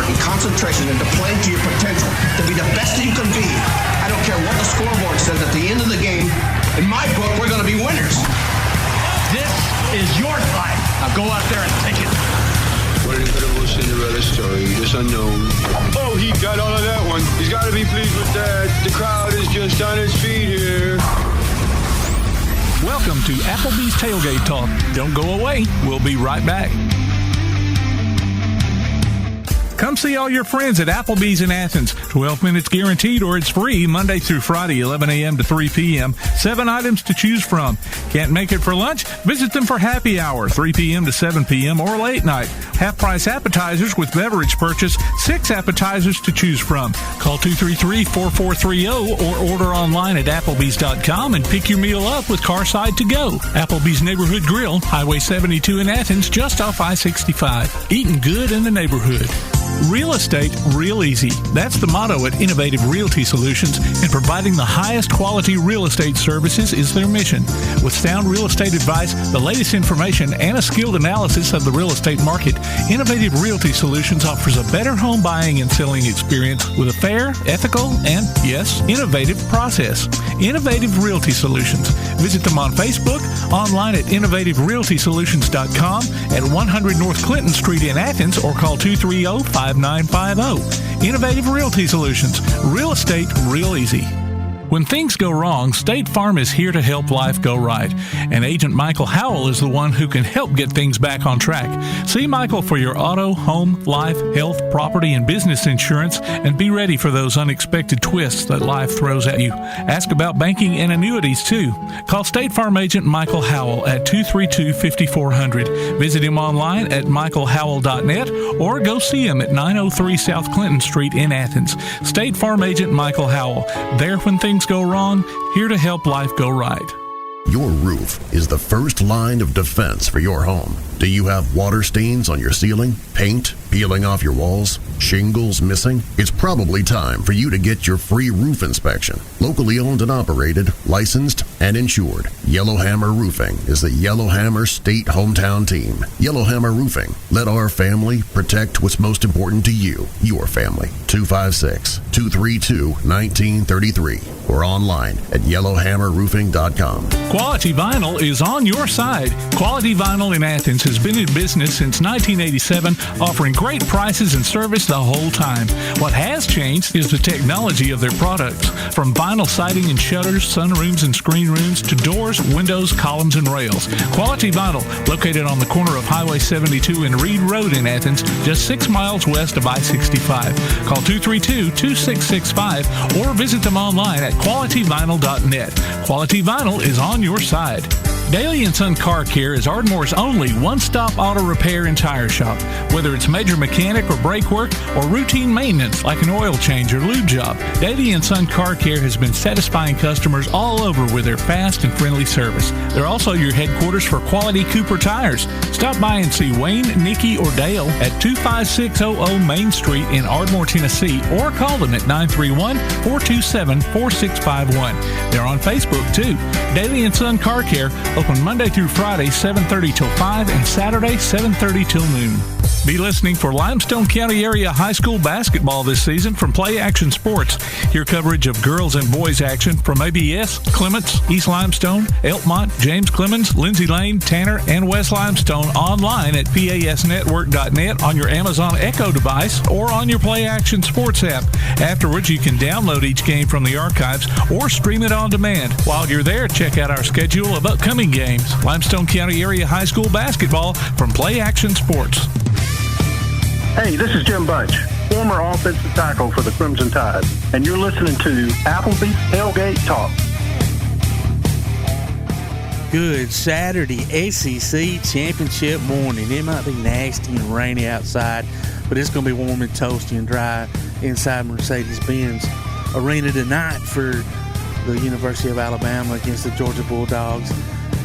and concentration into playing to your potential, to be the best that you can be. I don't care what the scoreboard says at the end of the game. In my book, we're going to be winners. This is your time. Now go out there and take it. What an incredible Cinderella story. This unknown. Oh, he got all of that one. He's got to be pleased with that. The crowd is just on its feet here. Welcome to Applebee's Tailgate Talk. Don't go away. We'll be right back. Come see all your friends at Applebee's in Athens. 12 minutes guaranteed or it's free Monday through Friday, 11 a.m. to 3 p.m. 7 items to choose from. Can't make it for lunch? Visit them for happy hour, 3 p.m. to 7 p.m. or late night. Half-price appetizers with beverage purchase, 6 appetizers to choose from. Call 233-4430 or order online at Applebee's.com and pick your meal up with Carside to go. Applebee's Neighborhood Grill, Highway 72 in Athens, just off I-65. Eating good in the neighborhood. Real estate, real easy. That's the motto at Innovative Realty Solutions, and providing the highest quality real estate services is their mission. With sound real estate advice, the latest information, and a skilled analysis of the real estate market, Innovative Realty Solutions offers a better home buying and selling experience with a fair, ethical, and, yes, innovative process. Innovative Realty Solutions. Visit them on Facebook, online at innovativerealtysolutions.com, at 100 North Clinton Street in Athens, or call 230-5950. Innovative Realty Solutions. Real estate, real easy. When things go wrong, State Farm is here to help life go right. And Agent Michael Howell is the one who can help get things back on track. See Michael for your auto, home, life, health, property, and business insurance, and be ready for those unexpected twists that life throws at you. Ask about banking and annuities, too. Call State Farm Agent Michael Howell at 232-5400. Visit him online at michaelhowell.net or go see him at 903 South Clinton Street in Athens. State Farm Agent Michael Howell. There when things go wrong, here to help life go right. Your roof is the first line of defense for your home. Do you have water stains on your ceiling, paint peeling off your walls, shingles missing? It's probably time for you to get your free roof inspection. Locally owned and operated, licensed, and insured, Yellowhammer Roofing is the Yellowhammer State hometown team. Yellowhammer Roofing. Let our family protect what's most important to you, your family. 256-232-1933 or online at yellowhammerroofing.com. Quality Vinyl is on your side. Quality Vinyl in Athens has been in business since 1987, offering great prices and service the whole time. What has changed is the technology of their products. From vinyl siding and shutters, sunrooms and screen rooms, to doors, windows, columns, and rails. Quality Vinyl, located on the corner of Highway 72 and Reed Road in Athens, just 6 miles west of I-65. Call 232-2665 or visit them online at qualityvinyl.net. Quality Vinyl is on your side. Daly & Son Car Care is Ardmore's only one-stop auto repair and tire shop. Whether it's major mechanic or brake work or routine maintenance like an oil change or lube job, Daly & Son Car Care has been satisfying customers all over with their fast and friendly service. They're also your headquarters for quality Cooper tires. Stop by and see Wayne, Nikki, or Dale at 25600 Main Street in Ardmore, Tennessee, or call them at 931-427-4651. They're on Facebook, too. Daly & Son Car Care, open Monday through Friday, 7:30 till 5, and Saturday, 7:30 till noon. Be listening for Limestone County Area High School basketball this season from Play Action Sports. Hear coverage of girls and boys action from ABS, Clements, East Limestone, Elkmont, James Clemens, Lindsay Lane, Tanner, and West Limestone online at PASnetwork.net on your Amazon Echo device or on your Play Action Sports app. Afterwards, you can download each game from the archives or stream it on demand. While you're there, check out our schedule of upcoming games. Limestone County Area High School basketball from Play Action Sports. Hey, this is Jim Bunch, former offensive tackle for the Crimson Tide, and you're listening to Applebee's Tailgate Talk. Good Saturday ACC championship morning. It might be nasty and rainy outside, but it's going to be warm and toasty and dry inside Mercedes-Benz Arena tonight for the University of Alabama against the Georgia Bulldogs.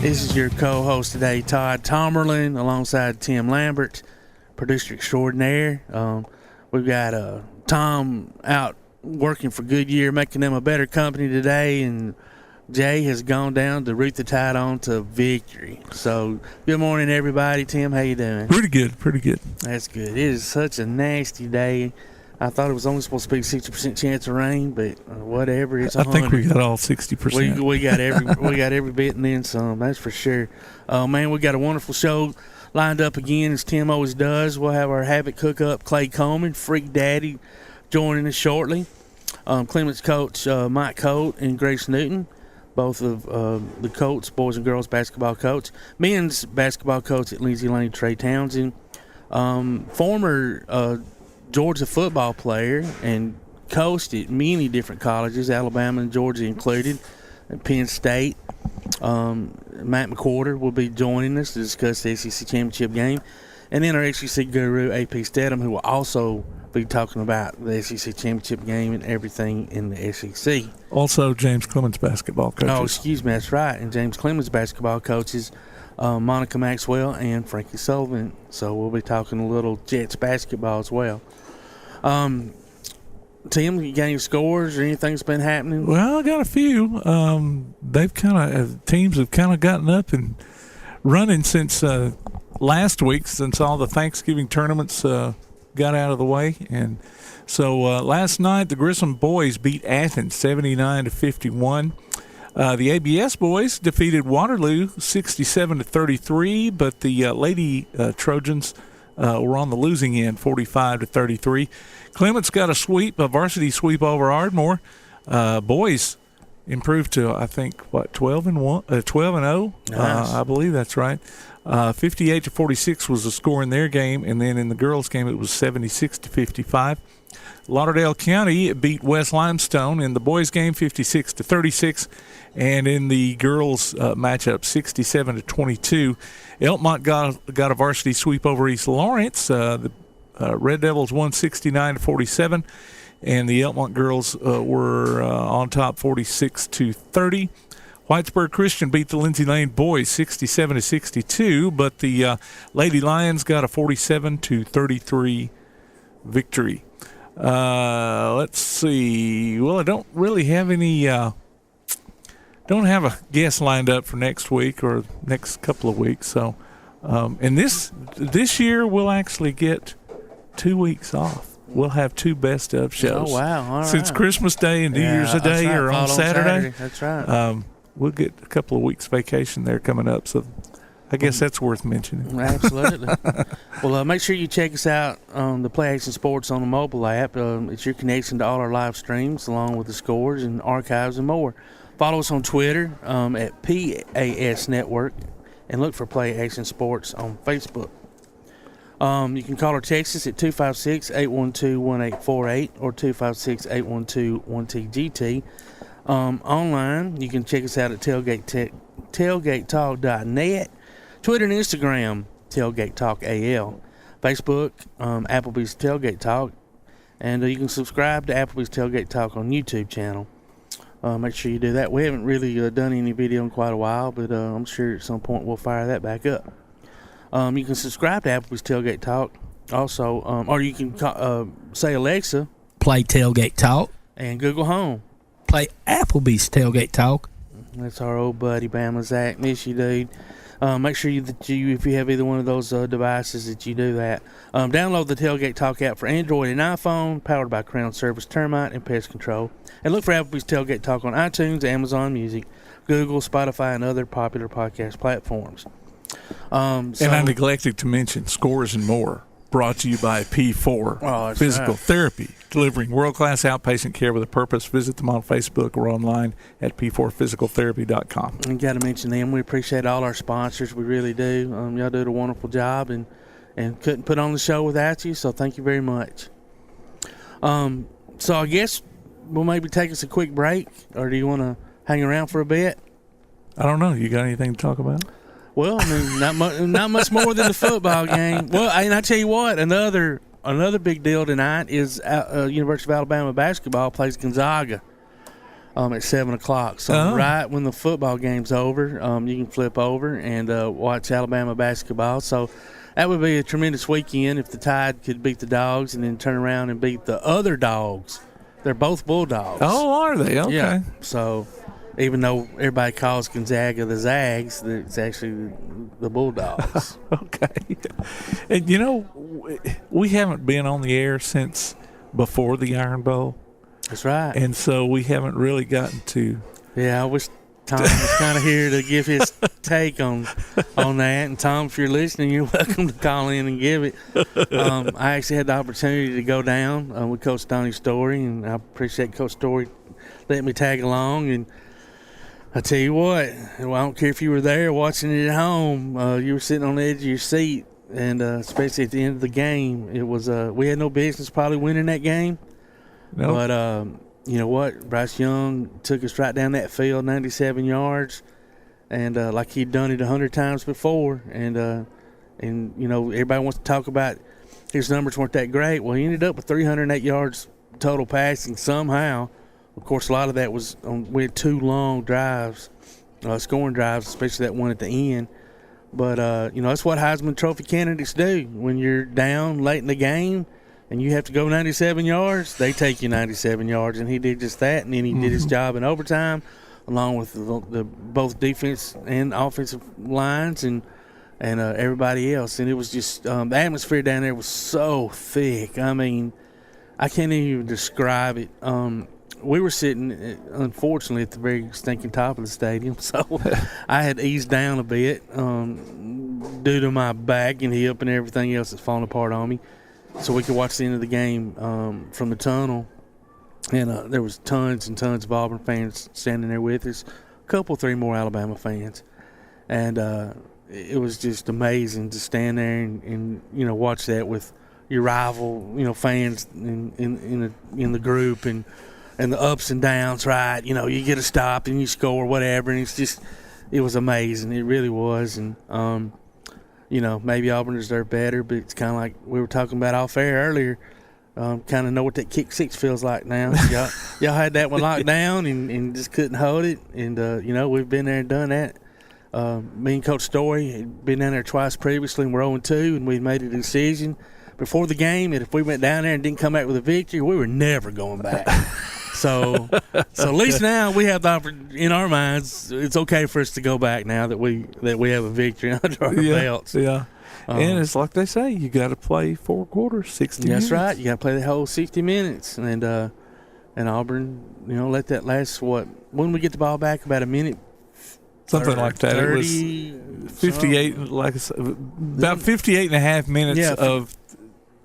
This is your co-host today, Todd Tomerlin, alongside Tim Lambert, producer extraordinaire. We've got Tom out working for Goodyear, making them a better company today, and Jay has gone down to root the Tide on to victory. So, good morning, everybody. Tim, how you doing? Pretty good, pretty good. That's good. It is such a nasty day. I thought it was only supposed to be 60% chance of rain, but whatever. It's 100. I think we got all 60%. We got every bit and then some. That's for sure. Man, we got a wonderful show lined up again, as Tim always does. We'll have our Havoc hookup, Clay Coleman, Freak Daddy, joining us shortly. Clements coach Mike Holt and Grace Newton, both of the Colts, boys and girls basketball coach. Men's basketball coach at Lindsay Lane, Tre Townsend. Former Georgia football player and coached at many different colleges, Alabama and Georgia included, and Penn State. Matt McWhorter will be joining us to discuss the SEC championship game. And then our SEC guru, AP Steadham, who will also be talking about the SEC championship game and everything in the SEC. Also, James Clemens basketball coaches. Oh, excuse me, that's right. And James Clemens basketball coaches, Monica Maxwell and Frankie Sullivan. So we'll be talking a little Jets basketball as well. Tim, you got any scores or anything that's been happening? Well, I got a few. Teams have kind of gotten up and running since last week, since all the Thanksgiving tournaments got out of the way. And so last night the Grissom boys beat Athens 79-51. The ABS boys defeated Waterloo 67-33, but the Lady Trojans were on the losing end, 45-33. Clements got a varsity sweep over Ardmore. Boys improved to, I think, 12-0. Nice. I believe that's right. 58-46 was the score in their game, and then in the girls' game it was 76-55. Lauderdale County beat West Limestone in the boys' game 56-36, and in the girls' matchup 67-22. Elkmont got a varsity sweep over East Lawrence. The Red Devils won 69-47, and the Elkmont girls were on top 46-30. Whitesburg Christian beat the Lindsay Lane boys 67-62, but the Lady Lions got a 47-33 victory. Let's see. Well, I don't really have any. Don't have a guest lined up for next week or next couple of weeks. So, and this year we'll actually get 2 weeks off. We'll have two best of shows. Oh wow! All Since right. Christmas Day and New Year's Day right. are on Saturday. That's right. We'll get a couple of weeks vacation there coming up. So, I guess that's worth mentioning. Absolutely. Well, make sure you check us out on the Play Action Sports on the mobile app. It's your connection to all our live streams, along with the scores and archives and more. Follow us on Twitter at PAS Network, and look for Play Action Sports on Facebook. You can call or text us at 256-812-1848 or 256-812-1TGT. Online, you can check us out at tailgatetalk.net. Twitter and Instagram, Tailgate Talk AL. Facebook, Applebee's Tailgate Talk. And you can subscribe to Applebee's Tailgate Talk on YouTube channel. Make sure you do that. We haven't really done any video in quite a while, but I'm sure at some point we'll fire that back up. You can subscribe to Applebee's Tailgate Talk also, or you can say, Alexa, play Tailgate Talk, and Google Home, play Applebee's Tailgate Talk. That's our old buddy Bama Zach. Miss you, dude. Make sure that if you have either one of those devices, that you do that. Download the Tailgate Talk app for Android and iPhone, powered by Crown Service Termite and Pest Control. And look for Applebee's Tailgate Talk on iTunes, Amazon Music, Google, Spotify, and other popular podcast platforms. And I neglected to mention Scores and More, brought to you by P4 Physical Therapy, delivering world-class outpatient care with a purpose. Visit them on Facebook or online at p4physicaltherapy.com. You got to mention them. We appreciate all our sponsors. We really do. Y'all did a wonderful job and couldn't put on the show without you, so thank you very much. So I guess we'll maybe take us a quick break, or do you want to hang around for a bit? I don't know. You got anything to talk about? Well, I mean, not much more than the football game. Well, and I tell you what, another big deal tonight is University of Alabama basketball plays Gonzaga at 7 o'clock. So right when the football game's over, you can flip over and watch Alabama basketball. So that would be a tremendous weekend if the Tide could beat the Dogs and then turn around and beat the other Dogs. They're both Bulldogs. Oh, are they? Okay. Yeah. So even though everybody calls Gonzaga the Zags, it's actually the Bulldogs. Okay. And, you know, we haven't been on the air since before the Iron Bowl. That's right. And so we haven't really gotten to. Yeah, I wish Tom was kind of here to give his take on that. And, Tom, if you're listening, you're welcome to call in and give it. I actually had the opportunity to go down with Coach Donnie Story, and I appreciate Coach Story letting me tag along. And I tell you what, well, I don't care if you were there watching it at home, you were sitting on the edge of your seat, and especially at the end of the game, it was we had no business probably winning that game. Nope. But you know what? Bryce Young took us right down that field, 97 yards, and like he'd done it 100 times before. And you know, everybody wants to talk about his numbers weren't that great. Well, he ended up with 308 yards total passing somehow. Of course, a lot of that was we had 2 long drives, scoring drives, especially that one at the end. But, you know, that's what Heisman Trophy candidates do. When you're down late in the game and you have to go 97 yards, they take you 97 yards. And he did just that, and then he did his job in overtime along with the both defense and offensive lines and everybody else. And it was just the atmosphere down there was so thick. I mean, I can't even describe it. We were sitting, unfortunately, at the very stinking top of the stadium, so I had eased down a bit due to my back and hip and everything else that's falling apart on me, so we could watch the end of the game from the tunnel. And there was tons and tons of Auburn fans standing there with us, a couple, 3 more Alabama fans, and it was just amazing to stand there and you know, watch that with your rival, you know, fans in the group and the ups and downs, right? You know, you get a stop and you score, whatever, and it's just, it was amazing. It really was. And, you know, maybe Auburn deserved better, but it's kind of like we were talking about off air earlier. Kind of know what that kick 6 feels like now. Y'all had that one locked down and just couldn't hold it. And, you know, we've been there and done that. Me and Coach Story had been down there twice previously, and we're 0-2, and we made a decision before the game that if we went down there and didn't come back with a victory, we were never going back. So at least now we have in our minds, it's okay for us to go back now that we have a victory under our belts. Yeah. And it's like they say, you got to play 4 quarters, 60 minutes. That's right. You got to play the whole 60 minutes. And Auburn, you know, let that last, when we get the ball back, about a minute. Something like that. 30, it was 58, like about 58 and a half minutes of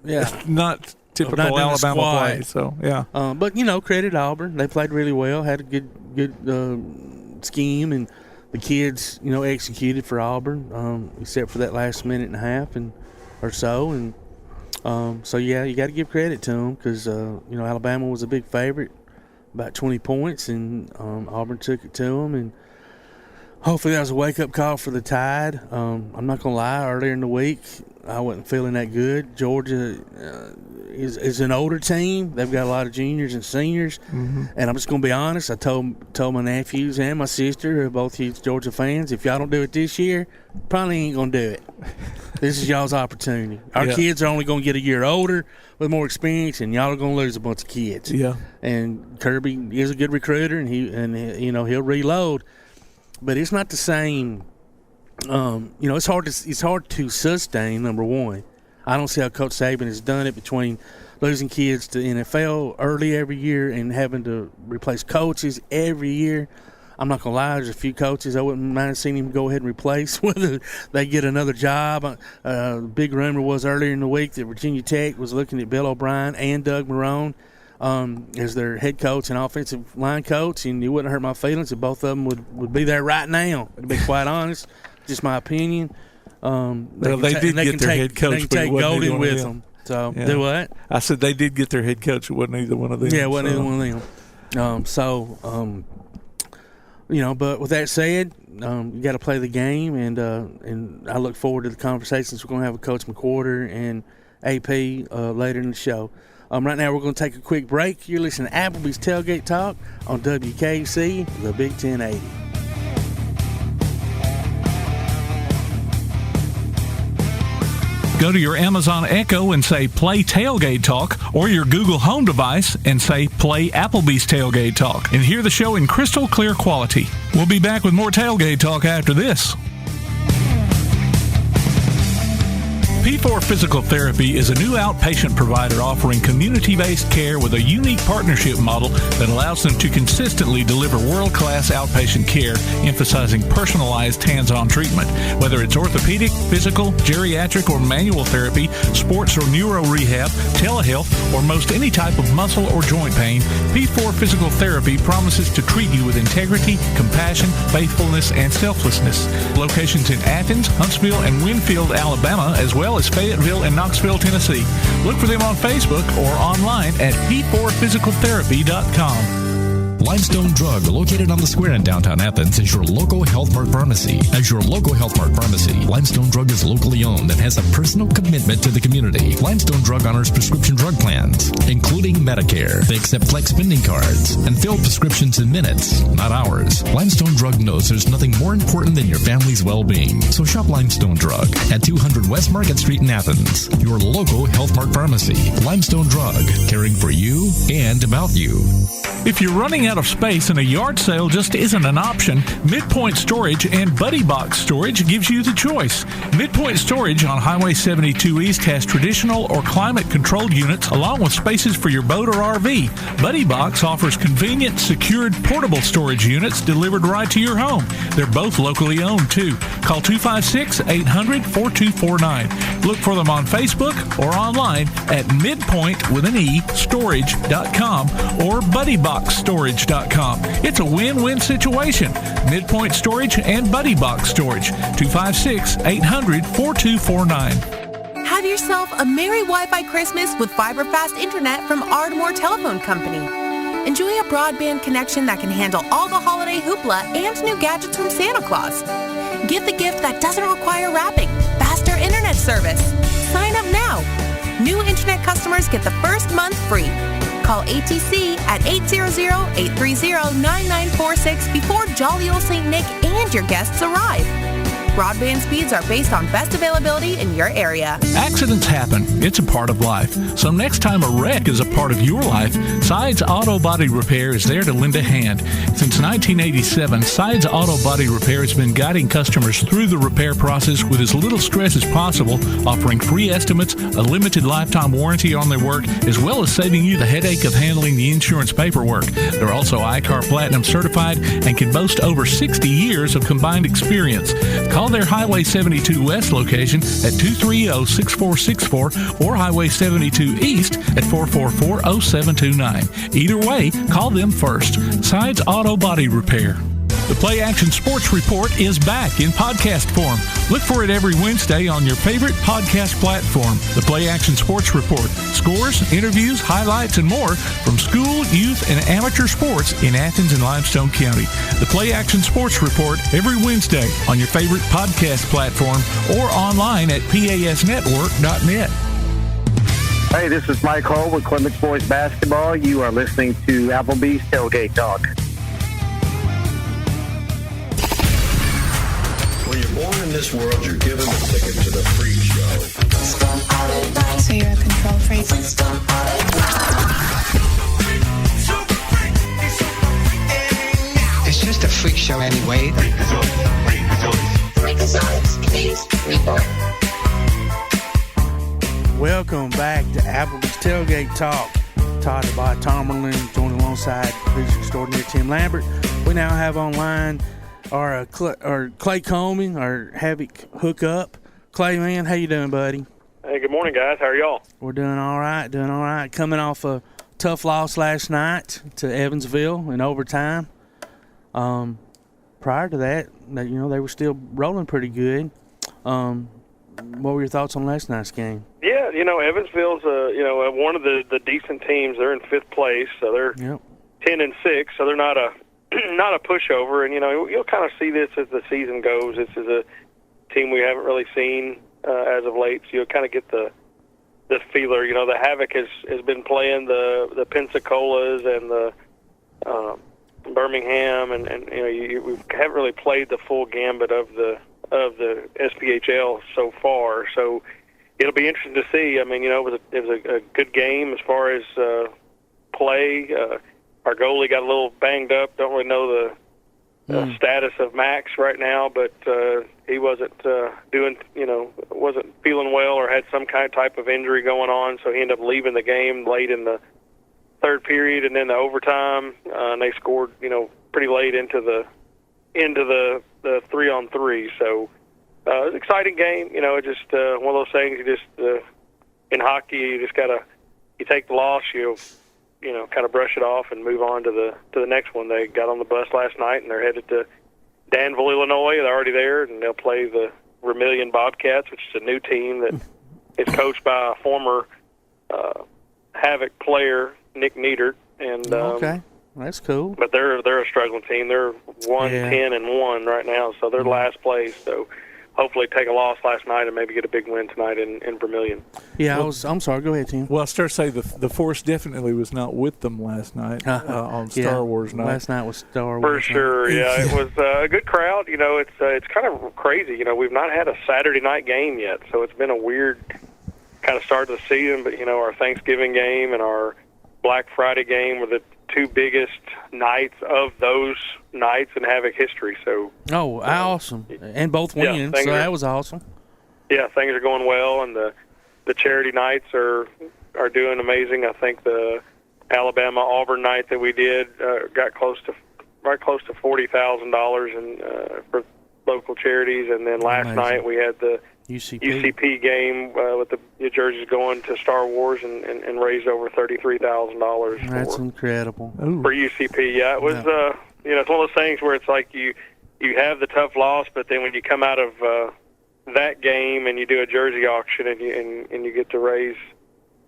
not typical Alabama play. So, yeah. But, you know, credit Auburn. They played really well, had a good scheme, and the kids, you know, executed for Auburn, except for that last minute and a half or so. And so, yeah, you got to give credit to them because, you know, Alabama was a big favorite, about 20 points, and Auburn took it to them. And hopefully that was a wake-up call for the Tide. I'm not going to lie, earlier in the week, I wasn't feeling that good. Georgia is an older team. They've got a lot of juniors and seniors. Mm-hmm. And I'm just going to be honest. I told my nephews and my sister, who are both huge Georgia fans, if y'all don't do it this year, probably ain't going to do it. This is y'all's opportunity. Our kids are only going to get a year older with more experience, and y'all are going to lose a bunch of kids. Yeah. And Kirby is a good recruiter, and you know, he'll reload. But it's not the same. You know, it's hard to sustain. Number one, I don't see how Coach Saban has done it between losing kids to NFL early every year and having to replace coaches every year. I'm not gonna lie, there's a few coaches I wouldn't mind seeing him go ahead and replace whether they get another job. The big rumor was earlier in the week that Virginia Tech was looking at Bill O'Brien and Doug Marrone as their head coach and offensive line coach, and it wouldn't hurt my feelings if both of them would be there right now, to be quite honest. Just my opinion. They did get their head coach, they can take Golden with them. So, do what? I said they did get their head coach. It wasn't either one of them. Yeah, it wasn't either one of them. You know, but with that said, you got to play the game, and I look forward to the conversations we're going to have with Coach McWhorter and AP later in the show. Right now, we're going to take a quick break. You're listening to Applebee's Tailgate Talk on WKC, the Big 1080. Go to your Amazon Echo and say Play Tailgate Talk, or your Google Home device and say Play play Applebee's Tailgate Talk and hear the show in crystal clear quality. We'll be back with more Tailgate Talk after this. P4 Physical Therapy is a new outpatient provider offering community-based care with a unique partnership model that allows them to consistently deliver world-class outpatient care, emphasizing personalized hands-on treatment. Whether it's orthopedic, physical, geriatric, or manual therapy, sports or neuro rehab, telehealth, or most any type of muscle or joint pain, P4 Physical Therapy promises to treat you with integrity, compassion, faithfulness, and selflessness. Locations in Athens, Huntsville, and Winfield, Alabama, as well as Fayetteville and Knoxville, Tennessee. Look for them on Facebook or online at p4physicaltherapy.com. Limestone Drug, located on the square in downtown Athens, is your local Health Mart pharmacy. As your local Health Mart pharmacy, Limestone Drug is locally owned and has a personal commitment to the community. Limestone Drug honors prescription drug plans, including Medicare. They accept flex spending cards and fill prescriptions in minutes, not hours. Limestone Drug knows there's nothing more important than your family's well-being. So shop Limestone Drug at 200 West Market Street in Athens. Your local Health Mart pharmacy. Limestone Drug, caring for you and about you. If you're running out of space and a yard sale just isn't an option, Midpoint Storage and Buddy Box Storage gives you the choice. Midpoint Storage on Highway 72 East has traditional or climate-controlled units along with spaces for your boat or RV. Buddy Box offers convenient, secured, portable storage units delivered right to your home. They're both locally owned, too. Call 256-800-4249. Look for them on Facebook or online at midpoint.storage.com or buddyboxstorage.com. It's a win-win situation. Midpoint Storage and Buddy Box Storage. 256-800-4249. Have yourself a merry Wi-Fi Christmas with fiber-fast internet from Ardmore Telephone Company. Enjoy a broadband connection that can handle all the holiday hoopla and new gadgets from Santa Claus. Get the gift that doesn't require wrapping. Faster internet service. Sign up now. New internet customers get the first month free. Call ATC at 800-830-9946 before jolly old St. Nick and your guests arrive. Broadband speeds are based on best availability in your area. Accidents happen. It's a part of life. So next time a wreck is a part of your life, Sides Auto Body Repair is there to lend a hand. Since 1987, Sides Auto Body Repair has been guiding customers through the repair process with as little stress as possible, offering free estimates, a limited lifetime warranty on their work, as well as saving you the headache of handling the insurance paperwork. They're also ICAR Platinum certified and can boast over 60 years of combined experience. Call their Highway 72 West location at 230-6464 or Highway 72 East at 444-0729. Either way, call them first. Sides Auto Body Repair. The Play Action Sports Report is back in podcast form. Look for it every Wednesday on your favorite podcast platform. The Play Action Sports Report. Scores, interviews, highlights, and more from school, youth, and amateur sports in Athens and Limestone County. The Play Action Sports Report every Wednesday on your favorite podcast platform or online at pasnetwork.net. Hey, this is Mike Holt with Clements Boys Basketball. You are listening to Applebee's Tailgate Talk. When you're born in this world, you're given a ticket to the freak show. So you're a control freak? It's just a freak show anyway. Welcome back to Applebee's Tailgate Talk. Taught by Tom Merlin, joined alongside producer extraordinaire Tim Lambert. We now have online our Clay Coleman, our Havoc hookup. Clay, man, how you doing, buddy? Hey, good morning, guys. How are y'all? We're doing all right, Coming off a tough loss last night to Evansville in overtime. Prior to that, they were still rolling pretty good. What were your thoughts on last night's game? Yeah, Evansville's one of the decent teams. They're in fifth place, so they're 10-6, so they're not a pushover. And you'll kind of see this as the season goes. This is a team we haven't really seen as of late, so you'll kind of get the feeler. The Havoc has been playing the Pensacola's and the Birmingham, and we haven't really played the full gambit of the SPHL so far. So it'll be interesting to see. I mean, it was a good game as far as play. Our goalie got a little banged up. Don't really know the status of Max right now, but he wasn't wasn't feeling well or had some type of injury going on, so he ended up leaving the game late in the third period and then the overtime. And they scored, pretty late into the 3-on-3. So it was an exciting game. Just one of those things. You just in hockey, you just you take the loss, you kind of brush it off and move on to the next one. They got on the bus last night and they're headed to Danville, Illinois. They're already there, and they'll play the Vermilion Bobcats, which is a new team that is coached by a former Havoc player, Nick Niedert. And okay, that's cool. But they're a struggling team. They're 1-10-1 right now, so they're last place. So hopefully take a loss last night and maybe get a big win tonight in Vermilion. Yeah, I'm sorry. Go ahead, Tim. Well, I start to say the force definitely was not with them last night on Star Wars night. Last night was Star Wars. For sure, yeah. It was a good crowd. It's kind of crazy. We've not had a Saturday night game yet, so it's been a weird kind of start to the season. But, our Thanksgiving game and our Black Friday game were the two biggest nights of those nights in Havoc history. So awesome. And both wins, so that was awesome. Yeah, things are going well, and the charity nights are doing amazing. I think the Alabama Auburn night that we did got close to $40,000 in for local charities, and then last night we had the UCP game with the jerseys going to Star Wars and raised over $33,000. That's incredible for UCP. Yeah, it was. It's one of those things where it's like you have the tough loss, but then when you come out of that game and you do a jersey auction and you get to raise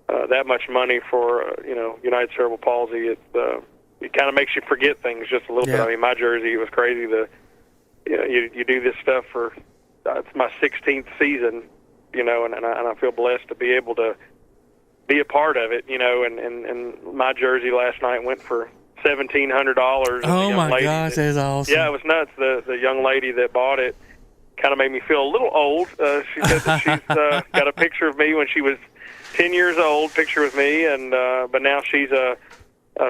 that much money for United Cerebral Palsy, it kind of makes you forget things just a little bit. I mean, my jersey, it was crazy. You do this stuff for it's my 16th season, and I feel blessed to be able to be a part of it, and my jersey last night went for $1,700. Oh my gosh, that's awesome! Yeah, it was nuts. The young lady that bought it kind of made me feel a little old. She said that she's got a picture of me when she was 10 years old, picture with me, and but now she's a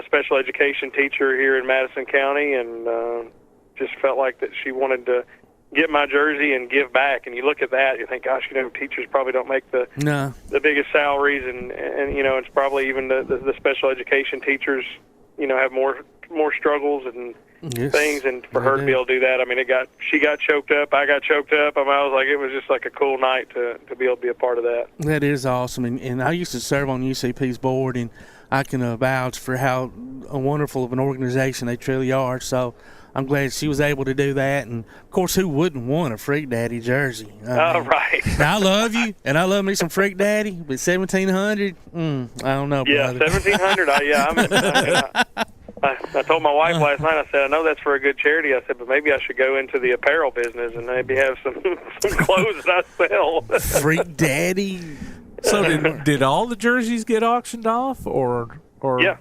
special education teacher here in Madison County, and just felt like that she wanted to get my jersey and give back. And you look at that, you think, gosh, teachers probably don't make the biggest salaries, and it's probably even the special education teachers, have more struggles and things. And for her to be able to do that, I mean, she got choked up, I got choked up. I was like, it was just like a cool night to be able to be a part of that. That is awesome. And I used to serve on UCP's board, and I can vouch for how wonderful of an organization they truly are. So I'm glad she was able to do that. And, of course, who wouldn't want a Freak Daddy jersey? Right. Now, I love you, and I love me some Freak Daddy, but $1,700, I don't know, yeah, brother. $1,700. I told my wife last night, I said, I know that's for a good charity. I said, but maybe I should go into the apparel business and maybe have some clothes that I sell. Freak Daddy. So did all the jerseys get auctioned off, or? Yeah.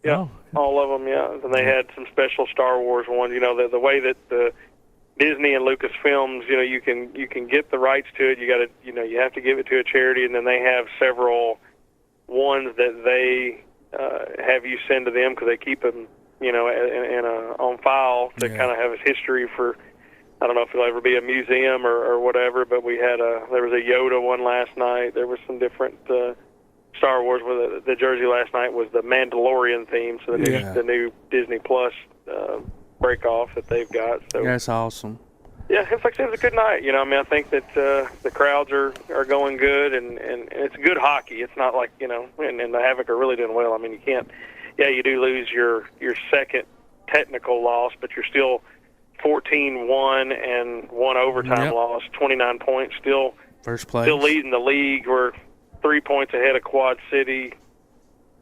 Oh. All of them, yeah. And they had some special Star Wars ones. The way that the Disney and Lucasfilms, you can get the rights to it. You got to, you have to give it to a charity, and then they have several ones that they have you send to them because they keep them, on file to kind of have a history for. I don't know if it'll ever be a museum or whatever, but we had there was a Yoda one last night. There was some different Star Wars. With the jersey last night was the Mandalorian theme, so the new Disney Plus break off that they've got. So that's awesome. Yeah, it's like I said, it was a good night. I think that the crowds are going good, and it's good hockey. It's not like and the Havoc are really doing well. I mean, you can't. Yeah, you do lose your second technical loss, but you're still 14-1 and one overtime loss, 29 points, still first place, still leading the league. We're 3 points ahead of Quad City.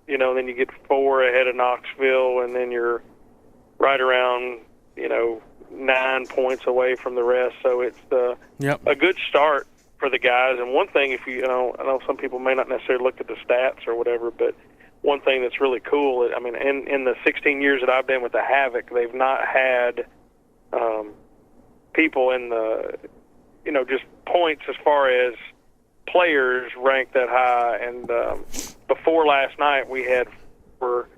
Then you get 4 ahead of Knoxville, and then you're right around 9 points away from the rest. So it's a good start for the guys. And one thing, if I know some people may not necessarily look at the stats or whatever, but one thing that's really cool, I mean, in the 16 years that I've been with the Havoc, they've not had people in the, just points as far as players ranked that high. And before last night, we had for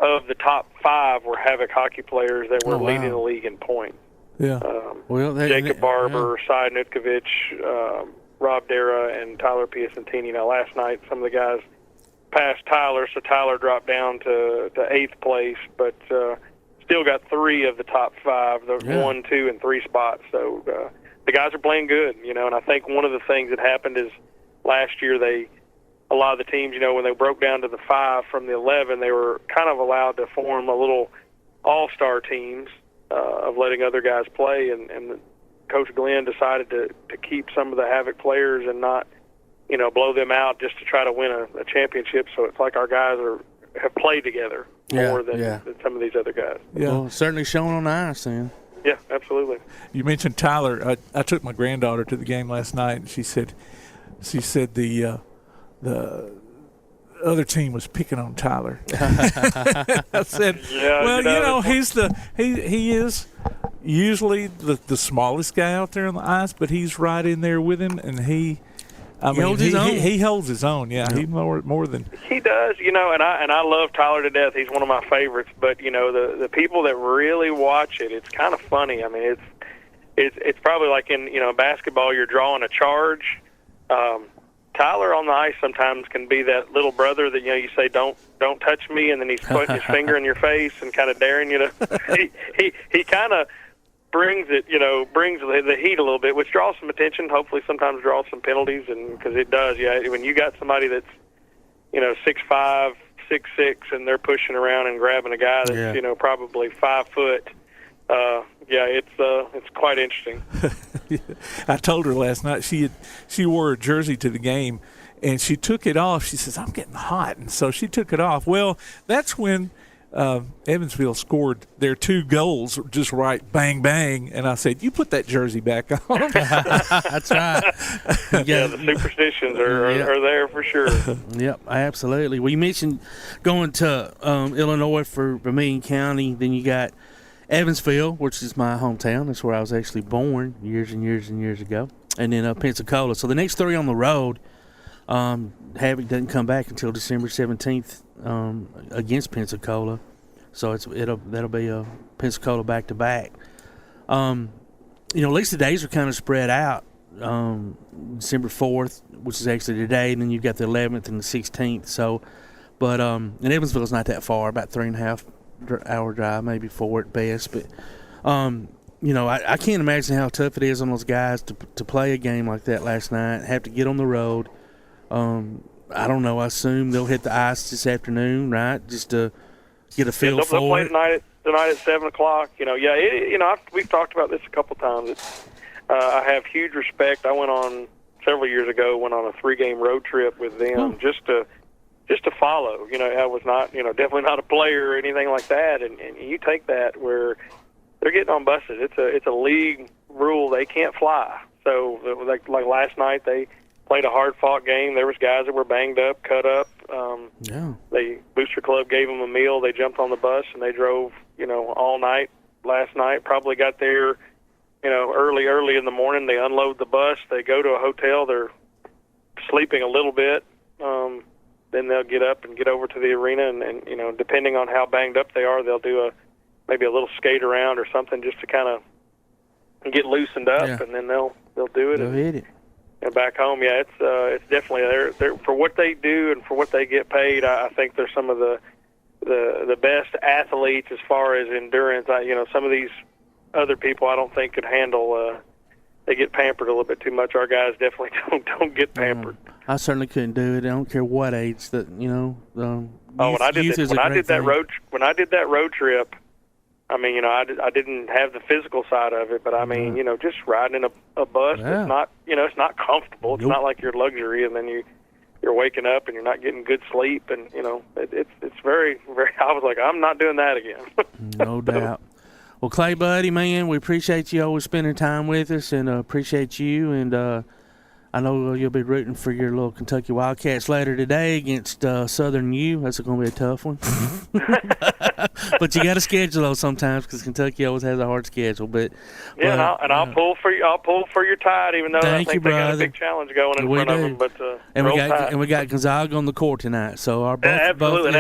of the top 5 were Havoc hockey players that were leading the league in points. Yeah. Jacob Barber, Cy Nutkovich, Rob Dara, and Tyler Piacentini. Now, last night, some of the guys passed Tyler, so Tyler dropped down to 8th place, but still got 3 of the top 5, the 1, 2, and 3 spots. So the guys are playing good, and I think one of the things that happened is last year a lot of the teams, when they broke down to the 5 from the 11, they were kind of allowed to form a little all-star teams of letting other guys play, and Coach Glenn decided to keep some of the Havoc players and not, blow them out just to try to win a championship. So it's like our guys have played together more than some of these other guys. Yeah, well, certainly shown on the ice then. Yeah, absolutely. You mentioned Tyler. I took my granddaughter to the game last night, and she said the other team was picking on Tyler. I said, he is usually the smallest guy out there on the ice, but he's right in there with him, and he holds his own. Yeah, he more than he does. And I love Tyler to death. He's one of my favorites. But the people that really watch it, it's kind of funny. I mean, it's probably like in basketball, you're drawing a charge. Tyler on the ice sometimes can be that little brother that you say don't touch me, and then he's putting his finger in your face and kind of daring you to. He kind of brings the heat a little bit, which draws some attention. Hopefully, sometimes draws some penalties, and because it does. Yeah, when you got somebody that's 6'5", 6'6", and they're pushing around and grabbing a guy that's probably 5 foot. It's quite interesting. I told her last night she wore a jersey to the game, and she took it off. She says, "I'm getting hot," and so she took it off. Well, that's when Evansville scored their 2 goals, just right, bang, bang, and I said, "You put that jersey back on." That's right. Yeah, the superstitions are there for sure. Yep, absolutely. Well, you mentioned going to Illinois for Vermilion County, then you got Evansville, which is my hometown. That's where I was actually born years and years and years ago. And then Pensacola. So the next 3 on the road, Havoc doesn't come back until December 17th against Pensacola. So that'll be a Pensacola back-to-back. At least the days are kind of spread out. December 4th, which is actually today, and then you've got the 11th and the 16th. So, but and Evansville's not that far, about 3.5 hour drive, maybe 4 at best, but I can't imagine how tough it is on those guys to play a game like that last night, have to get on the road. I don't know, I assume they'll hit the ice this afternoon, right, just to get a feel for they'll it. Play tonight at 7 o'clock. We've talked about this a couple times. I have huge respect. I went on several years ago, went on a 3-game road trip with them just to follow. I was not, definitely not a player or anything like that. And you take that where they're getting on buses. It's a league rule. They can't fly. So like last night, they played a hard-fought game. There was guys that were banged up, cut up. The Booster Club gave them a meal. They jumped on the bus and they drove, all night last night. Probably got there, early in the morning. They unload the bus. They go to a hotel. They're sleeping a little bit. Then they'll get up and get over to the arena, and depending on how banged up they are, they'll do maybe a little skate around or something just to kind of get loosened up, and then they'll do it. They'll hit it. And back home, it's definitely they're for what they do and for what they get paid. I think they're some of the best athletes as far as endurance. Some of these other people I don't think could handle. They get pampered a little bit too much. Our guys definitely don't get pampered. I certainly couldn't do it. I don't care what age that when I did that road trip, I mean, I didn't have the physical side of it, but I mean, just riding in a bus, it's not, it's not comfortable. It's not like your luxury, and then you're waking up and you're not getting good sleep, and it's very, very. I was like, I'm not doing that again. No doubt. Well, Clay, buddy, man, we appreciate you always spending time with us, and appreciate you. And I know you'll be rooting for your little Kentucky Wildcats later today against Southern U. That's going to be a tough one. But you got to schedule those sometimes because Kentucky always has a hard schedule. But I'll pull for you. I'll pull for your Tide, even though I think they got a big challenge going in front of them. But we got Gonzaga on the court tonight, so our both. Absolutely, both, and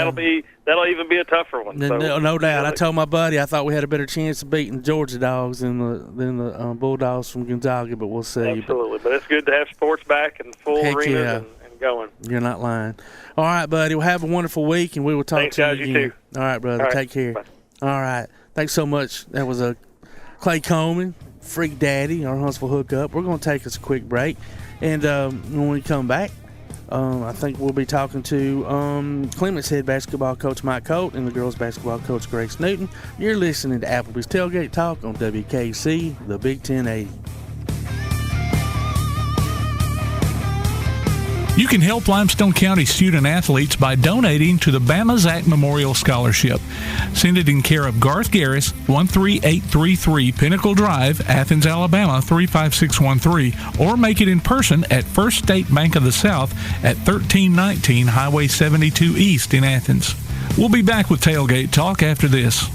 that'll even be a tougher one. So, no doubt. I told my buddy I thought we had a better chance of beating the Georgia Dogs than the Bulldogs from Gonzaga, but we'll see. Absolutely, but it's good to have sports back and full arenas and going. You're not lying. All right, buddy. Well, have a wonderful week, and we will talk to you again. You too. All right, brother. All right. Take care. Bye. All right. Thanks so much. That was Clay Coleman, Freak Daddy, our Huntsville hookup. We're going to take us a quick break, and when we come back, I think we'll be talking to Clements head basketball coach Mike Holt and the girls basketball coach Grace Newton. You're listening to Applebee's Tailgate Talk on WKC, the Big 1080. You can help Limestone County student athletes by donating to the Bama Zach Memorial Scholarship. Send it in care of Garth Garris, 13833 Pinnacle Drive, Athens, Alabama 35613, or make it in person at First State Bank of the South at 1319 Highway 72 East in Athens. We'll be back with Tailgate Talk after this.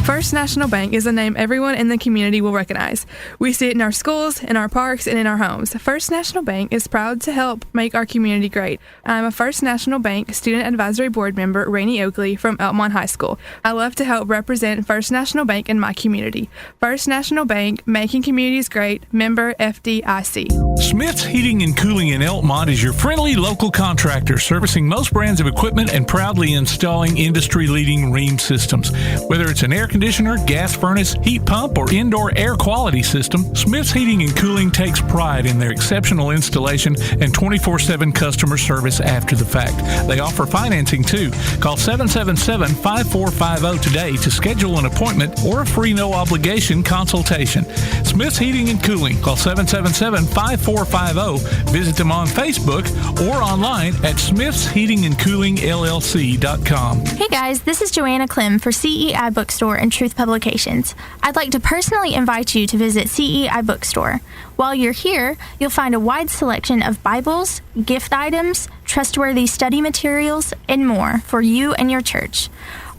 First National Bank is a name everyone in the community will recognize. We see it in our schools, in our parks, and in our homes. First National Bank is proud to help make our community great. I'm a First National Bank Student Advisory Board member, Rainey Oakley, from Elmont High School. I love to help represent First National Bank in my community. First National Bank, making communities great, member FDIC. Smith's Heating and Cooling in Elmont is your friendly local contractor servicing most brands of equipment and proudly installing industry-leading Rheem systems. Whether it's an air conditioner, gas furnace, heat pump, or indoor air quality system, Smith's Heating and Cooling takes pride in their exceptional installation and 24/7 customer service after the fact. They offer financing too. Call 777-5450 today to schedule an appointment or a free no-obligation consultation. Smith's Heating and Cooling. Call 777-5450. Visit them on Facebook or online at smithsheatingandcoolingllc.com. Hey guys, this is Joanna Clem for CEI Bookstore and Truth Publications. I'd like to personally invite you to visit CEI Bookstore. While you're here, you'll find a wide selection of Bibles, gift items, trustworthy study materials, and more for you and your church.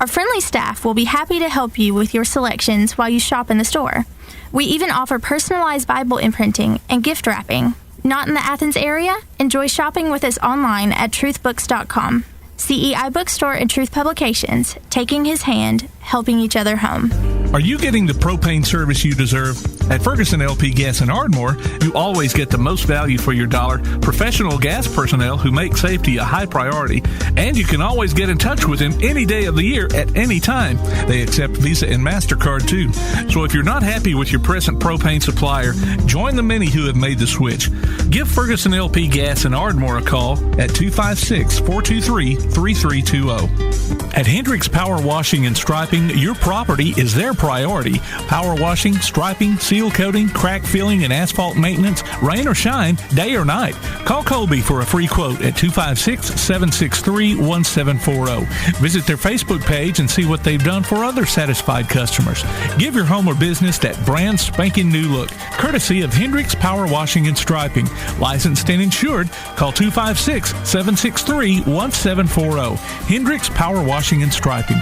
Our friendly staff will be happy to help you with your selections while you shop in the store. We even offer personalized Bible imprinting and gift wrapping. Not in the Athens area? Enjoy shopping with us online at truthbooks.com. CEI Bookstore and Truth Publications, taking his hand, helping each other home. Are you getting the propane service you deserve? At Ferguson LP Gas in Ardmore, you always get the most value for your dollar, professional gas personnel who make safety a high priority, and you can always get in touch with them any day of the year at any time. They accept Visa and MasterCard too. So if you're not happy with your present propane supplier, join the many who have made the switch. Give Ferguson LP Gas in Ardmore a call at 256-423-3320. At Hendricks Power Washing and Striping, your property is their priority. Power washing, striping, seal coating, crack filling, and asphalt maintenance, rain or shine, day or night. Call Colby for a free quote at 256-763-1740. Visit their Facebook page and see what they've done for other satisfied customers. Give your home or business that brand spanking new look, courtesy of Hendricks Power Washing and Striping. Licensed and insured. Call 256-763-1740. Hendricks Power Washing and Striping.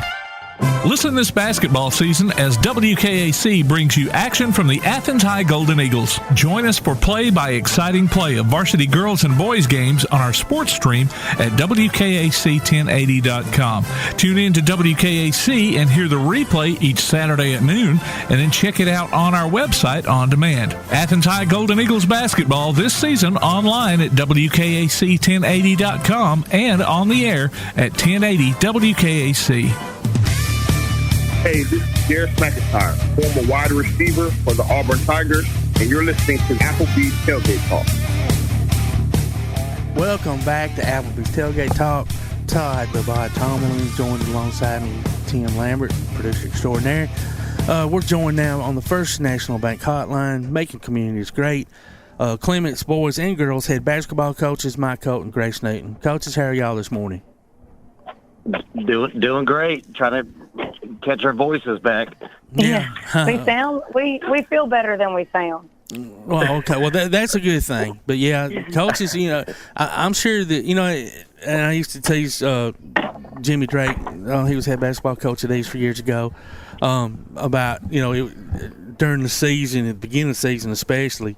Listen this basketball season as WKAC brings you action from the Athens High Golden Eagles. Join us for play-by-exciting play of varsity girls and boys games on our sports stream at WKAC1080.com. Tune in to WKAC and hear the replay each Saturday at noon, and then check it out on our website on demand. Athens High Golden Eagles basketball this season online at WKAC1080.com and on the air at 1080 WKAC. Hey, this is Garrett McIntyre, former wide receiver for the Auburn Tigers, and you're listening to Applebee's Tailgate Talk. Welcome back to Applebee's Tailgate Talk. Todd Tomlin joined alongside me, Tim Lambert, producer extraordinaire. We're joined now on the First National Bank hotline, making communities great. Clements boys and girls head basketball coaches Mike Holt and Grace Newton. Coaches, how are y'all this morning? Doing great. Trying to catch our voices back. Yeah. We feel better than we sound. Well, okay. Well, that's a good thing. But yeah, coaches, I'm sure that, and I used to tease Jimmy Drake, he was head basketball coach at East for years ago, about, during the season, at the beginning of the season especially,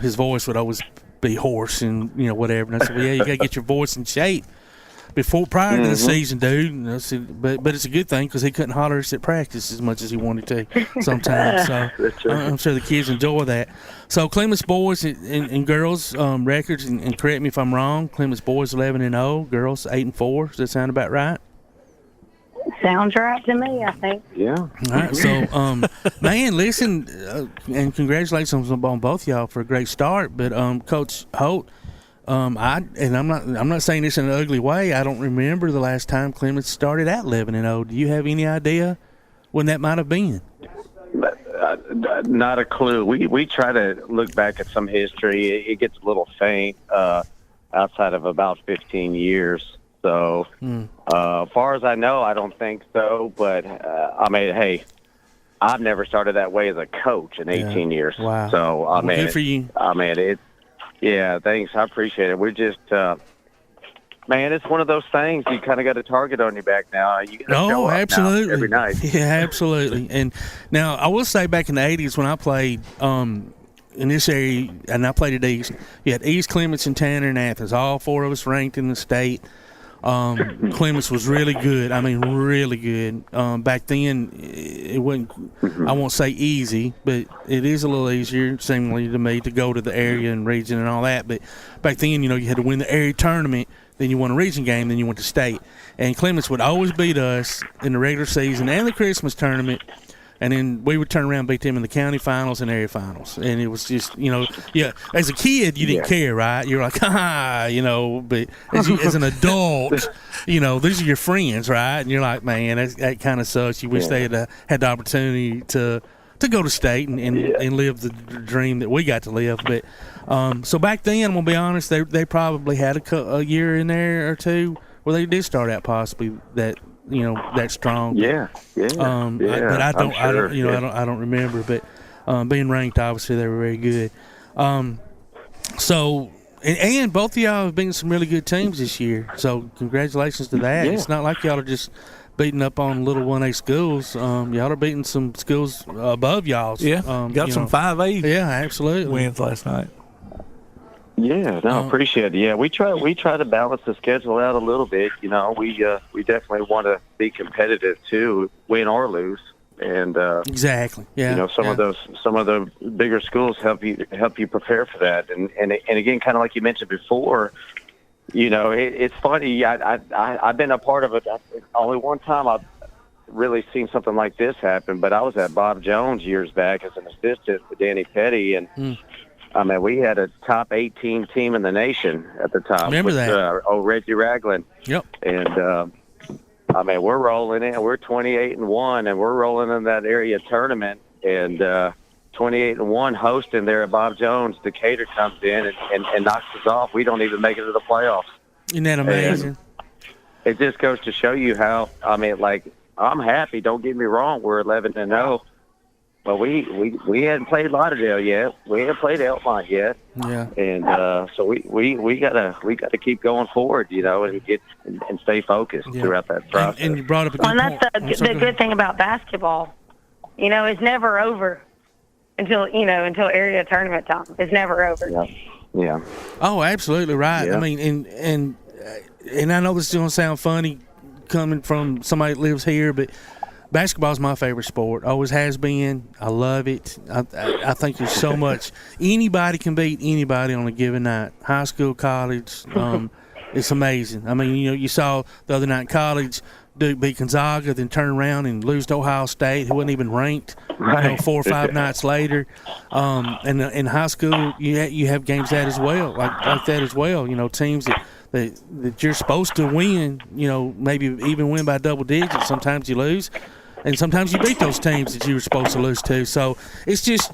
his voice would always be hoarse and, whatever. And I said, well, yeah, you got to get your voice in shape. prior to the season, dude. But it's a good thing because he couldn't holler us at practice as much as he wanted to sometimes. So I'm sure the kids enjoy that. So Clements boys and girls records, and correct me if I'm wrong. Clements boys 11-0, girls 8-4. Does that sound about right? Sounds right to me, I think. Yeah. All right. So, man, listen, and congratulations on both y'all for a great start. But Coach Holt, I'm not saying this in an ugly way. I don't remember the last time Clements started at 11-0. Do you have any idea when that might have been? Not a clue. We try to look back at some history. It gets a little faint outside of about 15 years. So, as far as I know, I don't think so. But, I mean, hey, I've never started that way as a coach in 18 years. Wow. So, I mean, good for you. Yeah, thanks. I appreciate it. We're just, man, it's one of those things. You kind of got a target on your back now. You gotta show up absolutely. now every night. Yeah, absolutely. And now I will say back in the 80s when I played in this area, and I played at East, you had East, Clements, and Tanner and Athens. All four of us ranked in the state. Clements was really good. I mean, really good. Back then, it wasn't, I won't say easy, but it is a little easier, seemingly to me, to go to the area and region and all that. But back then, you had to win the area tournament, then you won a region game, then you went to state. And Clements would always beat us in the regular season and the Christmas tournament. And then we would turn around and beat them in the county finals and area finals. And it was just, as a kid, you didn't care, right? You're like, but as an adult, these are your friends, right? And you're like, man, that kind of sucks. You wish they had the opportunity to go to state and live the dream that we got to live. But so back then, I'm going to be honest, they probably had a year in there or two where they did start out possibly that strong. But I don't remember. But being ranked, obviously they were very good. So and both of y'all have been some really good teams this year. So congratulations to that. It's not like y'all are just beating up on little 1A schools. Y'all are beating some schools above y'all's. Yeah, got some 5A. Yeah, absolutely. Wins last night. Yeah, no, appreciate it. Yeah, we try to balance the schedule out a little bit. We definitely want to be competitive too, win or lose. And exactly, yeah. Some of the bigger schools help you prepare for that. And again, kind of like you mentioned before, it's funny. I've been a part of it. Only one time I've really seen something like this happen, but I was at Bob Jones years back as an assistant with Danny Petty, and I mean, we had a top 18 team in the nation at the time. Remember that? Reggie Ragland. Yep. And, I mean, we're rolling in. We're 28-1, and we're rolling in that area tournament. And 28-1 hosting there at Bob Jones. Decatur comes in and knocks us off. We don't even make it to the playoffs. Isn't that amazing? And it just goes to show you how, I mean, like, I'm happy. Don't get me wrong. We're 11-0. But we hadn't played Lauderdale yet. We hadn't played Elmont yet. Yeah. And so we gotta keep going forward, and stay focused throughout that process. And you brought up a good point. And that's the good thing about basketball. It's never over until area tournament time. It's never over. Yeah. Oh, absolutely right. Yeah. I mean, and I know this is gonna sound funny coming from somebody that lives here, but basketball is my favorite sport. Always has been. I love it. I think there's so much. Anybody can beat anybody on a given night. High school, college. It's amazing. I mean, you saw the other night in college, Duke beat Gonzaga, then turn around and lose to Ohio State, who wasn't even ranked. Right. 4 or 5 nights later. And in high school, you have games like that as well. Teams that you're supposed to win. Maybe even win by double digits. Sometimes you lose. And sometimes you beat those teams that you were supposed to lose to. So it's just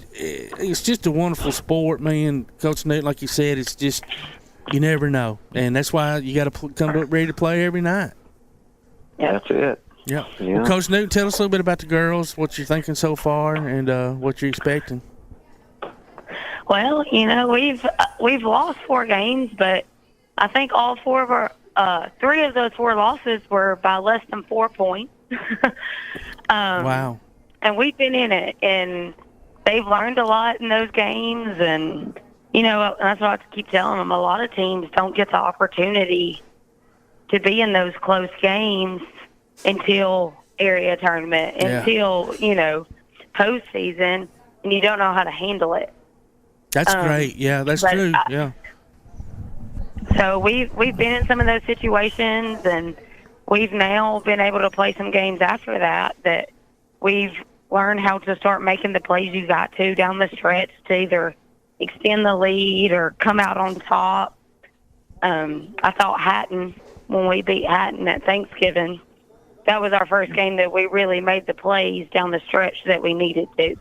a wonderful sport, man. Coach Newton, like you said, it's just you never know, and that's why you got to come ready to play every night. Yeah, that's it. Yeah. Well, Coach Newton, tell us a little bit about the girls, what you're thinking so far, and what you're expecting. Well, we've lost 4 games, but I think all 4 of our 3 of those 4 losses were by less than 4 points. Wow. And we've been in it, and they've learned a lot in those games, and that's what I keep telling them. A lot of teams don't get the opportunity to be in those close games until area tournament, until, postseason, and you don't know how to handle it. That's great. Yeah, that's true. Yeah. So we've been in some of those situations, and we've now been able to play some games after that we've learned how to start making the plays you got to down the stretch to either extend the lead or come out on top. I thought Hatton, when we beat Hatton at Thanksgiving, that was our first game that we really made the plays down the stretch that we needed to.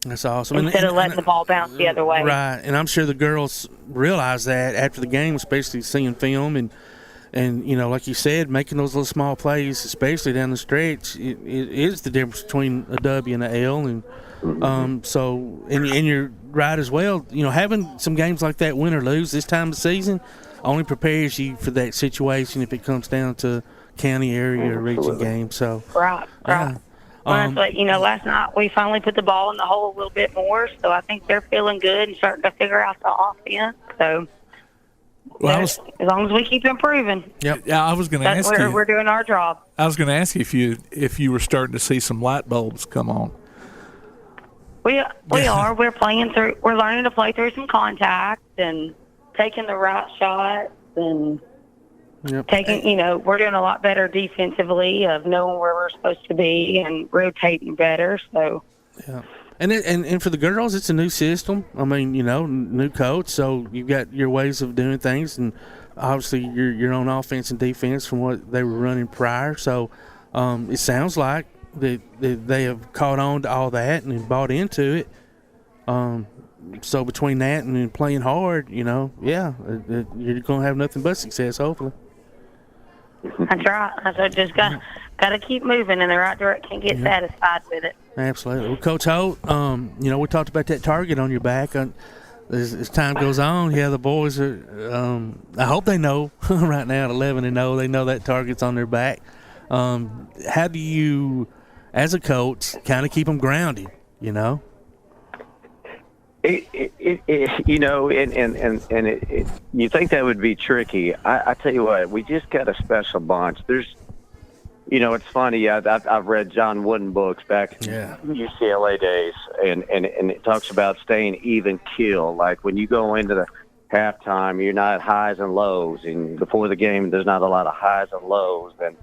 That's awesome. Instead of letting the ball bounce the other way. Right, and I'm sure the girls realize that after the game, especially seeing film and like you said, making those little small plays, especially down the stretch, it is the difference between a W and an L. And so you're right as well. Having some games like that, win or lose this time of the season, only prepares you for that situation if it comes down to county, area, or region games. So right. But last night we finally put the ball in the hole a little bit more, so I think they're feeling good and starting to figure out the offense. So as long as we keep improving. Yep. Yeah, I was going to ask you. We're doing our job. I was going to ask you if you were starting to see some light bulbs come on. We are. We're playing through. We're learning to play through some contact and taking the right shots and. Yep. We're doing a lot better defensively of knowing where we're supposed to be and rotating better. So, yeah, and for the girls, it's a new system. I mean, new coach, so you've got your ways of doing things, and obviously your own offense and defense from what they were running prior. So, it sounds like that they have caught on to all that and bought into it. So between that and then playing hard, you're going to have nothing but success, hopefully. That's right. So just got to keep moving in the right direction and get satisfied with it. Absolutely. Well, Coach Holt, we talked about that target on your back. As time goes on, the boys are. I hope they know right now at 11-0, they know that target's on their back. How do you, as a coach, kind of keep them grounded? You think that would be tricky. I tell you what, we just got a special bunch. There's, it's funny. I've read John Wooden books back in UCLA days, and it talks about staying even keel. Like when you go into the halftime, you're not highs and lows, and before the game, there's not a lot of highs and lows. And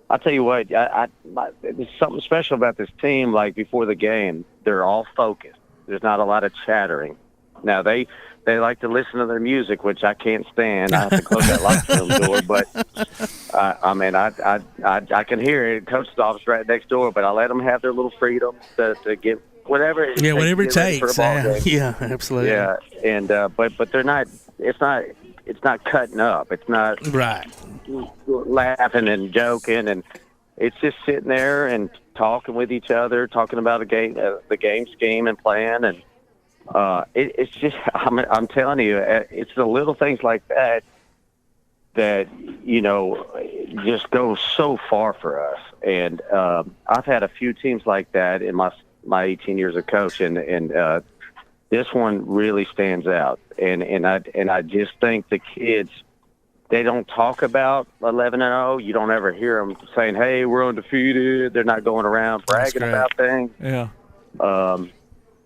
I tell you what, there's something special about this team. Like before the game, they're all focused. There's not a lot of chattering. Now, they like to listen to their music, which I can't stand. I have to close that locker room door. But, I can hear it. Coach's office right next door, but I let them have their little freedom to get whatever it takes. Whatever it takes. Yeah, absolutely. Yeah, and but they're not. It's not cutting up. It's not laughing and joking, and it's just sitting there and talking with each other, talking about the game scheme and plan, and it's just I'm telling you, it's the little things like that just go so far for us. And I've had a few teams like that in my 18 years of coaching, and this one really stands out. And I just think the kids, they don't talk about 11-0. You don't ever hear them saying, "Hey, we're undefeated." They're not going around bragging about things. Yeah.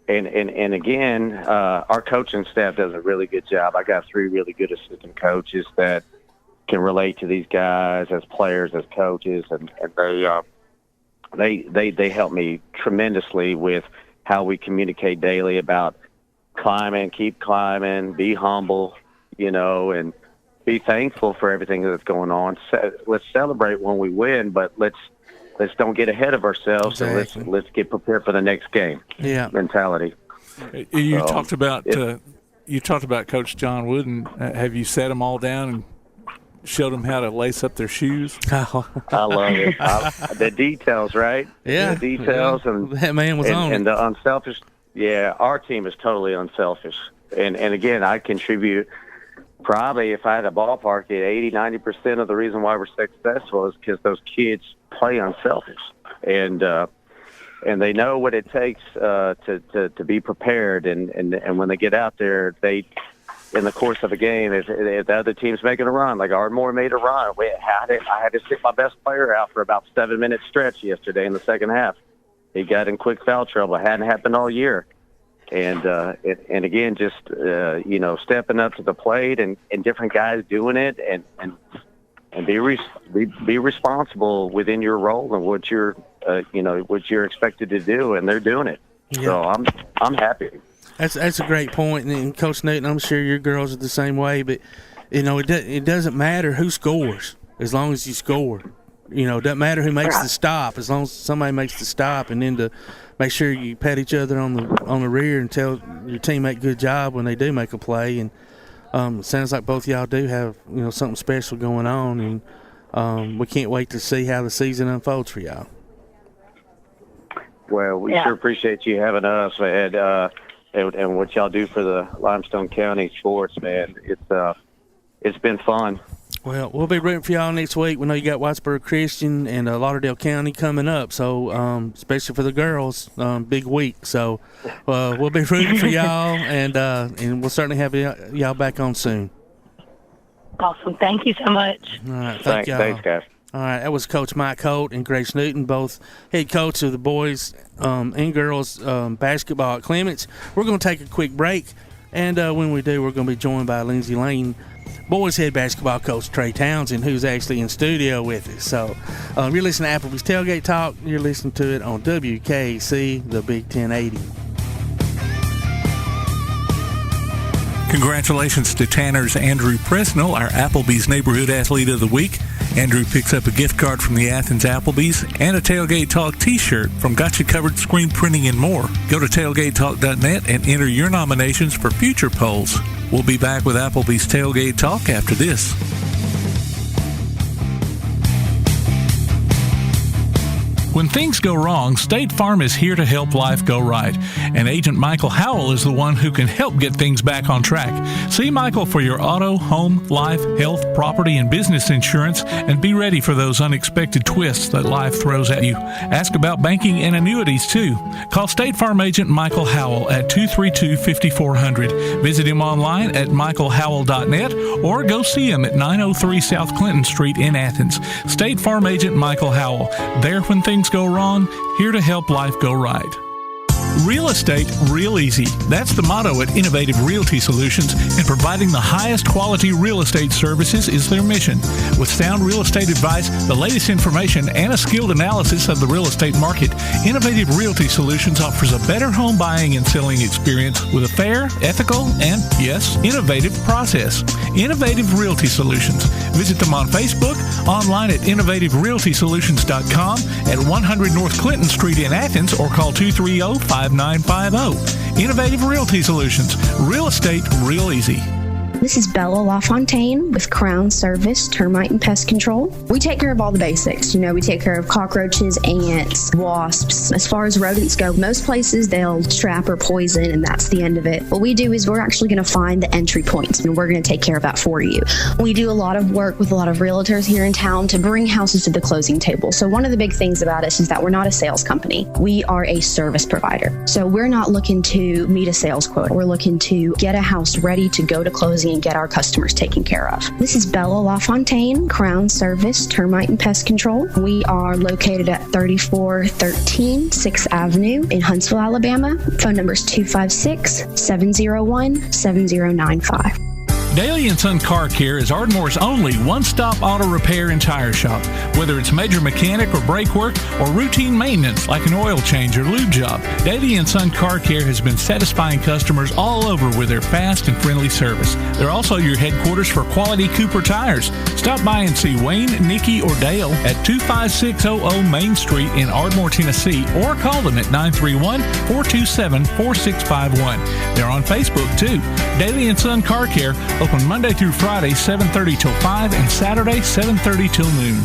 And again, our coaching staff does a really good job. I got 3 really good assistant coaches that can relate to these guys as players, as coaches, and they help me tremendously with how we communicate daily about climbing, keep climbing, be humble, and be thankful for everything that's going on. So let's celebrate when we win, but let's don't get ahead of ourselves. Exactly. And let's get prepared for the next game. Yeah, mentality. You talked about Coach John Wooden. Have you sat them all down and showed them how to lace up their shoes? I love it. The details, right? Yeah, the details, and that man was on it. And the unselfish. Yeah, our team is totally unselfish, and again, I contribute. Probably, if I had a ballpark, 80-90% of the reason why we're successful is because those kids play unselfish, and they know what it takes to be prepared. And when they get out there, they in the course of a game, if the other team's making a run, like Ardmore made a run, I had to sit my best player out for about 7-minute stretch yesterday in the second half. He got in quick foul trouble. It hadn't happened all year. And again, just, stepping up to the plate and different guys doing it and be responsible within your role and what you're expected to do, and they're doing it. Yeah. So I'm happy. That's a great point, and Coach Newton, I'm sure your girls are the same way. But it doesn't matter who scores as long as you score. It doesn't matter who makes the stop as long as somebody makes the stop, and then to make sure you pat each other on the rear and tell your teammate good job when they do make a play. And it sounds like both y'all do have something special going on, and we can't wait to see how the season unfolds for y'all. Well, we sure appreciate you having us, man. And what y'all do for the Limestone County sports, man. It's been fun. Well, we'll be rooting for y'all next week. We know you got Whitesboro Christian and Lauderdale County coming up, so especially for the girls, big week. So we'll be rooting for y'all, and we'll certainly have y'all back on soon. Awesome. Thank you so much. All right. Thanks, guys. All right, that was Coach Mike Holt and Grace Newton, both head coach of the boys and girls basketball at Clements. We're going to take a quick break, and when we do, we're going to be joined by Lindsay Lane, boys head basketball coach Tre Townsend, who's actually in studio with us. So you're listening to Applebee's Tailgate Talk. You're listening to it on WKC, the Big 1080. Congratulations to Tanner's Andrew Presnell, our Applebee's Neighborhood Athlete of the Week. Andrew picks up a gift card from the Athens Applebee's and a Tailgate Talk t-shirt from Gotcha Covered Screen Printing and more. Go to tailgatetalk.net and enter your nominations for future polls. We'll be back with Applebee's Tailgate Talk after this. When things go wrong, State Farm is here to help life go right. And Agent Michael Howell is the one who can help get things back on track. See Michael for your auto, home, life, health, property, and business insurance, and be ready for those unexpected twists that life throws at you. Ask about banking and annuities, too. Call State Farm Agent Michael Howell at 232-5400. Visit him online at michaelhowell.net or go see him at 903 South Clinton Street in Athens. State Farm Agent Michael Howell. There when things go wrong, here to help life go right. Real estate, real easy. That's the motto at Innovative Realty Solutions, and providing the highest quality real estate services is their mission. With sound real estate advice, the latest information, and a skilled analysis of the real estate market, Innovative Realty Solutions offers a better home buying and selling experience with a fair, ethical, and, yes, innovative process. Innovative Realty Solutions. Visit them on Facebook, online at innovativerealtysolutions.com, at 100 North Clinton Street in Athens, or call 230-5950. Innovative Realty Solutions. Real estate, real easy. This is Bella LaFontaine with Crown Service Termite and Pest Control. We take care of all the basics. We take care of cockroaches, ants, wasps. As far as rodents go, most places they'll trap or poison, and that's the end of it. What we do is we're actually going to find the entry points, and we're going to take care of that for you. We do a lot of work with a lot of realtors here in town to bring houses to the closing table. So one of the big things about us is that we're not a sales company. We are a service provider. So we're not looking to meet a sales quota. We're looking to get a house ready to go to closing and get our customers taken care of. This is Bella LaFontaine, Crown Service Termite and Pest Control. We are located at 3413 6th Avenue in Huntsville, Alabama. Phone number is 256-701-7095. Daly & Son Car Care is Ardmore's only one-stop auto repair and tire shop. Whether it's major mechanic or brake work or routine maintenance like an oil change or lube job, Daly & Son Car Care has been satisfying customers all over with their fast and friendly service. They're also your headquarters for quality Cooper tires. Stop by and see Wayne, Nikki, or Dale at 25600 Main Street in Ardmore, Tennessee, or call them at 931-427-4651. They're on Facebook, too. Daly & Son Car Care, open Monday through Friday, 7:30 till 5, and Saturday, 7:30 till noon.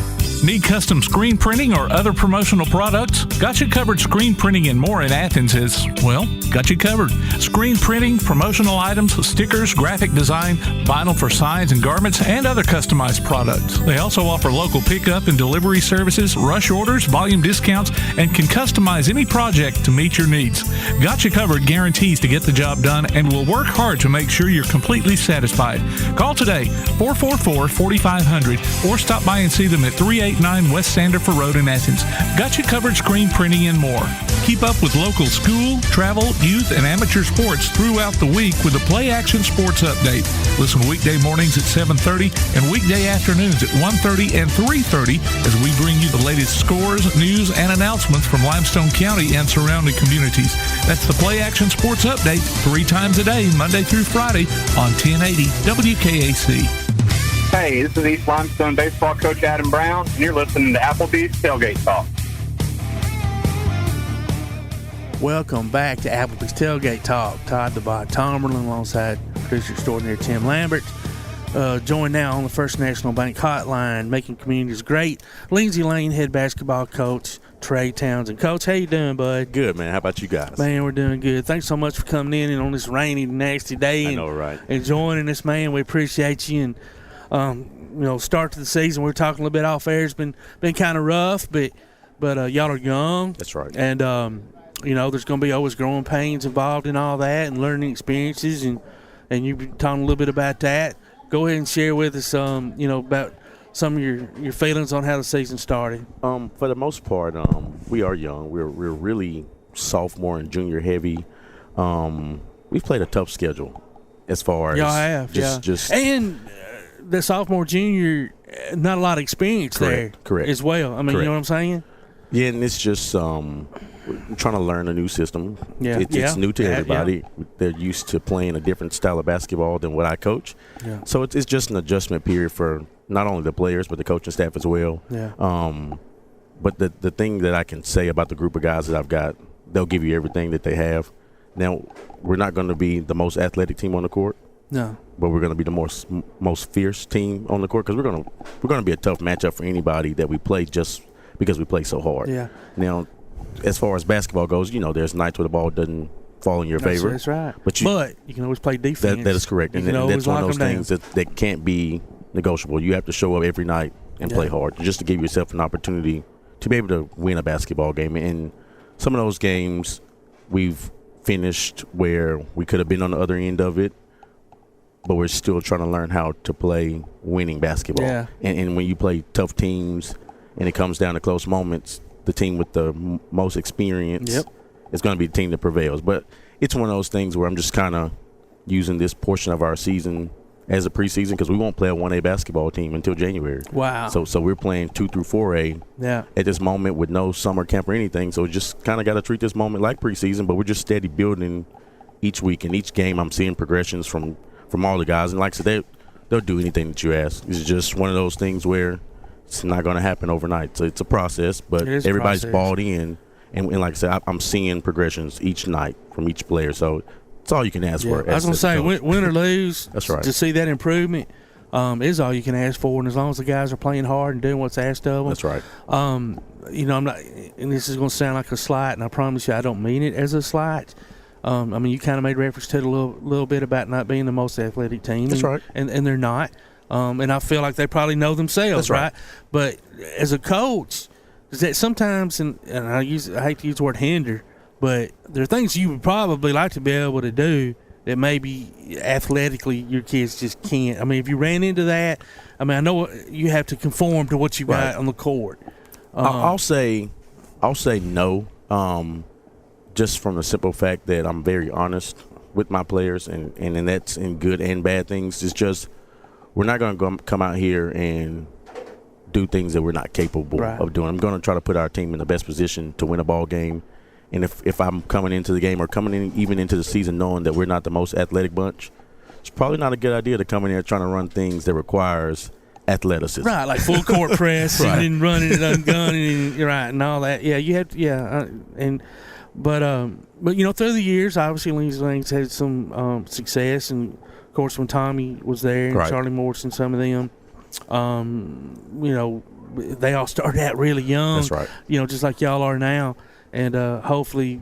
Need custom screen printing or other promotional products? Got You Covered Screen Printing and More in Athens is, well, got you covered. Screen printing, promotional items, stickers, graphic design, vinyl for signs and garments, and other customized products. They also offer local pickup and delivery services, rush orders, volume discounts, and can customize any project to meet your needs. Got You Covered guarantees to get the job done and will work hard to make sure you're completely satisfied. Call today, 444-4500, or stop by and see them at 389 West Sandifer Road in Athens. Got You Covered Screen Printing and More. Keep up with local school, travel, youth, and amateur sports throughout the week with the Play Action Sports Update. Listen weekday mornings at 7:30 and weekday afternoons at 1:30 and 3:30 as we bring you the latest scores, news, and announcements from Limestone County and surrounding communities. That's the Play Action Sports Update 3 times a day, Monday through Friday on 1080 WKAC. Hey, this is East Limestone baseball coach Adam Brown, and you're listening to Applebee's Tailgate Talk. Welcome back to Applebee's Tailgate Talk. Todd the Bot Tomberlin alongside producer extraordinary Tim Lambert. Joined now on the First National Bank hotline, making communities great. Lindsay Lane, head basketball coach, Tre Townsend. Coach, how you doing, bud? Good, man. How about you guys? Man, we're doing good. Thanks so much for coming in and on this rainy, nasty day. I know, right? And joining us, man. We appreciate you. And start to the season, we were talking a little bit off air. It's been kind of rough, but y'all are young. That's right. And there's going to be always growing pains involved in all that and learning experiences, and you've been talking a little bit about that. Go ahead and share with us, about some of your feelings on how the season started. For the most part, we are young. We're really sophomore and junior heavy. We've played a tough schedule as far as y'all have, and the sophomore, junior, not a lot of experience there as well. I mean, you know what I'm saying? Yeah, and it's just we're trying to learn a new system. Yeah, it's new to everybody. Yeah. They're used to playing a different style of basketball than what I coach. Yeah. So it's just an adjustment period for not only the players but the coaching staff as well. Yeah. But the thing that I can say about the group of guys that I've got, they'll give you everything that they have. Now, we're not going to be the most athletic team on the court. No. But we're going to be the most fierce team on the court because we're going to be a tough matchup for anybody that we play just because we play so hard. Yeah. Now, as far as basketball goes, there's nights where the ball doesn't fall in your favor. That's right. But you can always play defense. That is correct. And that's one of those things that can't be negotiable. You have to show up every night and play hard just to give yourself an opportunity to be able to win a basketball game. And some of those games we've finished where we could have been on the other end of it, but we're still trying to learn how to play winning basketball. Yeah. And when you play tough teams and it comes down to close moments, the team with the most experience is going to be the team that prevails. But it's one of those things where I'm just kind of using this portion of our season as a preseason because we won't play a 1A basketball team until January. Wow. So we're playing 2 through 4A at this moment with no summer camp or anything. So just kind of got to treat this moment like preseason, but we're just steady building each week. And each game I'm seeing progressions from all the guys. And like I said, they'll do anything that you ask. It's just one of those things where it's not going to happen overnight. So it's a process, but everybody's balled in. And like I said, I'm seeing progressions each night from each player. So it's all you can ask for. I was going to say, win or lose, that's right. To see that improvement is all you can ask for. And as long as the guys are playing hard and doing what's asked of them. That's right. I'm not, and this is going to sound like a slight, and I promise you I don't mean it as a slight. You kind of made reference to it a little bit about not being the most athletic team. That's right. And they're not. And I feel like they probably know themselves, that's right? But as a coach, is that sometimes, and I hate to use the word hinder, but there are things you would probably like to be able to do that maybe athletically your kids just can't. I mean, if you ran into that, I know you have to conform to what you got on the court. I'll say no. Just from the simple fact that I'm very honest with my players, and that's in good and bad things. It's just we're not going to come out here and do things that we're not capable of doing. I'm going to try to put our team in the best position to win a ball game. And if I'm coming into the game or coming in even into the season knowing that we're not the most athletic bunch, it's probably not a good idea to come in here trying to run things that requires athleticism. Right, like full court press and then running it ungunning and all that. Yeah, you have to, But through the years, obviously Lindsay Lane's had some success, and of course when Tommy was there and Charlie Morrison, some of them, they all started out really young. That's right. Just like y'all are now. And hopefully,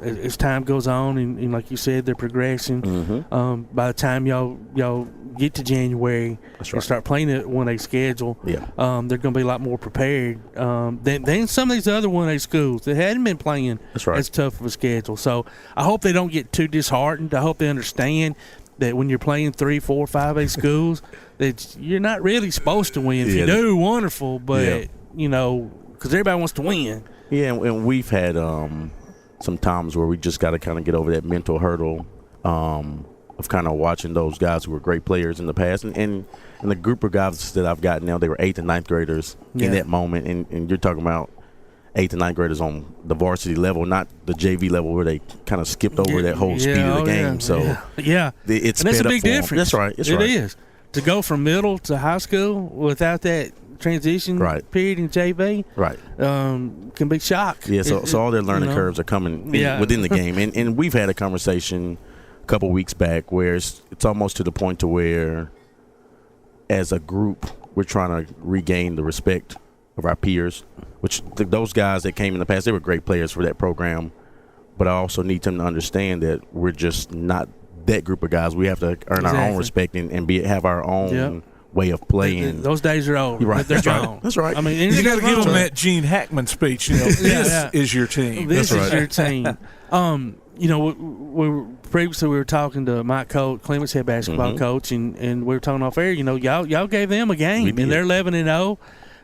as time goes on, and like you said, they're progressing. Mm-hmm. By the time y'all get to January and start playing the 1A schedule, they're going to be a lot more prepared than some of these other 1A schools that hadn't been playing as tough of a schedule. So I hope they don't get too disheartened. I hope they understand that when you're playing 3, 4, 5A schools, that you're not really supposed to win. If you do, wonderful, but because everybody wants to win. Yeah, and we've had some times where we just got to kind of get over that mental hurdle of kind of watching those guys who were great players in the past. And the group of guys that I've got now, they were 8th and 9th graders in that moment. And you're talking about 8th and 9th graders on the varsity level, not the JV level where they kind of skipped over that whole speed of the game. So it's and that's a big difference. That's right. It is. To go from middle to high school without that transition period in JV can be shock. Yeah, so all their learning curves are coming within the game. And we've had a conversation a couple weeks back where it's almost to the point to where as a group we're trying to regain the respect of our peers, which those guys that came in the past, they were great players for that program, but I also need them to understand that we're just not that group of guys. We have to earn our own respect and have our own way of playing. Those days are over. Right. They're gone. That's right. I mean, you got to give them that Gene Hackman speech. This is your team. This is your team. Previously we were talking to Mike Colt, Clements head basketball coach, and we were talking off air. Y'all gave them a game, and they're 11-0,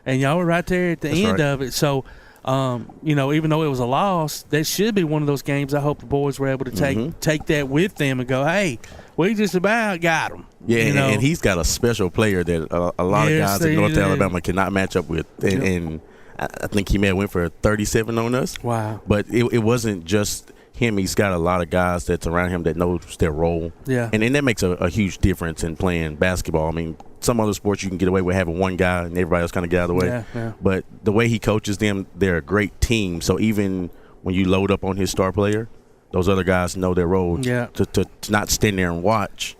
and y'all were right there at the end of it. So. Even though it was a loss, that should be one of those games I hope the boys were able to take that with them and go, hey, we just about got them. Yeah, and he's got a special player that a lot of guys in North Alabama cannot match up with. And I think he may have went for 37 on us. Wow. But it wasn't just him. He's got a lot of guys that's around him that knows their role. Yeah. And that makes a huge difference in playing basketball. I mean, some other sports you can get away with having one guy and everybody else kind of get out of the way. Yeah. But the way he coaches them, they're a great team. So even when you load up on his star player, those other guys know their role to not stand there and watch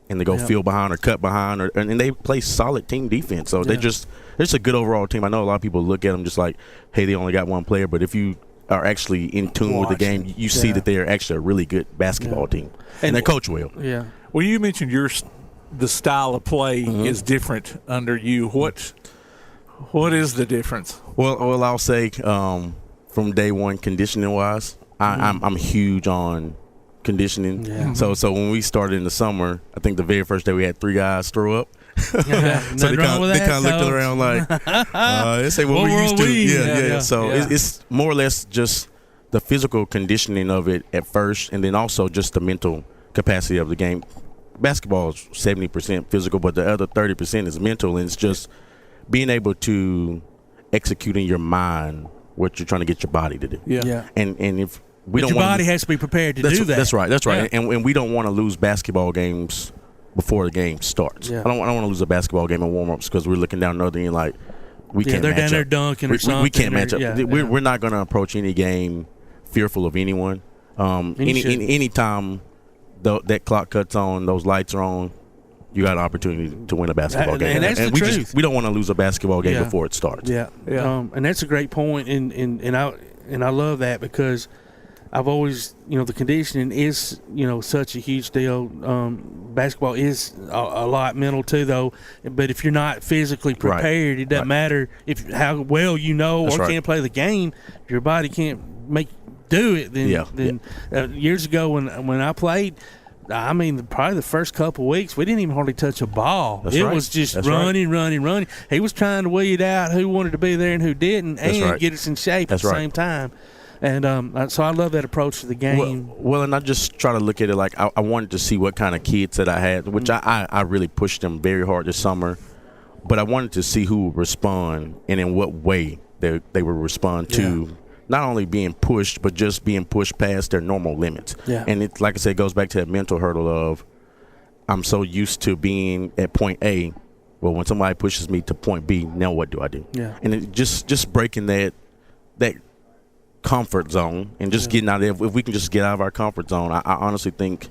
and to go feel behind or cut behind. And they play solid team defense. So it's a good overall team. I know a lot of people look at them just like, hey, they only got one player. But if you are actually in tune with the game, you see that they're actually a really good basketball team. And they're coached well. Yeah. Well, you mentioned the style of play is different under you. What is the difference? Well, I'll say from day one, conditioning wise, I'm huge on conditioning. Yeah. So when we started in the summer, I think the very first day we had 3 guys throw up. So they kind of looked around like, they say what we're used to. Yeah. So it's more or less just the physical conditioning of it at first, and then also just the mental capacity of the game. Basketball is 70% physical, but the other 30% is mental, and it's just being able to execute in your mind what you're trying to get your body to do. Yeah. And if we but don't your body has to be prepared to do that. That's right. Yeah. And we don't want to lose basketball games before the game starts. Yeah. I don't want to lose a basketball game in warm-ups because we're looking down the other end like we can't they're match down there up. dunking or something. We can't match up. Yeah, we're not going to approach any game fearful of anyone. Any time that clock cuts on, those lights are on, you got an opportunity to win a basketball game. And that's the truth. We don't want to lose a basketball game before it starts. Yeah. And that's a great point, and I love that because I've always, the conditioning is, such a huge deal. Basketball is a lot mental too, though. But if you're not physically prepared, it doesn't matter how well can play the game. If your body can't do it, then years ago when I played, I mean, probably the first couple of weeks, we didn't even hardly touch a ball. It was just running. He was trying to weed out who wanted to be there and who didn't, and get us in shape at the same time. And so I love that approach to the game. Well, and I just try to look at it like I wanted to see what kind of kids that I had, which I really pushed them very hard this summer. But I wanted to see who would respond and in what way they would respond to not only being pushed, but just being pushed past their normal limits. Yeah. And it, like I said, goes back to that mental hurdle of I'm so used to being at point A. Well, when somebody pushes me to point B, now what do I do? Yeah. And it just breaking that comfort zone and just getting out of there. If we can just get out of our comfort zone, I honestly think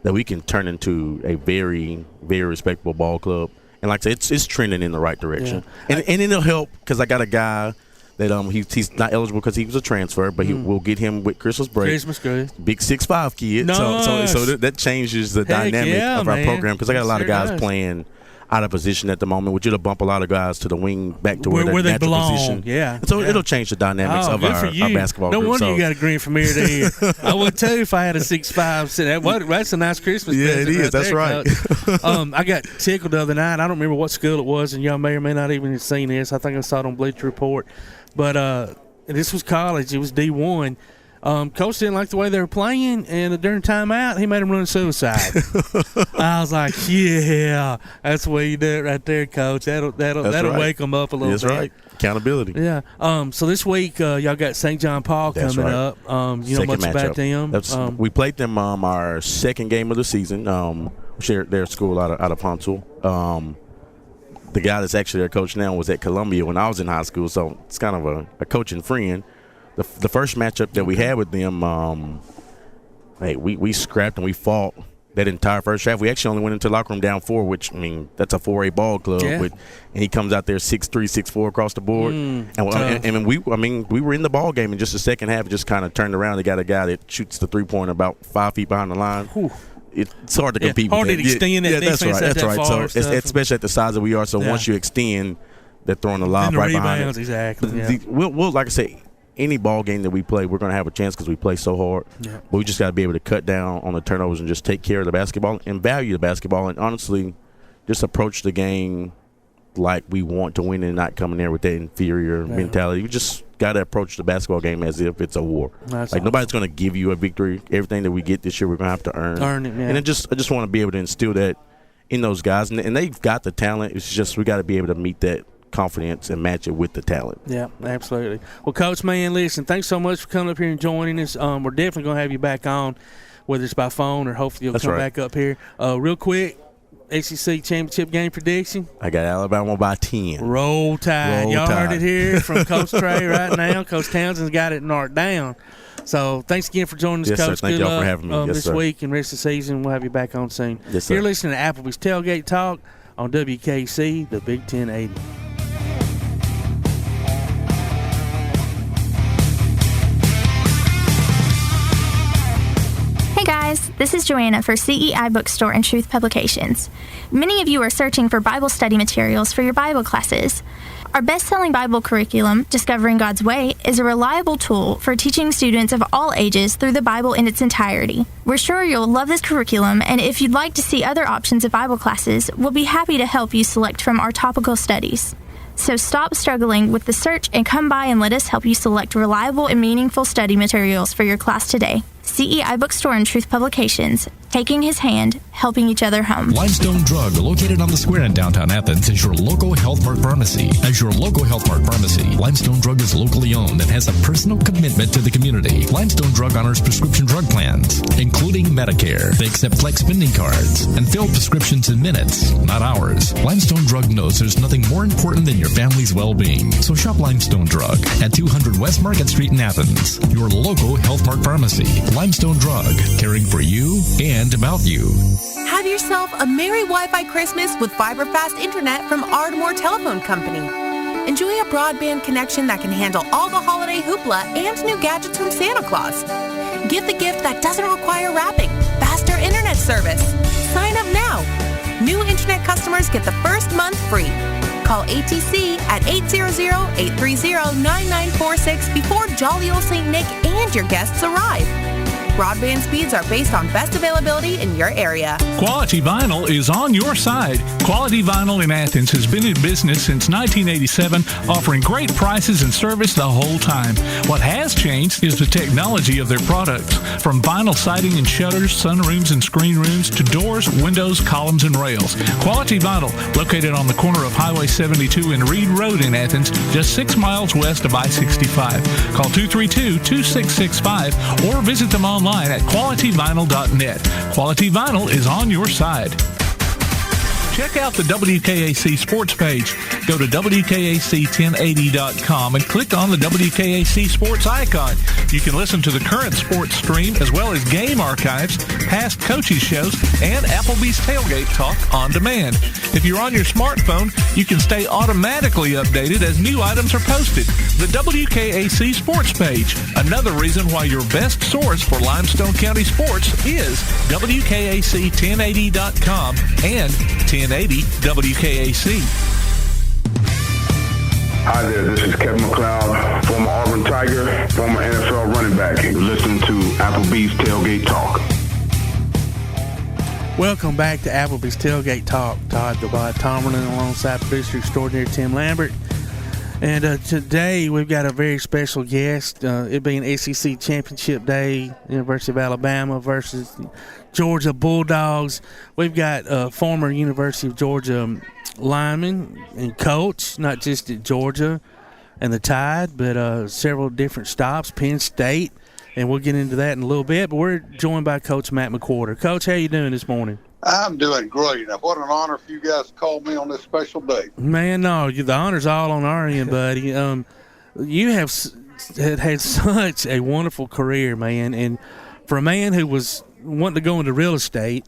that we can turn into a very, very respectable ball club. And like I said, it's trending in the right direction. And it'll help because I got a guy that he's not eligible because he was a transfer, but we'll get him with Christmas break. Christmas great. Big 6'5" kid. Nice. So that changes the dynamic of our program because I got a lot of guys playing out of position at the moment, which it'll bump a lot of guys to the wing back to where they belong. Position. Yeah. And so it'll change the dynamics of our basketball group. No wonder you got a grin from ear to ear. I would tell you if I had a 6'5". That's a nice Christmas present. Yeah, it is. That's right. I got tickled the other night. I don't remember what school it was, and y'all may or may not even have seen this. I think I saw it on Bleacher Report. But this was college. It was D1. Coach didn't like the way they were playing, and during timeout, he made them run suicide. I was like, yeah, that's the way you do it right there, Coach. That'll wake them up a little bit. That's right. Accountability. Yeah. So this week, y'all got St. John Paul coming up. You know much about them? We played them our second game of the season. We shared their school out of Huntsville. The guy that's actually their coach now was at Columbia when I was in high school, so it's kind of a coaching friend. The first matchup that we had with them, we scrapped and we fought that entire first half. We actually only went into the locker room down 4, which, I mean, that's a 4A ball club. Yeah. And he comes out there 6'3", 6'4" across the board. And we were in the ball game in just the second half. It just kind of turned around. They got a guy that shoots the three-pointer about 5 feet behind the line. Whew. It's hard to compete with. Hard to extend that defense. That's right. Far, so especially at the size that we are. So once you extend, they're throwing the lob right behind it. Exactly. We'll like I say, any ball game that we play, we're going to have a chance because we play so hard. Yeah. But we just got to be able to cut down on the turnovers and just take care of the basketball and value the basketball and honestly just approach the game like we want to win and not come in there with that inferior mentality. We just got to approach the basketball game as if it's a war. That's like nobody's going to give you a victory. Everything that we get this year, we're going to have to earn it. Yeah. And I just want to be able to instill that in those guys. And they've got the talent. It's just we got to be able to meet that confidence and match it with the talent. Yeah, absolutely. Well, Coach, man, listen, thanks so much for coming up here and joining us. We're definitely going to have you back on, whether it's by phone or hopefully you'll come back up here. Real quick, ACC championship game prediction. I got Alabama by 10. Roll Tide. Y'all heard it here from Coach Tre right now. Coach Townsend's got it knocked down. So thanks again for joining us, yes, Coach. Sir. Thank y'all for having me. This week and rest of the season. We'll have you back on soon. Yes, sir. You're listening to Applebee's Tailgate Talk on WKC, the Big 1080. Hey guys, this is Joanna for CEI Bookstore and Truth Publications. Many of you are searching for Bible study materials for your Bible classes. Our best-selling Bible curriculum, Discovering God's Way, is a reliable tool for teaching students of all ages through the Bible in its entirety. We're sure you'll love this curriculum, and if you'd like to see other options of Bible classes, we'll be happy to help you select from our topical studies. So stop struggling with the search and come by and let us help you select reliable and meaningful study materials for your class today. CEI Bookstore and Truth Publications, taking his hand, helping each other home. Limestone Drug, located on the square in downtown Athens, is your local Health Mart pharmacy. As your local Health Mart pharmacy, Limestone Drug is locally owned and has a personal commitment to the community. Limestone Drug honors prescription drug plans, including Medicare. They accept flex spending cards and fill prescriptions in minutes, not hours. Limestone Drug knows there's nothing more important than your family's well-being. So shop Limestone Drug at 200 West Market Street in Athens, your local Health Mart pharmacy. Limestone Drug, caring for you and about you. Have yourself a Merry Wi-Fi Christmas with fiber fast internet from Ardmore Telephone Company. Enjoy a broadband connection that can handle all the holiday hoopla and new gadgets from Santa Claus. Get the gift that doesn't require wrapping, faster internet service. Sign up now. New internet customers get the first month free. Call ATC at 800-830-9946 before jolly old St. Nick and your guests arrive. Broadband speeds are based on best availability in your area. Quality Vinyl is on your side. Quality Vinyl in Athens has been in business since 1987, offering great prices and service the whole time. What has changed is the technology of their products. From vinyl siding and shutters, sunrooms and screen rooms, to doors, windows, columns, and rails. Quality Vinyl, located on the corner of Highway 72 and Reed Road in Athens, just 6 miles west of I-65. Call 232-2665 or visit them online at qualityvinyl.net. Quality Vinyl is on your side. Check out the WKAC sports page. Go to WKAC1080.com and click on the WKAC sports icon. You can listen to the current sports stream as well as game archives, past coaches shows, and Applebee's Tailgate Talk on demand. If you're on your smartphone, you can stay automatically updated as new items are posted. The WKAC Sports page, another reason why your best source for Limestone County sports is WKAC1080.com and 1080 WKAC. Hi there, this is Kevin McLeod, former Auburn Tiger, former NFL running back. You're listening to Applebee's Tailgate Talk. Welcome back to Applebee's Tailgate Talk. Todd Tomerlin alongside producer extraordinary Tim Lambert. And today we've got a very special guest. It being SEC Championship Day, University of Alabama versus Georgia Bulldogs. We've got former University of Georgia lineman and coach, not just at Georgia and the Tide, but several different stops, Penn State, and we'll get into that in a little bit. But we're joined by Coach Matt McWhorter. Coach, how you doing this morning? I'm doing great. Now, what an honor for you guys to call me on this special day. Man, no, the honor's all on our end, buddy. You have had such a wonderful career, man, and for a man who was wanting to go into real estate,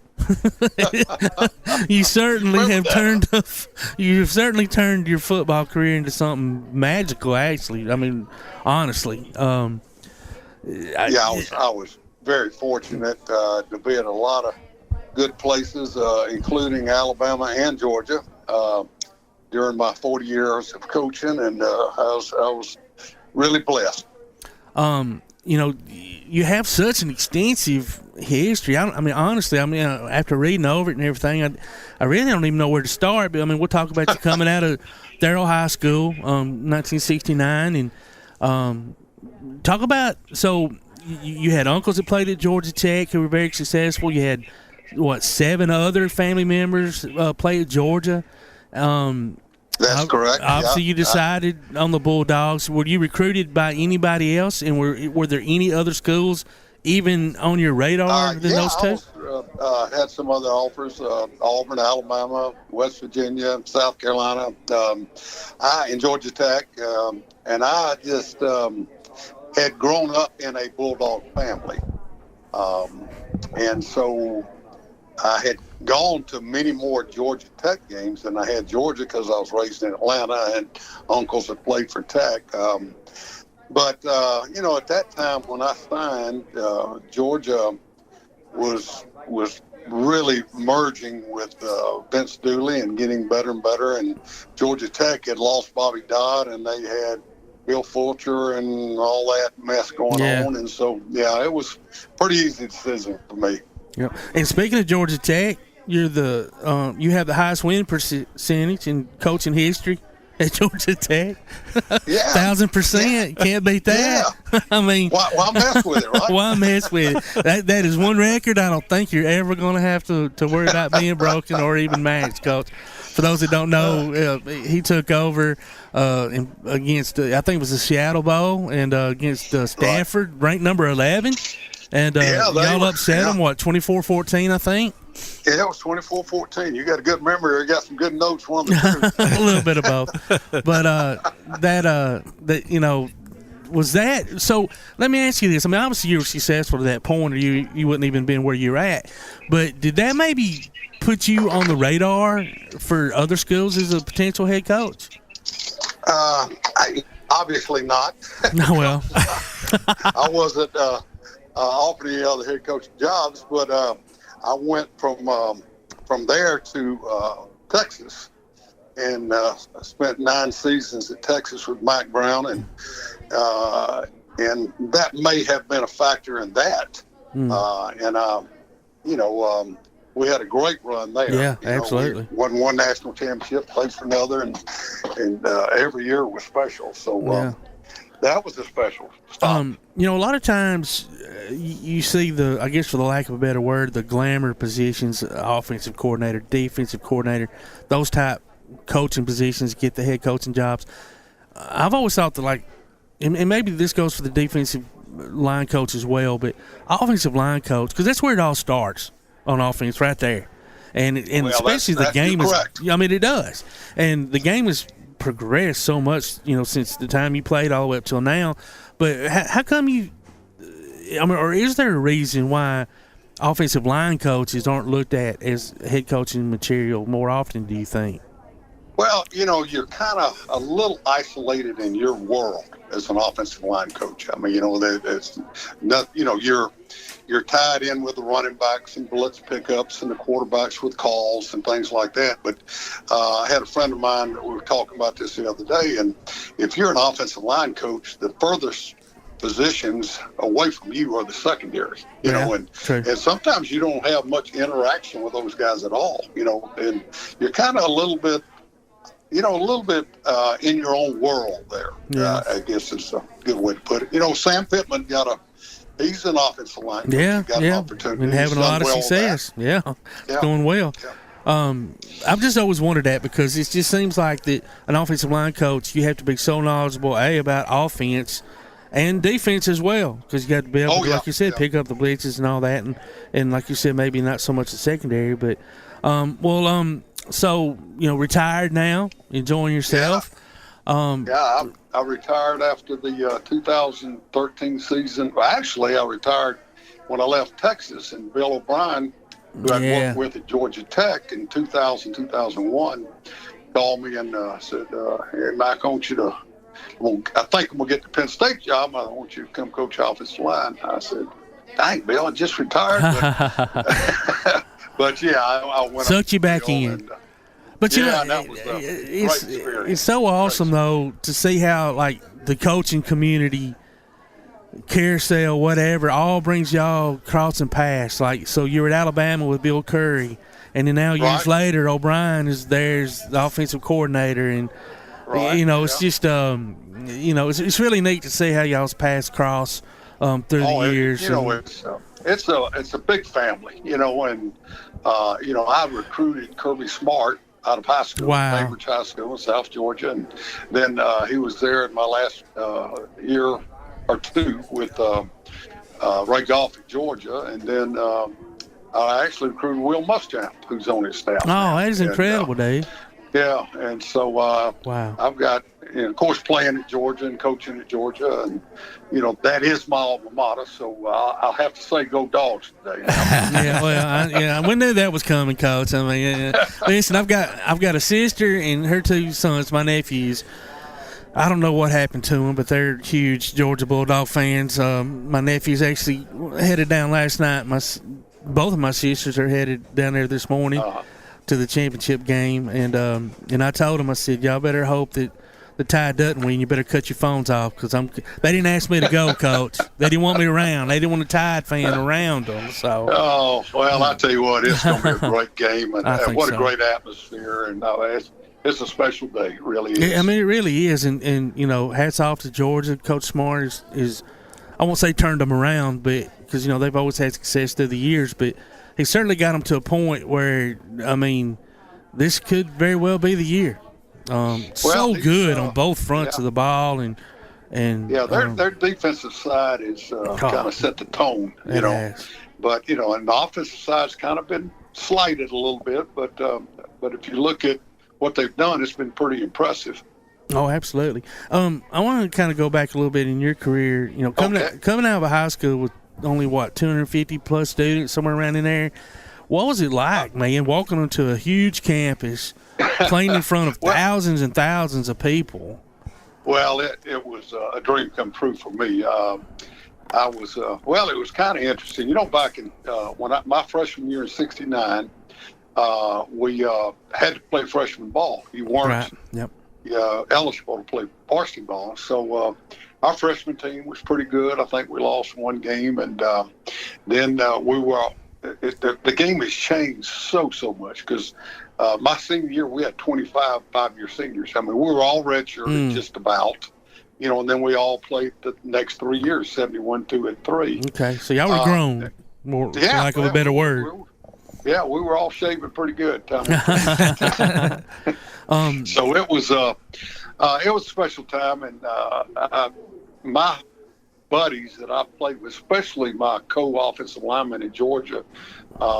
you certainly have turned your football career into something magical. Actually, I mean, honestly, I was very fortunate to be at a lot of good places, including Alabama and Georgia, during my 40 years of coaching, and I was really blessed. You have such an extensive history. Honestly, after reading over it and everything, I really don't even know where to start. But we'll talk about you coming out of Darrell High School, 1969, and talk about. So you had uncles that played at Georgia Tech who were very successful. You had 7 other family members play at Georgia. That's correct. Obviously, you decided on the Bulldogs. Were you recruited by anybody else, and were there any other schools even on your radar than those two? I had some other offers: Auburn, Alabama, West Virginia, South Carolina, and Georgia Tech, and I just had grown up in a Bulldog family, and so I had gone to many more Georgia Tech games than I had Georgia because I was raised in Atlanta and uncles that played for Tech. But at that time when I signed, Georgia was really merging with Vince Dooley and getting better and better. And Georgia Tech had lost Bobby Dodd, and they had Bill Fulcher and all that mess going on. And so, it was a pretty easy decision for me. Yeah. And speaking of Georgia Tech, you're you have the highest win percentage in coaching history at Georgia Tech. 1,000%. Can't beat that. Yeah. Why mess with it, right? Why mess with it? That is one record I don't think you're ever going to have to worry about being broken or even matched, Coach. For those that don't know, he took over against, I think it was the Seattle Bowl, and against Stanford, ranked number 11. And y'all upset them, 24-14, I think? Yeah, it was 24-14. You got a good memory. You got some good notes. One of the two. A little bit of both. But was that? So let me ask you this. Obviously you were successful to that point, or you wouldn't even been where you're at. But did that maybe put you on the radar for other schools as a potential head coach? Obviously not. No, well. I wasn't offered any other head coaching jobs, but I went from there to Texas, and spent 9 seasons at Texas with Mike Brown, and that may have been a factor in that. We had a great run there. Yeah, absolutely. We won one national championship, played for another, and every year was special. So that was a special stop. A lot of times you see I guess for the lack of a better word, the glamour positions, offensive coordinator, defensive coordinator, those type coaching positions get the head coaching jobs. I've always thought that, and maybe this goes for the defensive line coach as well, but offensive line coach, because that's where it all starts on offense right there. And especially the game is, it does. And the game has progressed so much, since the time you played all the way up till now. But how come or is there a reason why offensive line coaches aren't looked at as head coaching material more often, do you think? Well, you're kind of a little isolated in your world as an offensive line coach. I mean, it's not, you're tied in with the running backs and blitz pickups and the quarterbacks with calls and things like that. But I had a friend of mine, we were talking about this the other day, and if you're an offensive line coach, the furthest positions away from you are the secondary, and sometimes you don't have much interaction with those guys at all, and you're kind of a little bit in your own world there. Yeah. I guess is a good way to put it. Sam Pittman he's an offensive line. Yeah, got an opportunity. Been having a lot of success. Yeah, going well. Yeah. I've just always wondered that because it just seems like that an offensive line coach, you have to be so knowledgeable, about offense and defense as well, because you got to be able to, like you said, pick up the blitzes and all that, and like you said, maybe not so much the secondary, but so, retired now, enjoying yourself. I retired after the 2013 season. Well, actually, I retired when I left Texas, and Bill O'Brien, who I'd worked with at Georgia Tech in 2001, called me and said, hey, Mac, I want you to, I think I'm going to get the Penn State job. I want you to come coach offensive line. I said, dang, Bill, I just retired. But I went. Sucked you back in. But that was a great experience. It's so awesome though to see how the coaching community, carousel, whatever, all brings y'all crossing paths. So you're at Alabama with Bill Curry, and then now years later, O'Brien is there's the offensive coordinator, and it's just it's really neat to see how y'all's paths cross through the years. It's a big family, and I recruited Kirby Smart out of high school, Cambridge High School in South Georgia, and then he was there in my last year or two with Ray Goff at Georgia, and then I actually recruited Will Muschamp, who's on his staff. Oh, that is incredible, Dave. Yeah, and so I've got, of course, playing at Georgia and coaching at Georgia, and that is my alma mater. So I'll have to say, go Dogs today. We knew that was coming, Coach. I mean, listen, I've got a sister and her two sons, my nephews. I don't know what happened to them, but they're huge Georgia Bulldog fans. My nephew's actually headed down last night. Both of my sisters are headed down there this morning to the championship game, and I told them, I said, y'all better hope that the Tide doesn't win. You better cut your phones off because they didn't ask me to go, Coach. They didn't want me around. They didn't want a Tide fan around them. So. Oh, well, I tell you what, it's going to be a great game, and what a great atmosphere, and it's a special day. It really is. I mean, it really is, and hats off to Georgia. Coach Smart is I won't say turned them around, but because they've always had success through the years, but he certainly got them to a point where, I mean, this could very well be the year. So good on both fronts of the ball, and their defensive side is kind of set the tone, has. But and the offensive side's kind of been slighted a little bit, but if you look at what they've done, it's been pretty impressive. Oh, absolutely. I want to kind of go back a little bit in your career. Coming out of a high school with only 250 plus students, somewhere around in there. What was it like, man, walking onto a huge campus, playing in front of thousands and thousands of people? Well, it was a dream come true for me. It was kind of interesting. Back in my freshman year in '69, we had to play freshman ball. You weren't eligible to play varsity ball. So our freshman team was pretty good. I think we lost one game, and then we were. The game has changed so much because my senior year we had 25 five-year seniors. I mean, we were all redshirted just about, and then we all played the next 3 years, 71, 2, and 3. Okay, so y'all were grown, for lack of a better word. We were all shaving pretty good. So it was a special time, and my buddies that I played with, especially my co-offensive linemen in Georgia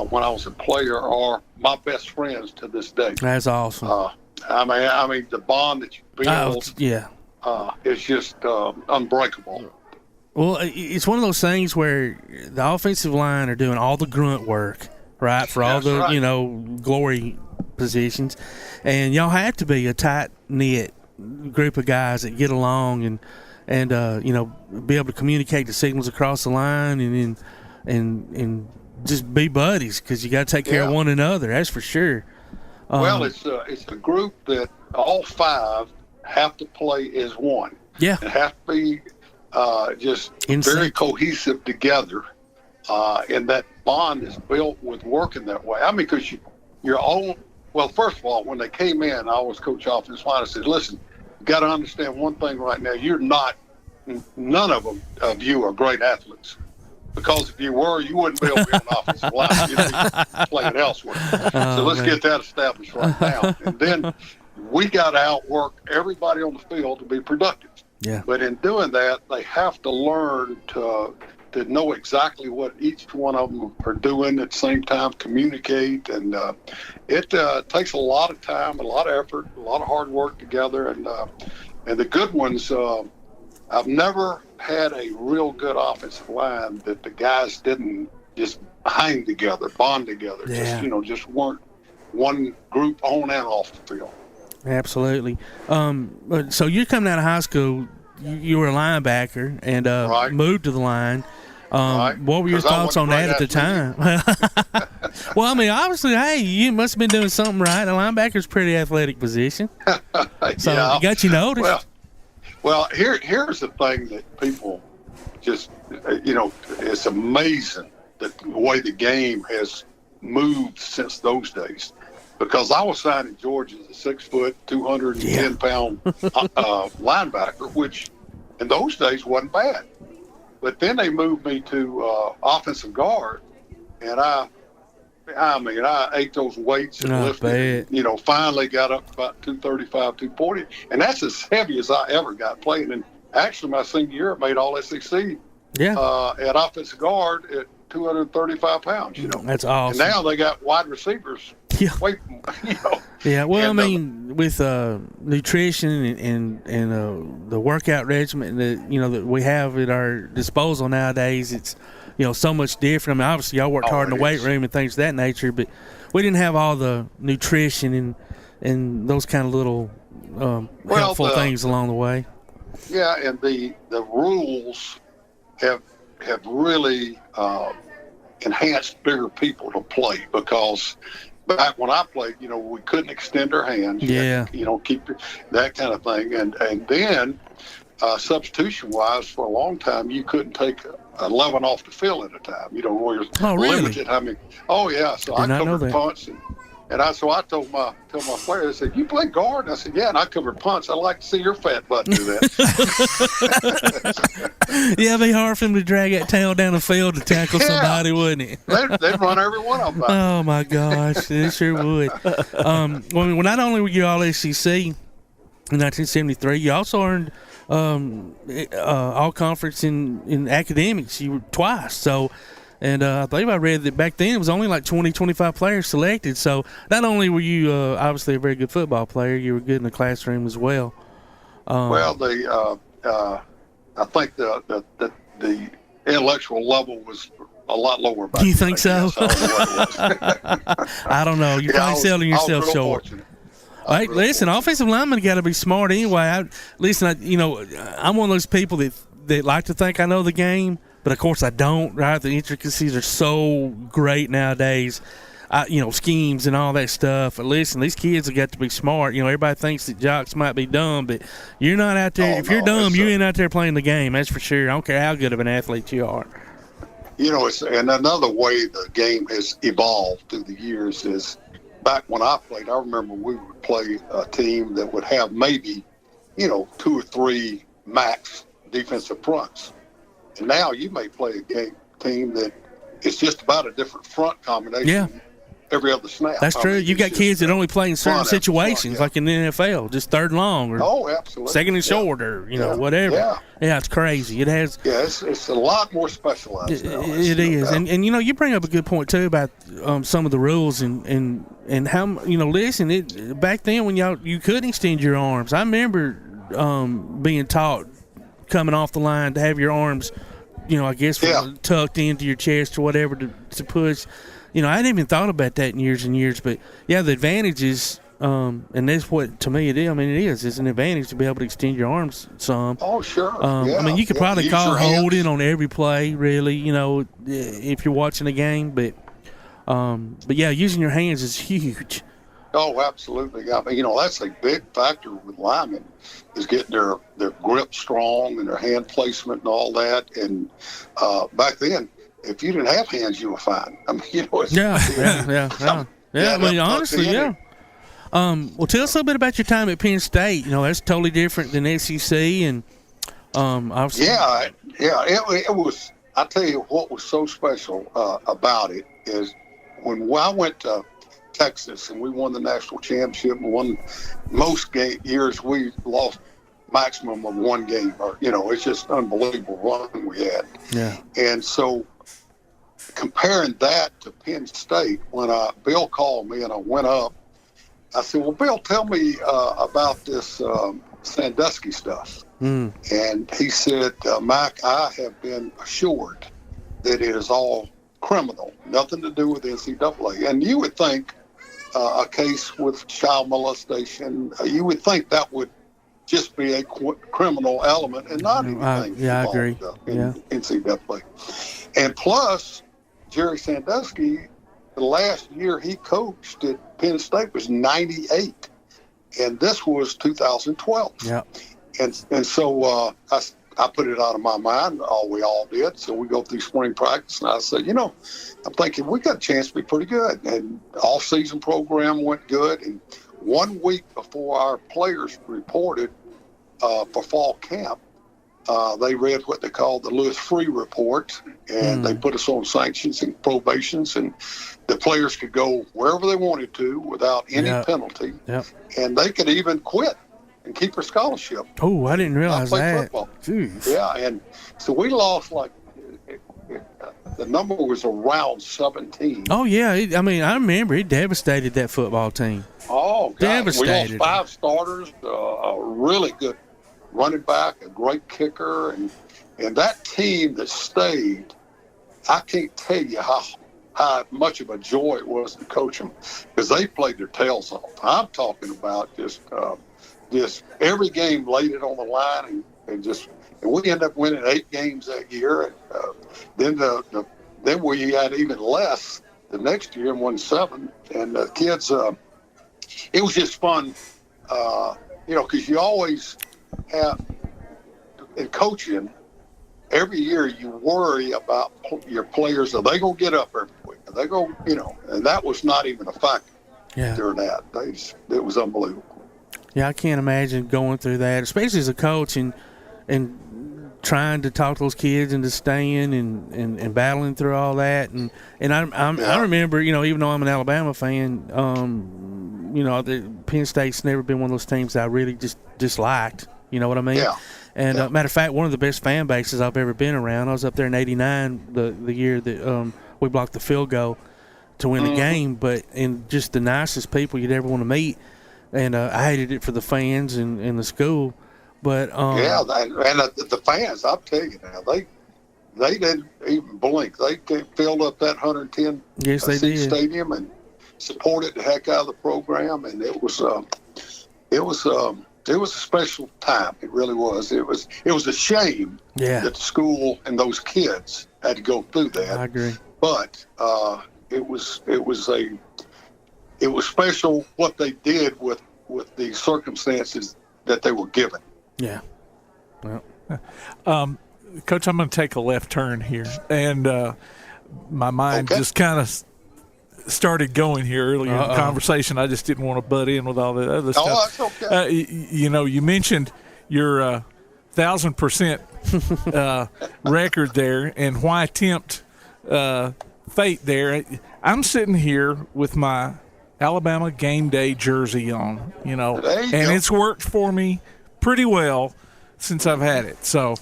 when I was a player, are my best friends to this day. That's awesome. I mean, the bond that you build is just unbreakable. Well, it's one of those things where the offensive line are doing all the grunt work, right, for all the glory positions, and y'all have to be a tight knit group of guys that get along and be able to communicate the signals across the line and just be buddies, because you got to take care of one another. That's for sure. Well, it's a group that all five have to play as one. Yeah, and have to be just very cohesive together, and that bond is built with working that way. I mean, because your own. Well, first of all, when they came in, I always coach offensive line. I said, "Listen, you got to understand one thing right now. You're not. None of you are great athletes. Because if you were, you wouldn't be able to be an offensive line. You'd be playing elsewhere. So let's get that established right now. And then we got to outwork everybody on the field to be productive. Yeah. But in doing that, they have to learn to know exactly what each one of them are doing at the same time, communicate. And it takes a lot of time, a lot of effort, a lot of hard work together. And the good ones, I've never had a real good offensive line that the guys didn't just hang together, bond together, just weren't one group on and off the field. Absolutely. So you're coming out of high school, you were a linebacker and moved to the line. What were your thoughts on that at the time? Well, I mean, obviously, hey, you must have been doing something right. A linebacker's a pretty athletic position. So it got you noticed. Well, here's the thing that people just, it's amazing that the way the game has moved since those days. Because I was signed at Georgia as a 6-foot, 210-pound linebacker, which in those days wasn't bad. But then they moved me to offensive guard, and I ate those weights and lifted. Finally got up to about 235, 240, and that's as heavy as I ever got playing. And actually, my senior year, I made all SEC. At offensive guard at 235 pounds. That's awesome. And now they got wide receivers. Yeah. Yeah. Well, and, I mean, with nutrition and the workout regimen that we have at our disposal nowadays, it's so much different. I mean, obviously, y'all worked hard in the weight room and things of that nature, but we didn't have all the nutrition and those kind of little helpful things along the way. Yeah, and the rules have really enhanced bigger people to play, because back when I played, we couldn't extend our hands. Yeah. Keep that kind of thing. And then substitution-wise, for a long time, you couldn't take 11 off the field at a time. Where you're limited. I mean, so I covered punts. And I told my players, I said, "You play guard?" And I said, "Yeah." And I covered punts. I'd like to see your fat butt do that. Yeah, it'd be hard for him to drag that tail down the field to tackle somebody, wouldn't it? They'd run every one of them. Oh my gosh, they sure would. Well, not only were you all SEC in 1973, you also earned all conference in academics. You were twice. So. And I believe I read that back then it was only like 20, 25 players selected. So not only were you obviously a very good football player, you were good in the classroom as well. I think the intellectual level was a lot lower back then. You think so? I don't know. You're probably selling yourself short. All right, listen, offensive linemen got to be smart anyway. I'm one of those people that like to think I know the game. But, of course, I don't, right? The intricacies are so great nowadays, schemes and all that stuff. But, listen, these kids have got to be smart. Everybody thinks that jocks might be dumb, but you're not out there. If you're dumb, you ain't out there playing the game. That's for sure. I don't care how good of an athlete you are. And another way the game has evolved through the years is back when I played, I remember we would play a team that would have maybe, 2 or 3 max defensive fronts. And now you may play a team that is just about a different front combination every other snap. That's true. You've got kids that only play in certain situations, like in the NFL, just third and long or absolutely. Second and short or, whatever. Yeah, it's crazy. It has. Yeah, it's a lot more specialized now. It is. And you bring up a good point, too, about some of the rules and how, listen, back then when you couldn't extend your arms. I remember being taught coming off the line to have your arms, I guess tucked into your chest or whatever to push. I hadn't even thought about that in years and years. But, yeah, the advantage is, and that's what, to me, it is. I mean, it's an advantage to be able to extend your arms some. Oh, sure. You could probably call holding on every play, really, if you're watching a game. But yeah, using your hands is huge. Oh, absolutely. I mean, that's a big factor with linemen is getting their grip strong and their hand placement and all that. And back then, if you didn't have hands, you were fine. I mean, it's, yeah. I mean, honestly, yeah. Well, tell us a little bit about your time at Penn State. That's totally different than SEC, and obviously. It was. I tell you what was so special about it is when I went to Texas and we won the national championship and won most years we lost maximum of one game. Or it's just unbelievable run we had. Yeah. And so comparing that to Penn State, when Bill called me and I went up, I said, well, Bill, tell me about this Sandusky stuff. And he said, Mac, I have been assured that it is all criminal, nothing to do with NCAA. And you would think a case with child molestation, you would think that would just be a criminal element and not anything I agree. in NCAA. And plus, Jerry Sandusky, the last year he coached at Penn State was 98, and this was 2012. Yeah. And so I put it out of my mind. We all did. So we go through spring practice, and I said, I'm thinking we got a chance to be pretty good. And off-season program went good. And 1 week before our players reported for fall camp, they read what they called the Lewis Free Report, and they put us on sanctions and probations, and the players could go wherever they wanted to without any penalty, and they could even quit and keep their scholarship. Oh, I didn't realize that. Football. Jeez. Yeah, and so we lost the number was around 17. Oh, yeah. I remember it devastated that football team. Oh, God. Devastated. We lost 5 starters, a really good running back, a great kicker, and that team that stayed, I can't tell you how much of a joy it was to coach them because they played their tails off. I'm talking about just every game laid it on the line and we ended up winning 8 games that year. And then we had even less the next year and won 7. And the kids, it was just fun, because you always have in coaching every year you worry about your players. Are they going to get up every week? Are they going, and that was not even a factor during that. It was unbelievable. Yeah, I can't imagine going through that, especially as a coach and trying to talk to those kids into staying and battling through all that. And I remember, even though I'm an Alabama fan, Penn State's never been one of those teams that I really just disliked. You know what I mean? Yeah. And matter of fact, one of the best fan bases I've ever been around. I was up there in '89, the year that we blocked the field goal to win the game, and just the nicest people you'd ever want to meet. And I hated it for the fans and the school, but and the fans, I'll tell you now, they didn't even blink. They filled up that 110 seat stadium and supported the heck out of the program, and it was a special time. It really was. It was a shame that the school and those kids had to go through that. I agree, but it was special what they did with the circumstances that they were given. Yeah. Well, Coach, I'm going to take a left turn here, and my mind just kind of started going here earlier in the conversation. I just didn't want to butt in with all the other stuff. Oh, that's okay. You mentioned your 1,000% record there, and why tempt fate there. I'm sitting here with my Alabama game day jersey on, and it's worked for me pretty well since I've had it. So,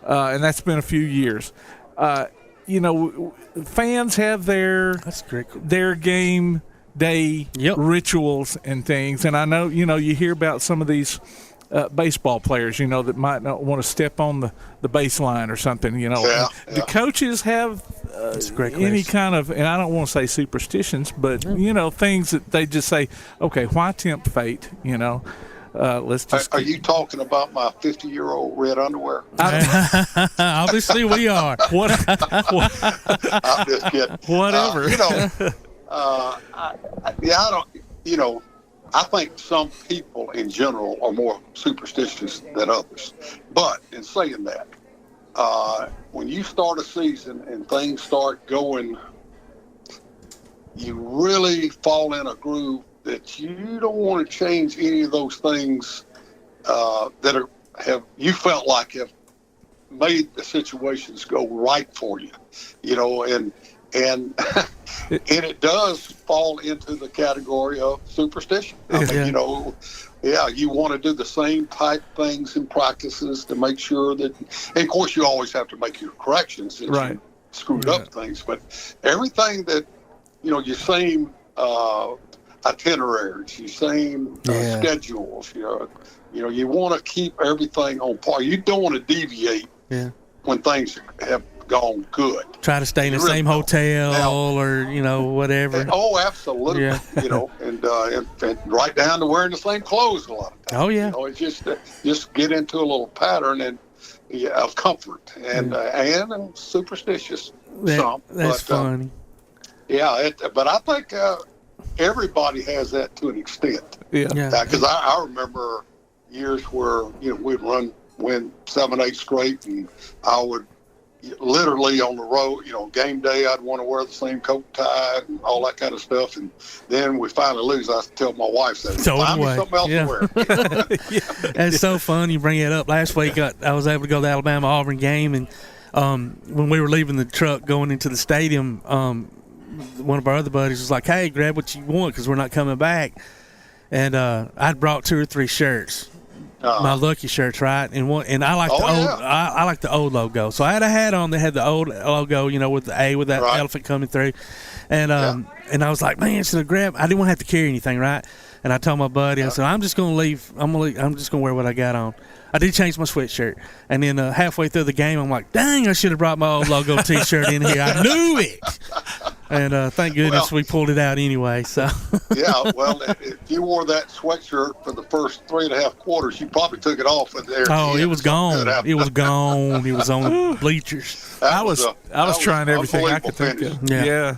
and that's been a few years. Fans have their game day rituals and things, and I know you hear about some of these baseball players, that might not want to step on the baseline or something, Yeah. Do coaches have any kind of, and I don't want to say superstitions, but, things that they just say, okay, why tempt fate, let's just. Are you talking about my 50-year-old red underwear? Obviously, we are. I'm just kidding. Whatever. I think some people in general are more superstitious than others. But in saying that, when you start a season and things start going, you really fall in a groove that you don't want to change any of those things that you felt like have made the situations go right for you, and it does fall into the category of superstition. I mean, you want to do the same type things in practices to make sure that, and of course you always have to make your corrections if you screwed up things, but everything that, your same itineraries, your same schedules, you want to keep everything on par. You don't want to deviate when things have gone good. Try to stay in the same hotel or whatever. Oh, absolutely. Yeah. And right down to wearing the same clothes a lot of times. Oh yeah. It's just get into a little pattern of comfort and superstitious. That's funny. But I think everybody has that to an extent. Yeah. Because I remember years where we'd win 7-8 straight, and I would literally on the road, game day, I'd want to wear the same coat and tie and all that kind of stuff. And then we finally lose. I tell my wife, find me something else to wear. That's so fun you bring it up. Last week, I was able to go to the Alabama-Auburn game, and when we were leaving the truck going into the stadium, one of our other buddies was like, hey, grab what you want because we're not coming back. And I'd brought 2 or 3 shirts. My Lucky shirts, right? And I like I like the old logo. So I had a hat on that had the old logo, with the A with that elephant coming through. And and I was like, man, should I grab? I didn't want to have to carry anything, right? And I told my buddy, I said, I'm just gonna leave. I'm just gonna wear what I got on. I did change my sweatshirt, and then halfway through the game, I'm like, dang, I should have brought my old logo T-shirt in here. I knew it. And thank goodness we pulled it out anyway. So well, if you wore that sweatshirt for the first 3.5 quarters, you probably took it off at the end. Oh, it was gone. It was gone. It was on the bleachers. I was trying everything I could think of. Yeah.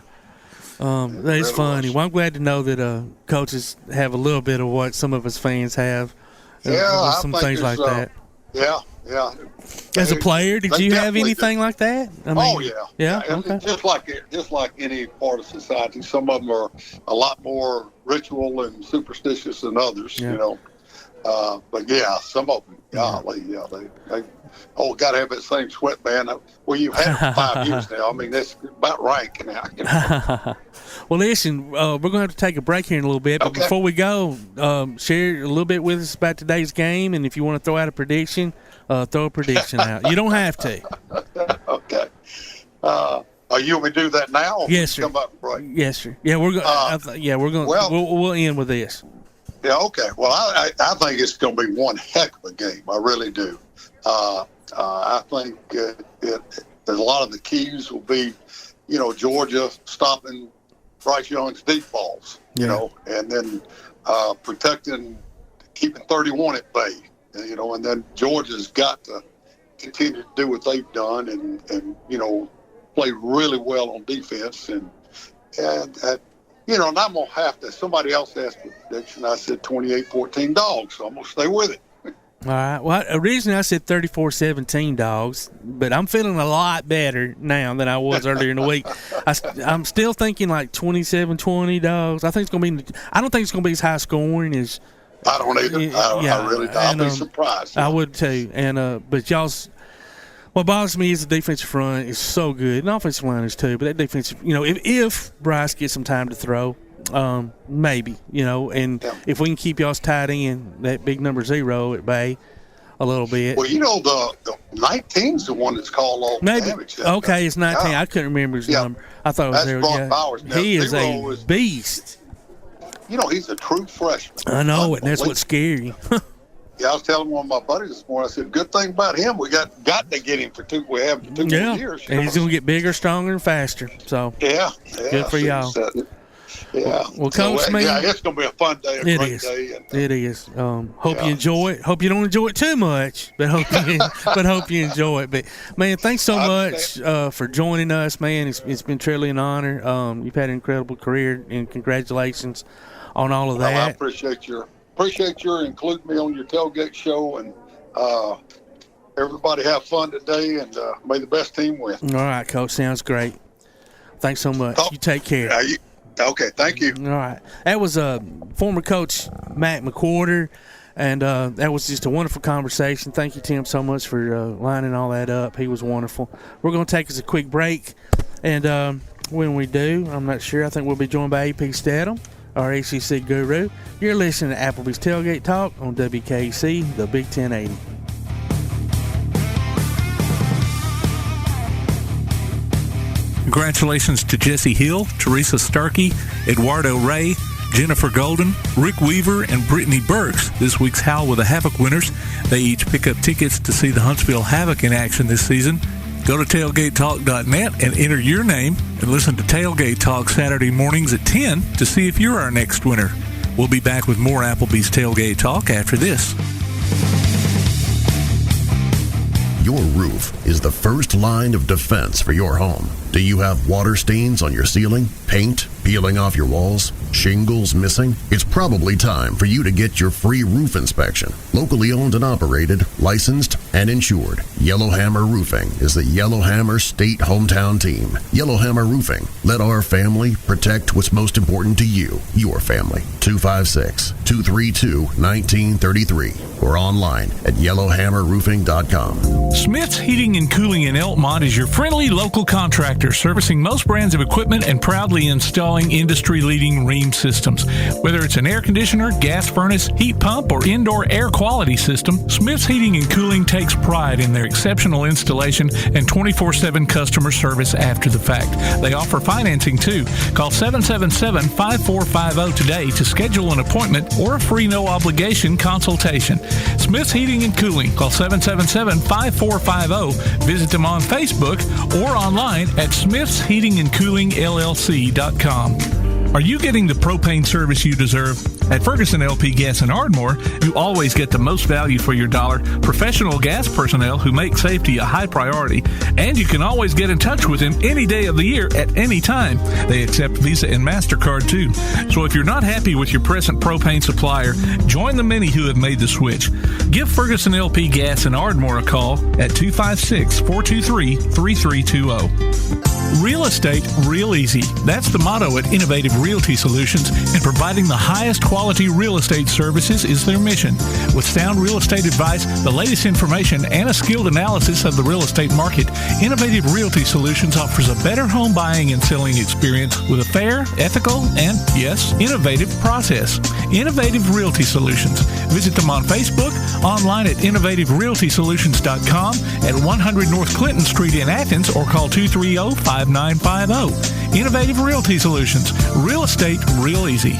That's funny. Well, I'm glad to know that coaches have a little bit of what some of us fans have. Some things like that. Yeah. As a player, did you have anything like that? I mean, yeah. Okay. Just like any part of society, some of them are a lot more ritual and superstitious than others. But some of them, they got to have that same sweatband. Well, you've had it for 5 years now. I mean, that's about rank now. Well, listen, we're going to have to take a break here in a little bit. But before we go, share a little bit with us about today's game. And if you want to throw out a prediction, throw a prediction out. You don't have to. Okay. You want me to do that now? Or Yes, sir. Come up right? Yes, sir. Yeah, we're going. We're going. We'll end with this. Yeah. Okay. Well, I think it's going to be one heck of a game. I really do. I think there's a lot of the keys will be, Georgia stopping Bryce Young's deep balls, and then keeping 31 at bay, and then Georgia's got to continue to do what they've done and play really well on defense and I'm going to have to, somebody else asked the prediction. I said 28-14 Dogs, so I'm going to stay with it. All right. Well, originally I said 34-17 Dogs, but I'm feeling a lot better now than I was earlier in the week. I'm still thinking like 27-20 Dogs. I think it's going to be. I don't think it's going to be as high scoring as. I don't either. I really don't. I'll be surprised. I would too. And but y'all's. What bothers me is the defensive front is so good, and offensive line is too. But that defensive, if Bryce gets some time to throw. Maybe, and if we can keep y'all's tight end, that big number 0 at bay a little bit. Well, the 19's the one that's called all maybe. Damage. Okay, it's 19. I couldn't remember his number. I thought it was there. Brock Bowers. Now, he is a beast. He's a true freshman. I know, and that's what's scary. Yeah, I was telling one of my buddies this morning. I said, "Good thing about him, we got to get him for two. We have 2 more years, and he's going to get bigger, stronger, and faster." So yeah, good for y'all. Yeah. Well, Coach Smith. Yeah, it's going to be a fun day, great day. And, it is. Hope you enjoy it. Hope you don't enjoy it too much, but hope you enjoy it. But man, thanks so much for joining us, man. It's been truly an honor. You've had an incredible career, and congratulations on all of that. Well, I appreciate your including me on your tailgate show, and everybody have fun today, and may the best team win. All right, Coach. Sounds great. Thanks so much. You take care. Okay, thank you. All right. That was former coach Matt McWhorter, and that was just a wonderful conversation. Thank you, Tim, so much for lining all that up. He was wonderful. We're going to take us a quick break, and when we do, I'm not sure, I think we'll be joined by AP Steadham, our ACC guru. You're listening to Applebee's Tailgate Talk on WKC, the Big 1080. Congratulations to Jesse Hill, Teresa Starkey, Eduardo Ray, Jennifer Golden, Rick Weaver, and Brittany Burks, this week's Howl with the Havoc winners. They each pick up tickets to see the Huntsville Havoc in action this season. Go to tailgatetalk.net and enter your name and listen to Tailgate Talk Saturday mornings at 10 to see if you're our next winner. We'll be back with more Applebee's Tailgate Talk after this. Your roof is the first line of defense for your home. Do you have water stains on your ceiling, paint peeling off your walls, shingles missing? It's probably time for you to get your free roof inspection. Locally owned and operated, licensed, and insured, Yellowhammer Roofing is the Yellowhammer State hometown team. Yellowhammer Roofing. Let our family protect what's most important to you, your family. 256-232-1933 or online at yellowhammerroofing.com. Smith's Heating and Cooling in Elkmont is your friendly local contractor servicing most brands of equipment and proudly installing industry-leading Rheem systems. Whether it's an air conditioner, gas furnace, heat pump, or indoor air quality system, Smith's Heating and Cooling takes pride in their exceptional installation and 24/7 customer service after the fact. They offer financing too. Call 777-5450 today to schedule an appointment or a free no-obligation consultation. Smith's Heating and Cooling. Call 777-5450. Visit them on Facebook or online at smithsheatingandcoolingllc.com. Are you getting the propane service you deserve? At Ferguson LP Gas in Ardmore, you always get the most value for your dollar, professional gas personnel who make safety a high priority, and you can always get in touch with them any day of the year at any time. They accept Visa and MasterCard too. So if you're not happy with your present propane supplier, join the many who have made the switch. Give Ferguson LP Gas in Ardmore a call at 256-423-3320. Real estate, real easy. That's the motto at Innovative Realty Solutions, and providing the highest quality real estate services is their mission. With sound real estate advice, the latest information, and a skilled analysis of the real estate market, Innovative Realty Solutions offers a better home buying and selling experience with a fair, ethical, and, yes, innovative process. Innovative Realty Solutions. Visit them on Facebook, online at innovativerealtysolutions.com, at 100 North Clinton Street in Athens, or call 230-5950. Innovative Realty Solutions. Real estate, real easy.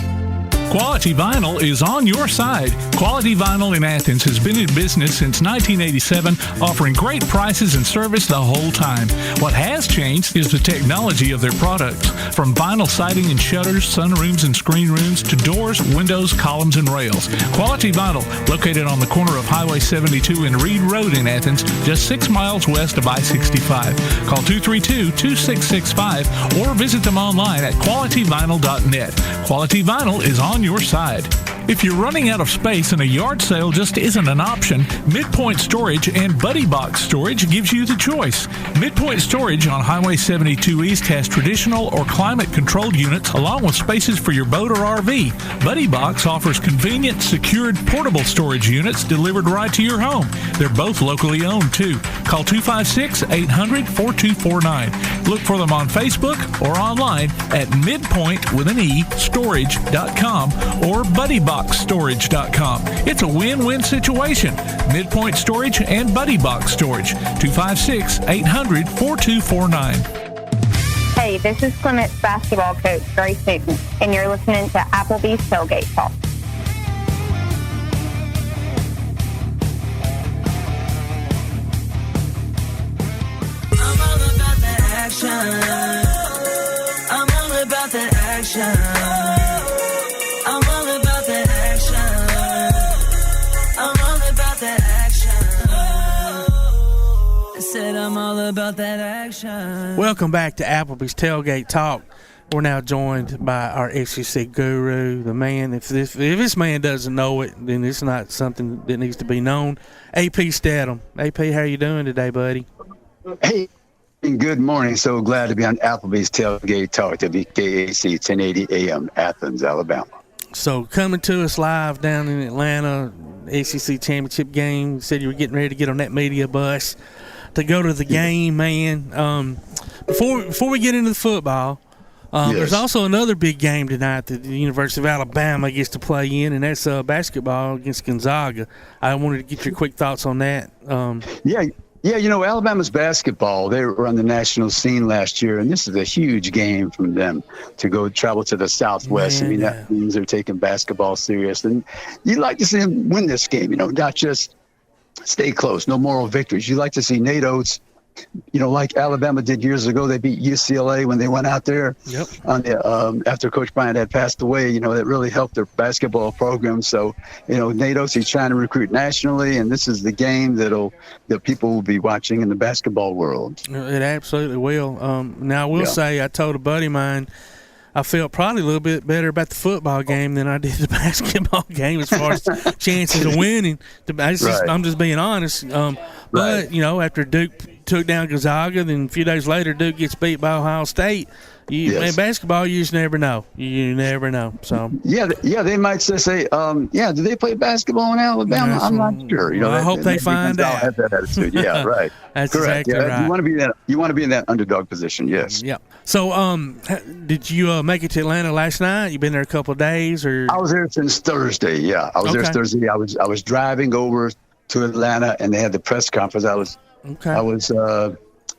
Quality Vinyl is on your side. Quality Vinyl in Athens has been in business since 1987, offering great prices and service the whole time. What has changed is the technology of their products. From vinyl siding and shutters, sunrooms and screen rooms, to doors, windows, columns, and rails. Quality Vinyl, located on the corner of Highway 72 and Reed Road in Athens, just 6 miles west of I-65. Call 232-2665 or visit them online at qualityvinyl.net. Quality Vinyl is on your side. If you're running out of space and a yard sale just isn't an option, Midpoint Storage and Buddy Box Storage gives you the choice. Midpoint Storage on Highway 72 East has traditional or climate-controlled units along with spaces for your boat or RV. Buddy Box offers convenient, secured, portable storage units delivered right to your home. They're both locally owned, too. Call 256-800-4249. Look for them on Facebook or online at midpoint.storage.com or buddyboxstorage.com. It's a win-win situation. Midpoint Storage and Buddy Box Storage. 256-800-4249. Hey, this is Clements basketball coach Grace Newton, and you're listening to Applebee's Tailgate Talk. I'm all about that action. I'm all about that action. I'm all about that action. I said I'm all about that action. Welcome back to Applebee's Tailgate Talk. We're now joined by our SEC guru, the man. If this man doesn't know it, then it's not something that needs to be known. AP Steadham. AP, how you doing today, buddy? Hey, good morning. So glad to be on Applebee's Tailgate Talk, WKAC 1080 AM, Athens, Alabama. So coming to us live down in Atlanta, SEC championship game. You said you were getting ready to get on that media bus to go to the game, man. Before we get into the football, there's also another big game tonight that the University of Alabama gets to play in, and that's basketball against Gonzaga. I wanted to get your quick thoughts on that. Yeah, you know, Alabama's basketball, they were on the national scene last year, and this is a huge game from them to go travel to the Southwest. I mean, that means they're taking basketball serious. And you'd like to see them win this game, you know, not just stay close, no moral victories. You'd like to see Nate Oates, you know, like Alabama did years ago. They beat UCLA when they went out there. Yep. On the, after Coach Bryant had passed away, you know, that really helped their basketball program. So, you know, Nate Oates, he's trying to recruit nationally, and this is the game that people will be watching in the basketball world. It absolutely will. Now, I will say, I told a buddy of mine, I felt probably a little bit better about the football game than I did the basketball game as far as chances of winning. I'm just being honest. But, you know, after Duke took down Gonzaga, then a few days later Duke gets beat by Ohio State. Man, basketball, you just never know. You never know. So they might say, do they play basketball in Alabama? I'm not sure. You know, I hope they find out. Have that attitude. Yeah, right. That's correct. exactly right. You want to be in that underdog position. Yes. Yeah. So, did you make it to Atlanta last night? You been there a couple of days, or? I was there since Thursday. Yeah, I was there Thursday. I was driving over to Atlanta, and they had the press conference. I was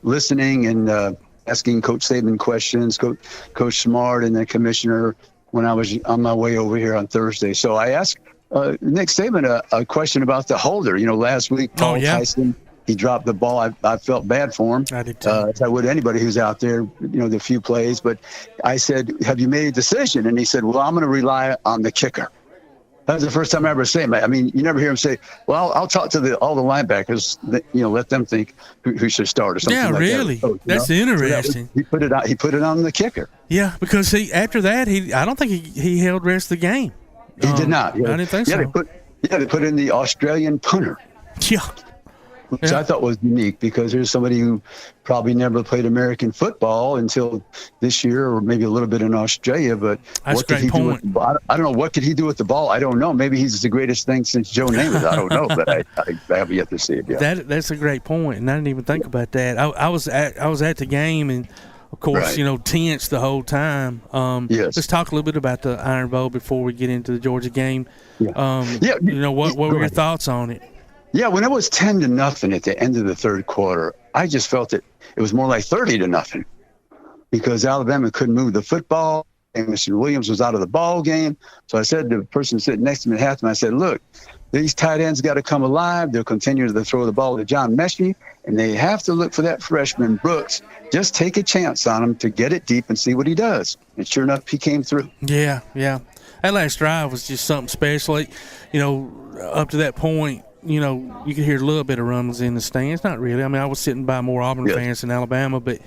listening and asking Coach Saban questions, Coach Smart, and the commissioner when I was on my way over here on Thursday. So I asked Nick Saban a question about the holder. You know, last week, Paul Tyson, he dropped the ball. I felt bad for him. I did too. As I would anybody who's out there, you know, the few plays. But I said, have you made a decision? And he said, well, I'm going to rely on the kicker. That was the first time I ever say it. I mean, you never hear him say, well, I'll talk to all the linebackers, you know, let them think who should start or something like that. Yeah, really? That's interesting. So he put it on the kicker. Yeah, because after that, I don't think he held the rest of the game. He did not. Yeah. I didn't think so. They put in the Australian punter. Yeah. Which I thought was unique because there's somebody who probably never played American football until this year, or maybe a little bit in Australia. But that's what could he do with the ball? I don't know. What could he do with the ball? I don't know. Maybe he's the greatest thing since Joe Namath. I don't know, but I have yet to see it. Yeah. That's a great point, and I didn't even think about that. I was at the game, and of course, you know, tense the whole time. Let's talk a little bit about the Iron Bowl before we get into the Georgia game. You know, what were your thoughts on it? Yeah, when it was 10-0 at the end of the third quarter, I just felt it was more like 30-0 because Alabama couldn't move the football. And Mr. Williams was out of the ball game. So I said to the person sitting next to me at halftime, I said, look, these tight ends got to come alive. They'll continue to throw the ball to John Mechie, and they have to look for that freshman, Brooks. Just take a chance on him to get it deep and see what he does. And sure enough, he came through. Yeah. That last drive was just something special. You know, up to that point, you know, you could hear a little bit of rumbles in the stands. Not really. I mean, I was sitting by more Auburn fans than Alabama, but,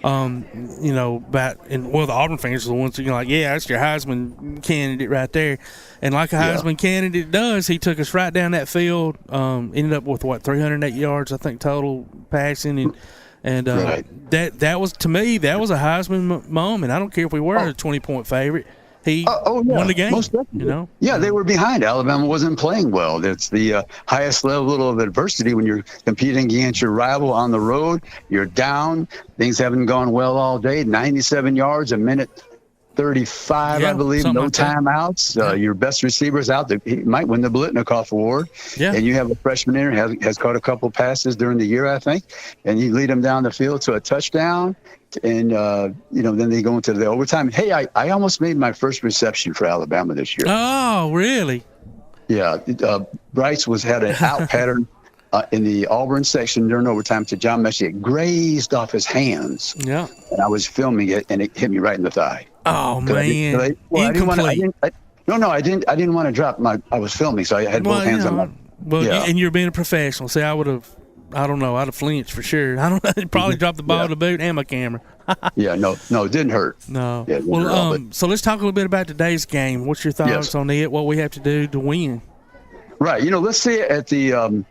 you know, the Auburn fans are the ones who are like, yeah, that's your Heisman candidate right there. And like a Heisman candidate does, he took us right down that field, ended up with, 308 yards, I think, total passing. And that was, to me, that was a Heisman moment. I don't care if we were a 20-point favorite. He won the game, most definitely. You know? Yeah, they were behind. Alabama wasn't playing well. That's the highest level of adversity when you're competing against your rival on the road. You're down. Things haven't gone well all day. 97 yards, a minute 35, I believe, no like timeouts. Your best receiver's out. He might win the Blitnikoff Award. Yeah. And you have a freshman in there, has caught a couple passes during the year, I think, and you lead them down the field to a touchdown. And, you know, then they go into the overtime. Hey, I almost made my first reception for Alabama this year. Oh, really? Yeah. Bryce had an out pattern in the Auburn section during overtime to John Mechie. It grazed off his hands. Yeah. And I was filming it, and it hit me right in the thigh. Oh, man. I didn't want to drop I was filming, so I had both hands on my. And you're being a professional. See, I'd have flinched for sure. I don't know. Probably dropped the ball, the boot, and my camera. Yeah, no, it didn't hurt. No. Yeah, so let's talk a little bit about today's game. What's your thoughts on it? What we have to do to win? Right. Let's see at the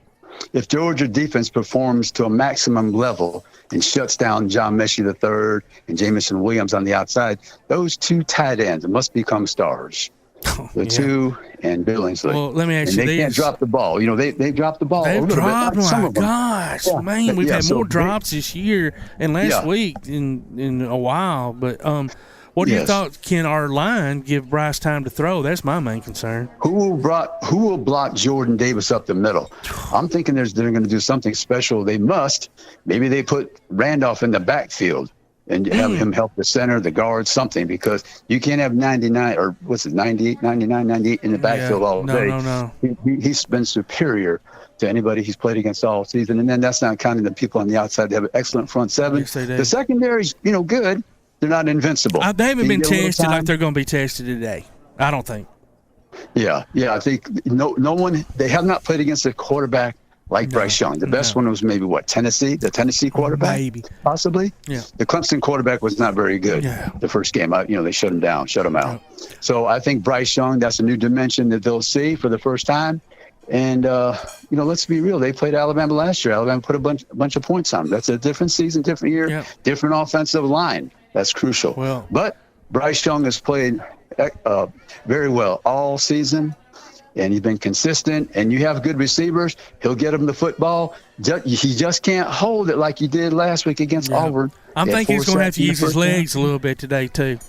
if Georgia defense performs to a maximum level and shuts down John Mechie III and Jamison Williams on the outside, those two tight ends must become stars. The two and Billingsley. Well, let me ask you this. They can't drop the ball. They dropped the ball a little dropped, bit. Oh, my gosh, man. We've had more drops this year and last week in a while. But what are your thoughts? Can our line give Bryce time to throw? That's my main concern. Who will block Jordan Davis up the middle? I'm thinking they're going to do something special. Maybe they put Randolph in the backfield and have him help the center, the guard, something, because you can't have 99 or 98 in the backfield all day. No. He's been superior to anybody he's played against all season. And then that's not counting the people on the outside. They have an excellent front seven. Yes, they do. The secondary's, good. They're not invincible. They haven't been tested like they're going to be tested today. I don't think. Yeah. I think no one. They have not played against a quarterback like Bryce Young. The best one was maybe Tennessee, the Tennessee quarterback, maybe possibly. Yeah. The Clemson quarterback was not very good. Yeah. The first game, they shut him down, shut him out. Yeah. So I think Bryce Young, that's a new dimension that they'll see for the first time. And let's be real. They played Alabama last year. Alabama put a bunch of points on them. That's a different season, different year, different offensive line. That's crucial. But Bryce Young has played very well all season. And he's been consistent, and you have good receivers. He'll get him the football. He just can't hold it like he did last week against Auburn. I'm thinking he's going to have to use his legs a little bit today, too.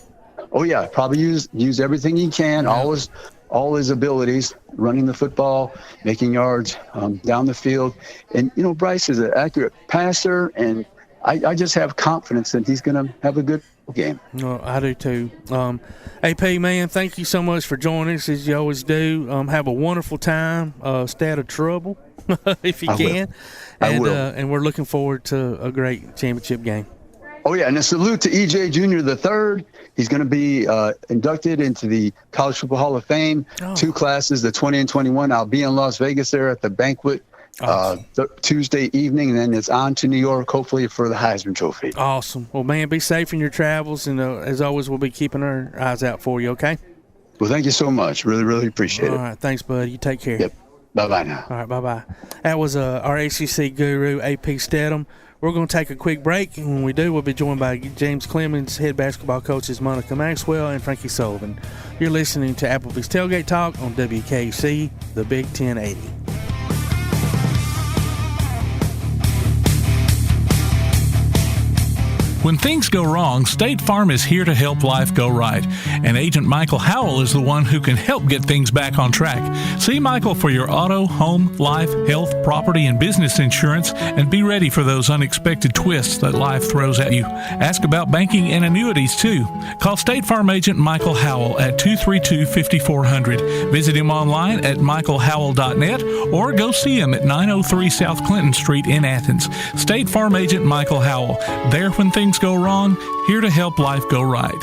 Oh, yeah. Probably use everything he can, all his abilities, running the football, making yards down the field. And, Bryce is an accurate passer, and I just have confidence that he's going to have a good game. No, I do too. AP, man, thank you so much for joining us as you always do. Have a wonderful time. Stay out of trouble if you can. I will. And we're looking forward to a great championship game. Oh, yeah, and a salute to EJ Jr. III. He's going to be inducted into the College Football Hall of Fame. 2 classes, the 20 and 21. I'll be in Las Vegas there at the banquet Tuesday evening, and then it's on to New York, hopefully, for the Heisman Trophy. Awesome. Well, man, be safe in your travels, and as always, we'll be keeping our eyes out for you, okay? Well, thank you so much. Really, really appreciate it. All right. Thanks, bud. You take care. Yep. Bye-bye now. All right. Bye-bye. That was our ACC guru, AP Steadham. We're going to take a quick break, and when we do, we'll be joined by James Clemens, head basketball coaches Monica Maxwell and Frankie Sullivan. You're listening to Applebee's Tailgate Talk on WKC, the Big 1080. When things go wrong, State Farm is here to help life go right. And Agent Michael Howell is the one who can help get things back on track. See Michael for your auto, home, life, health, property, and business insurance, and be ready for those unexpected twists that life throws at you. Ask about banking and annuities, too. Call State Farm Agent Michael Howell at 232-5400. Visit him online at michaelhowell.net or go see him at 903 South Clinton Street in Athens. State Farm Agent Michael Howell. There when things go wrong, here to help life go right.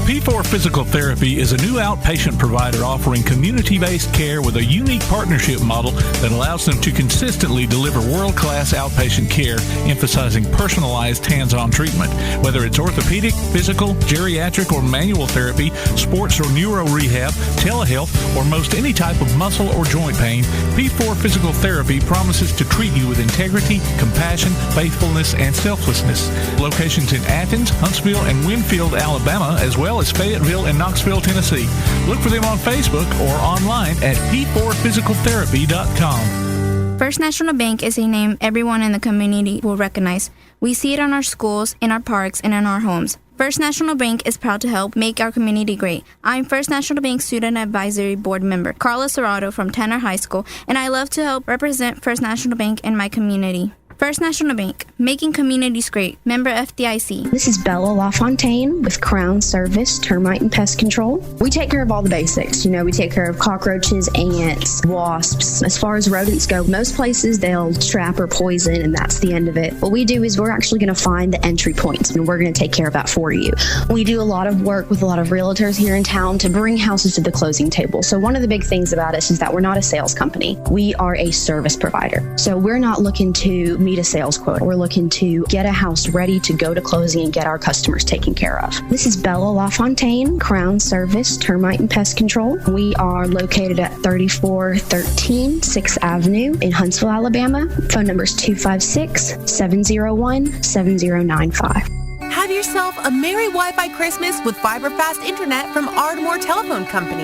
P4 Physical Therapy is a new outpatient provider offering community-based care with a unique partnership model that allows them to consistently deliver world-class outpatient care, emphasizing personalized hands-on treatment. Whether it's orthopedic, physical, geriatric, or manual therapy, sports or neuro rehab, telehealth, or most any type of muscle or joint pain, P4 Physical Therapy promises to treat you with integrity, compassion, faithfulness, and selflessness. Locations in Athens, Huntsville, and Winfield, Alabama, as well as Fayetteville and Knoxville, Tennessee. Look for them on Facebook or online at p4physicaltherapy.com. First National Bank is a name everyone in the community will recognize. We see it in our schools, in our parks, and in our homes. First National Bank is proud to help make our community great. I'm First National Bank Student Advisory Board member Carla Serrato from Tanner High School, and I love to help represent First National Bank in my community. First National Bank, making communities great. Member FDIC. This is Bella LaFontaine with Crown Service Termite and Pest Control. We take care of all the basics. We take care of cockroaches, ants, wasps. As far as rodents go, most places they'll trap or poison, and that's the end of it. What we do is we're actually going to find the entry points, and we're going to take care of that for you. We do a lot of work with a lot of realtors here in town to bring houses to the closing table. So one of the big things about us is that we're not a sales company. We are a service provider. So we're not looking to meet a sales quota. We're looking to get a house ready to go to closing and get our customers taken care of. This is Bella LaFontaine, Crown Service Termite and Pest Control. We are located at 3413 6th Avenue in Huntsville, Alabama. Phone number is 256-701-7095. Have yourself a Merry Wi-Fi Christmas with fiber fast internet from Ardmore Telephone Company.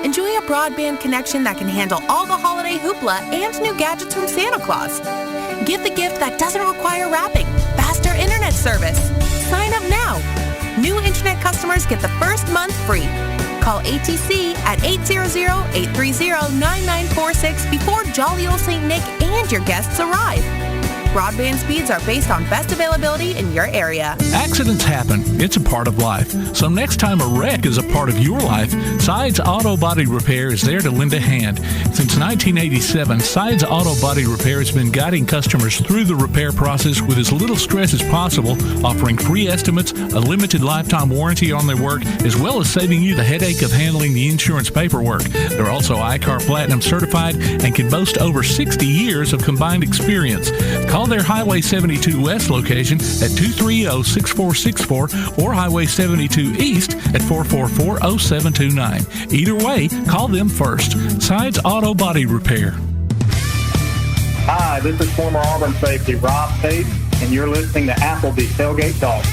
Enjoy a broadband connection that can handle all the holiday hoopla and new gadgets from Santa Claus. Give the gift that doesn't require wrapping. Faster internet service. Sign up now. New internet customers get the first month free. Call ATC at 800-830-9946 before jolly old St. Nick and your guests arrive. Broadband speeds are based on best availability in your area. Accidents happen. It's a part of life. So next time a wreck is a part of your life, Sides Auto Body Repair is there to lend a hand. Since 1987, Sides Auto Body Repair has been guiding customers through the repair process with as little stress as possible, offering free estimates, a limited lifetime warranty on their work, as well as saving you the headache of handling the insurance paperwork. They're also ICAR Platinum certified and can boast over 60 years of combined experience. Call their Highway 72 West location at 230-6464 or Highway 72 East at 444-0729. Either way, call them first. Sides Auto Body Repair. Hi, this is former Auburn safety Rob Tate, and you're listening to Applebee's Tailgate Talk.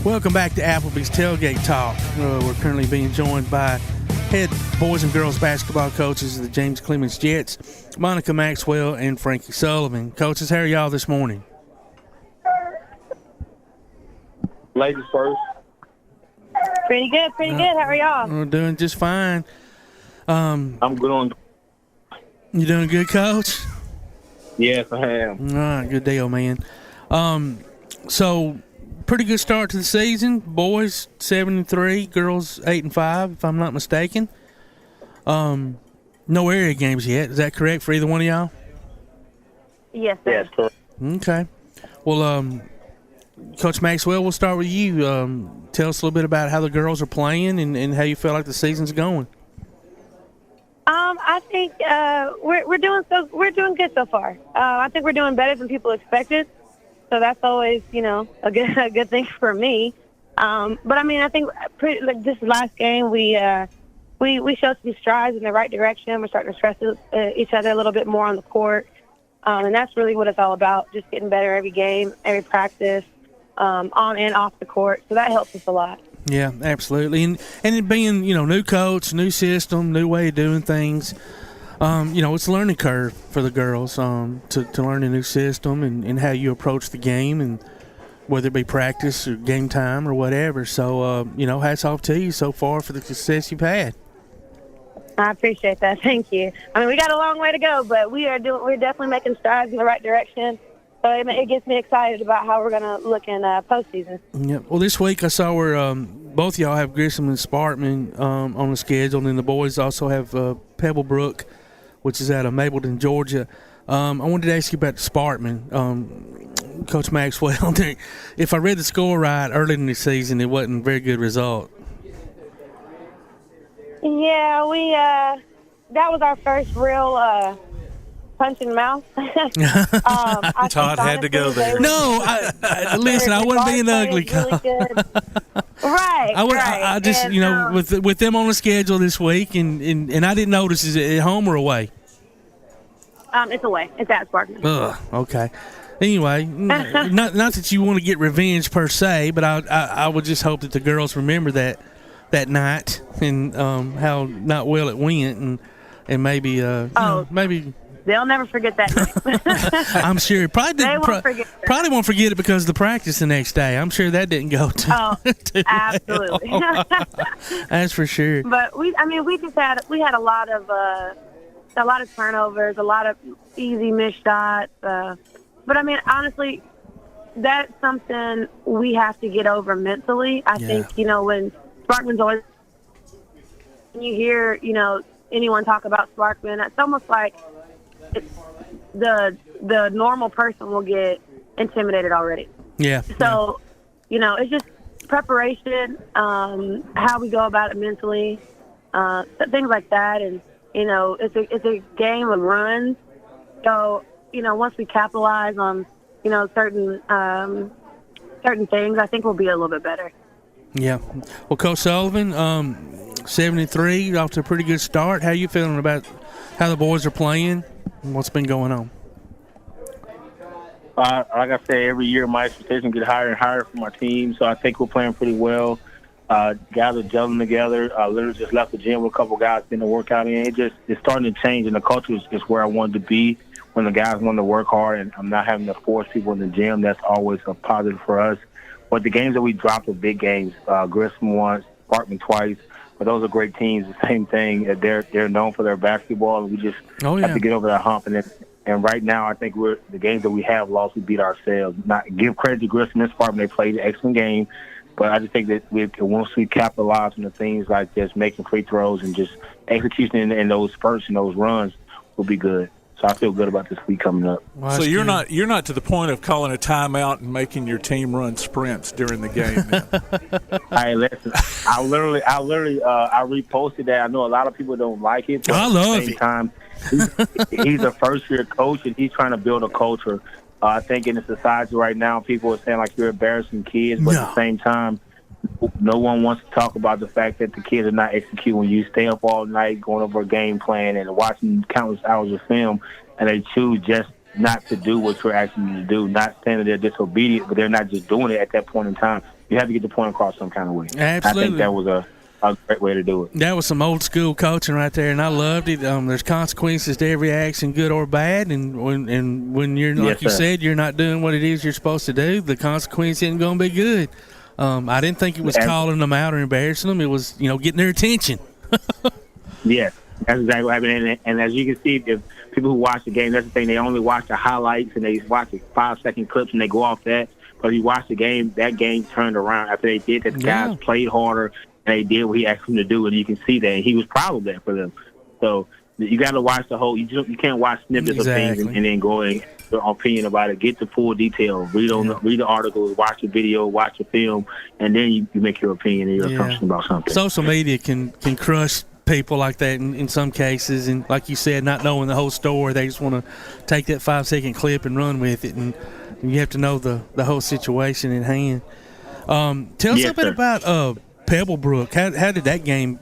Welcome back to Applebee's Tailgate Talk. We're currently being joined by head boys and girls basketball coaches of the James Clemens Jets, Monica Maxwell and Frankie Sullivan. Coaches, how are y'all this morning? Ladies first. Pretty good. How are y'all? We're doing just fine. I'm good on. You doing good, Coach? Yes, I am. All right, good deal, man. So pretty good start to the season. Boys 7-3, girls 8-5, if I'm not mistaken. No area games yet. Is that correct for either one of y'all? Yes, sir. Yes, correct. Okay. Well, Coach Maxwell, we'll start with you. Tell us a little bit about how the girls are playing and how you feel like the season's going. I think we're doing good so far. I think we're doing better than people expected. So that's always, a good thing for me. But I mean, I think this last game we showed some strides in the right direction. We're starting to trust each other a little bit more on the court, and that's really what it's all about. Just getting better every game, every practice, on and off the court. So that helps us a lot. Yeah, absolutely. And it being, new coach, new system, new way of doing things, it's a learning curve for the girls to learn a new system and how you approach the game, and whether it be practice or game time or whatever. So, hats off to you so far for the success you've had. I appreciate that. Thank you. I mean, we got a long way to go, but we're definitely making strides in the right direction. So it gets me excited about how we're going to look in postseason. Yeah. Well, this week I saw where both y'all have Grissom and Sparkman on the schedule, and then the boys also have Pebblebrook, which is out of Mapleton, Georgia. I wanted to ask you about Sparkman, Coach Maxwell. If I read the score right early in the season, it wasn't a very good result. Yeah, that was our first real punch in the mouth. Todd had to go there. No, listen, I wasn't being ugly, Coach. Really right. I just, with them on the schedule this week, and I didn't notice, is it at home or away? It's away. It's at Sparkman. Ugh, okay. Anyway, not that you want to get revenge per se, but I would just hope that the girls remember that night and how not well it went, and maybe maybe they'll never forget that night. I'm sure probably won't forget it because of the practice the next day. I'm sure that didn't go too absolutely. That's for sure. But we had a lot of a lot of turnovers, a lot of easy missed shots. But I mean, honestly, that's something we have to get over mentally. I think, when Sparkman's always, when you hear, anyone talk about Sparkman, it's almost like the normal person will get intimidated already. Yeah. So, it's just preparation, how we go about it mentally, things like that. And, it's a game of runs. So, once we capitalize on, certain things, I think we'll be a little bit better. Yeah. Well, Coach Sullivan, 73, off to a pretty good start. How are you feeling about how the boys are playing and what's been going on? Like I say, every year my expectations get higher and higher for my team, so I think we're playing pretty well. Guys are gelling together. I literally just left the gym with a couple guys in the workout, and it's starting to change, and the culture is where I wanted to be when the guys want to work hard, and I'm not having to force people in the gym. That's always a positive for us. But the games that we dropped are big games. Grissom once, Sparkman twice. But those are great teams. The same thing. They're known for their basketball, and we just have to get over that hump. And right now, I think the games that we have lost, we beat ourselves. Not give credit to Grissom and Sparkman. They played an excellent game. But I just think that once we capitalize on the things like just making free throws and just execution in those spurts and those runs, we'll be good. So I feel good about this week coming up. Well, so you're not to the point of calling a timeout and making your team run sprints during the game. Hey, listen, I reposted that. I know a lot of people don't like it, but I love at the same it. time, he's a first-year coach, and he's trying to build a culture. I think in the society right now, people are saying like you're embarrassing kids, but at the same time, no one wants to talk about the fact that the kids are not executing. When you stay up all night going over a game plan and watching countless hours of film, and they choose just not to do what you're asking them to do, not saying that they're disobedient, but they're not just doing it at that point in time. You have to get the point across some kind of way. Absolutely. I think that was a great way to do it. That was some old school coaching right there, and I loved it. There's consequences to every action, good or bad, and when you're like you said, you're not doing what it is you're supposed to do, the consequence isn't going to be good. I didn't think it was calling them out or embarrassing them. It was, getting their attention. Yes, that's exactly what happened. And as you can see, if people who watch the game, that's the thing. They only watch the highlights and they watch the 5-second clips and they go off that. But if you watch the game, that game turned around after they did that. The guys played harder and they did what he asked them to do, and you can see that. And he was proud of that for them. So you got to watch the whole. You can't watch snippets of things and then go and your opinion about it. Get the full detail. Read the articles, watch the video, watch the film, and then you make your opinion and your assumption about something. Social media can crush people like that in some cases, and like you said, not knowing the whole story, they just want to take that 5-second clip and run with it, and you have to know the whole situation in hand. Tell us a bit about Pebblebrook. How did that game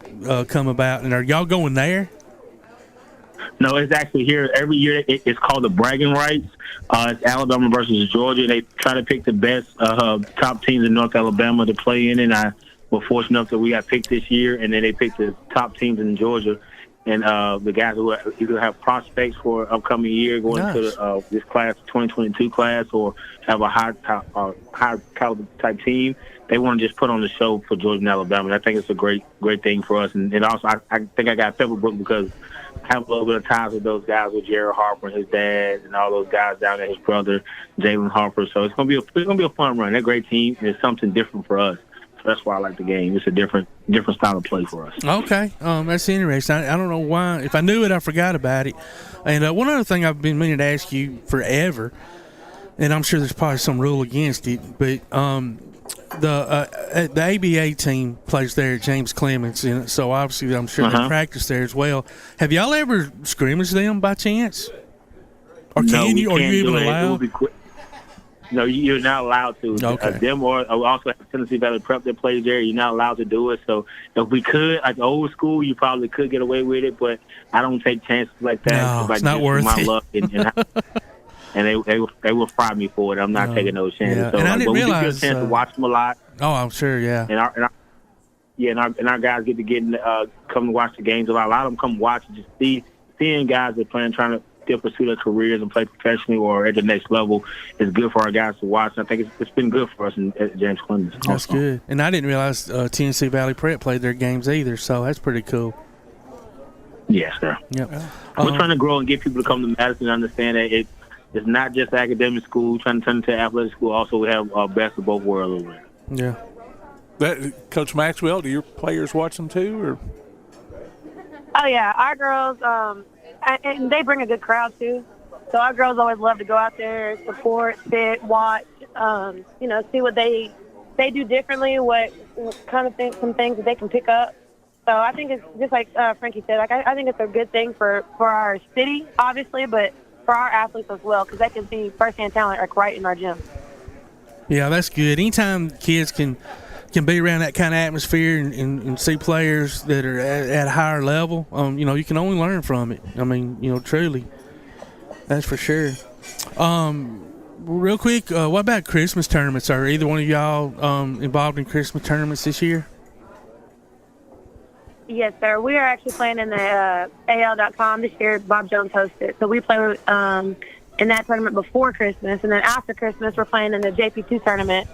come about, and are y'all going there? No, it's actually here every year. It's called the bragging rights. It's Alabama versus Georgia. They try to pick the best top teams in North Alabama to play in, and I was fortunate enough that we got picked this year, and then they picked the top teams in Georgia. And the guys who either have prospects for upcoming year going to this class, 2022 class, or have a high caliber type team, they want to just put on the show for Georgia and Alabama. And I think it's a great thing for us. And also, I think I got Pebblebrook because I have a little bit of ties with those guys, with Jared Harper and his dad, and all those guys down there, his brother Jalen Harper. So it's gonna be a fun run. They're a great team, and it's something different for us. So that's why I like the game. It's a different style of play for us. Okay, that's interesting. I don't know why. If I knew it, I forgot about it. And one other thing I've been meaning to ask you forever, and I'm sure there's probably some rule against it, but the ABA team plays there at James Clements, and so obviously I'm sure they practice there as well. Have y'all ever scrimmaged them by chance? Or can you? Are you even allowed? No, you're not allowed to. Okay. Them or also have Tennessee Valley Prep that plays there. You're not allowed to do it. So if we could, like old school, you probably could get away with it. But I don't take chances like that. No, it's not worth it. Luck and they will fry me for it. I'm not taking those chances. Yeah. So, and I didn't realize. We get a chance to watch them a lot. Oh, I'm sure. Yeah. And our guys get to come to watch the games a lot. A lot of them come watch and just seeing guys that playing, trying to still pursue their careers and play professionally or at the next level is good for our guys to watch. I think it's been good for us at James Clemens. That's good. And I didn't realize Tennessee Valley Prep played their games either, so that's pretty cool. Yes, sir. Yep. We're trying to grow and get people to come to Madison and understand that it's not just academic school. We're trying to turn it into athletic school. Also, we have best of both worlds over there. Yeah. Coach Maxwell, do your players watch them too? Or? Oh, yeah. Our girls, and they bring a good crowd, too. So our girls always love to go out there, support, sit, watch, see what they do differently, what kind of some things that they can pick up. So I think it's just like Frankie said, I think it's a good thing for our city, obviously, but for our athletes as well, because they can see firsthand talent right in our gym. Yeah, that's good. Anytime kids can be around that kind of atmosphere and see players that are at a higher level, you can only learn from it. I mean, truly. That's for sure. Real quick, what about Christmas tournaments? Are either one of y'all involved in Christmas tournaments this year? Yes, sir. We are actually playing in the AL.com this year. Bob Jones hosts it. So we play in that tournament before Christmas. And then after Christmas, we're playing in the JP2 tournament.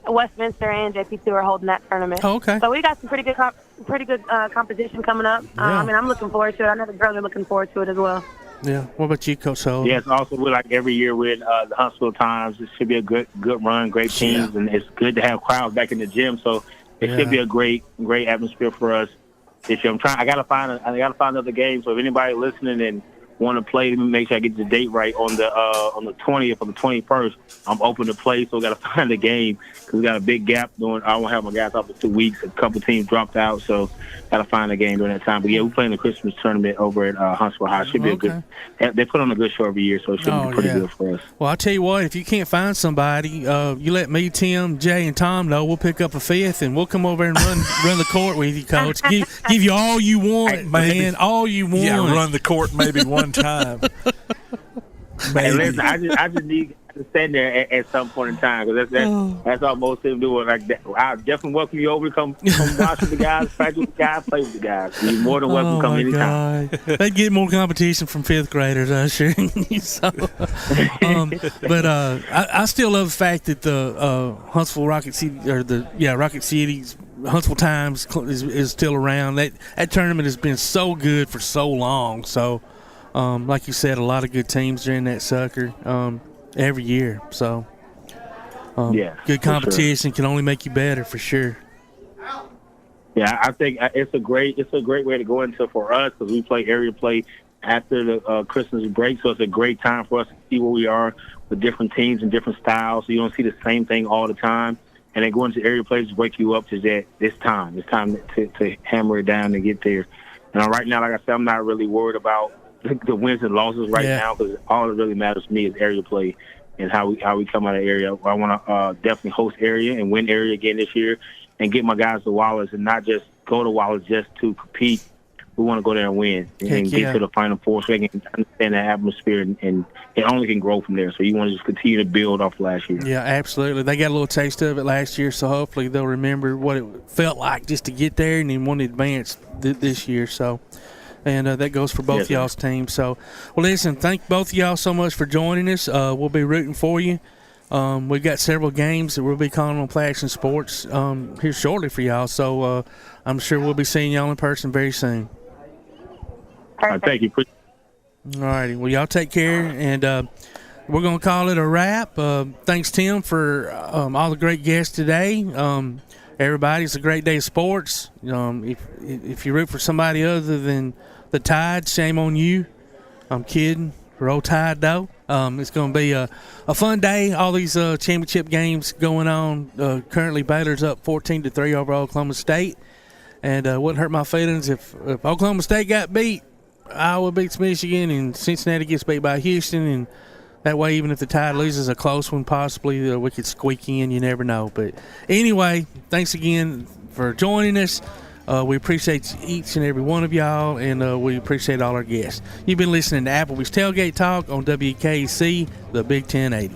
Westminster and JP2 are holding that tournament. Oh, okay. So we got some pretty good competition coming up. Yeah. I'm looking forward to it. I know the girls are looking forward to it as well. Yeah. What about you, Coach Sullivan? Yes, also we're like every year with the Huntsville Times. It should be a good run, great teams, and it's good to have crowds back in the gym. So it should be a great atmosphere for us this year. I gotta find another game. So if anybody listening and want to play, let me make sure I get the date right on the 20th or the 21st. I'm open to play, so we got to find a game because we got a big gap. I won't have my guys out for 2 weeks. A couple teams dropped out, so got to find a game during that time. But yeah, we're playing the Christmas tournament over at Huntsville High. Should be a good. They put on a good show every year, so it should be pretty good for us. Well, I'll tell you what, if you can't find somebody, you let me, Tim, Jay, and Tom know. We'll pick up a fifth, and we'll come over and run the court with you, Coach. Give you all you want, man, all you want. Yeah, run the court maybe one time. Hey, listen, I just need to stand there at some point in time because that's all most of them do. Like that. I definitely welcome you over to come watch with the guys, practice with the guys, play with the guys. You're more than welcome to come anytime. They get more competition from fifth graders, I assure you. So, but I still love the fact that the Huntsville Rocket City Rocket City's Huntsville Times is still around. That tournament has been so good for so long. So. Like you said, a lot of good teams during that sucker every year. So, good competition can only make you better for sure. Yeah, I think it's a great way to go into for us because we play area play after the Christmas break, so it's a great time for us to see where we are with different teams and different styles. So you don't see the same thing all the time, and then going to area play just wake you up to that. It's time to hammer it down and get there. And right now, like I said, I'm not really worried about the wins and losses now because all that really matters to me is area play and how we come out of area. I want to definitely host area and win area again this year and get my guys to Wallace and not just go to Wallace just to compete. We want to go there and win and get to the Final Four so they can understand that atmosphere and it only can grow from there. So you want to just continue to build off last year. Yeah, absolutely. They got a little taste of it last year, so hopefully they'll remember what it felt like just to get there and then want to advance this year. So. And that goes for both y'all's teams. So, well, listen, thank both of y'all so much for joining us. We'll be rooting for you. We've got several games that we'll be calling on Play Action Sports here shortly for y'all. So I'm sure we'll be seeing y'all in person very soon. Thank you. All righty. Well, y'all take care. And we're going to call it a wrap. Thanks, Tim, for all the great guests today. Everybody, it's a great day of sports. If you root for somebody other than the Tide, shame on you. I'm kidding. Roll Tide, though. It's going to be a fun day. All these championship games going on. Currently, Baylor's up 14-3 over Oklahoma State. And wouldn't hurt my feelings if Oklahoma State got beat. Iowa beats Michigan, and Cincinnati gets beat by Houston. And that way, even if the Tide loses a close one, possibly we could squeak in. You never know. But anyway, thanks again for joining us. We appreciate each and every one of y'all, and we appreciate all our guests. You've been listening to Applebee's Tailgate Talk on WKC, the Big 1080.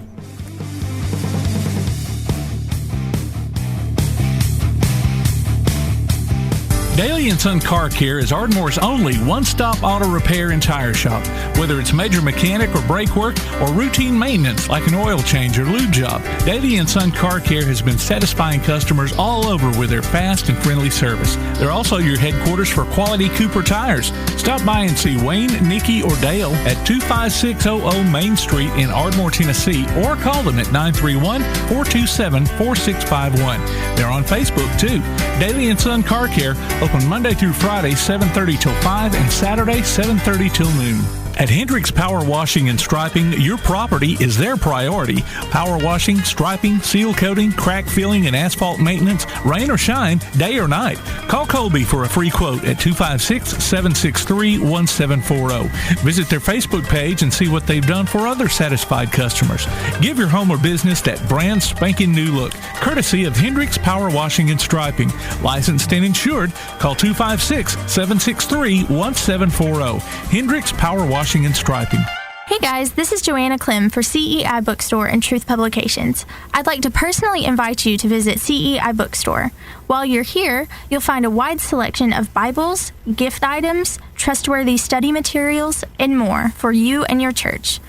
Daly & Son Car Care is Ardmore's only one-stop auto repair and tire shop. Whether it's major mechanic or brake work or routine maintenance like an oil change or lube job, Daly & Son Car Care has been satisfying customers all over with their fast and friendly service. They're also your headquarters for quality Cooper tires. Stop by and see Wayne, Nikki, or Dale at 25600 Main Street in Ardmore, Tennessee, or call them at 931-427-4651. They're on Facebook too. Daly & Son Car Care, open Monday through Friday, 7:30 till 5, and Saturday, 7:30 till noon. At Hendricks Power Washing and Striping, your property is their priority. Power washing, striping, seal coating, crack filling, and asphalt maintenance, rain or shine, day or night. Call Colby for a free quote at 256-763-1740. Visit their Facebook page and see what they've done for other satisfied customers. Give your home or business that brand spanking new look, courtesy of Hendricks Power Washing and Striping. Licensed and insured, call 256-763-1740. Hendricks Power Washing and Striping. Hey guys, this is Joanna Clem for CEI Bookstore and Truth Publications. I'd like to personally invite you to visit CEI Bookstore. While you're here, you'll find a wide selection of Bibles, gift items, trustworthy study materials, and more for you and your church.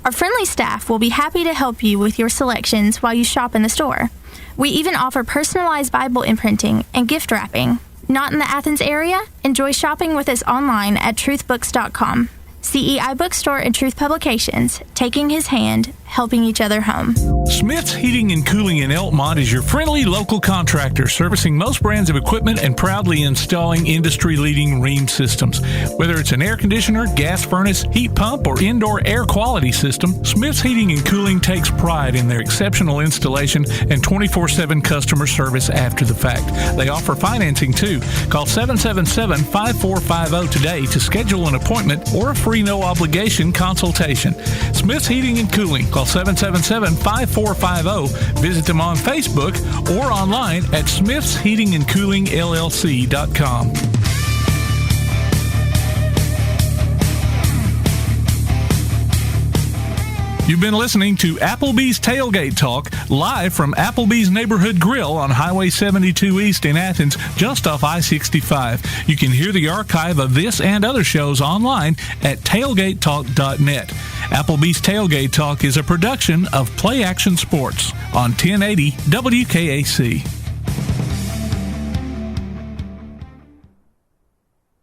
Our friendly staff will be happy to help you with your selections while you shop in the store. We even offer personalized Bible imprinting and gift wrapping. Not in the Athens area? Enjoy shopping with us online at truthbooks.com. CEI Bookstore and Truth Publications, taking his hand, helping each other home. Smith's Heating and Cooling in Elkmont is your friendly local contractor servicing most brands of equipment and proudly installing industry-leading Rheem systems. Whether it's an air conditioner, gas furnace, heat pump, or indoor air quality system, Smith's Heating and Cooling takes pride in their exceptional installation and 24/7 customer service after the fact. They offer financing too. Call 777-5450 today to schedule an appointment or a free no-obligation consultation. Smith's Heating and Cooling. Call 777-5450. Visit them on Facebook or online at smithsheatingandcoolingllc.com. You've been listening to Applebee's Tailgate Talk, live from Applebee's Neighborhood Grill on Highway 72 East in Athens, just off I-65. You can hear the archive of this and other shows online at tailgatetalk.net. Applebee's Tailgate Talk is a production of Play Action Sports on 1080 WKAC.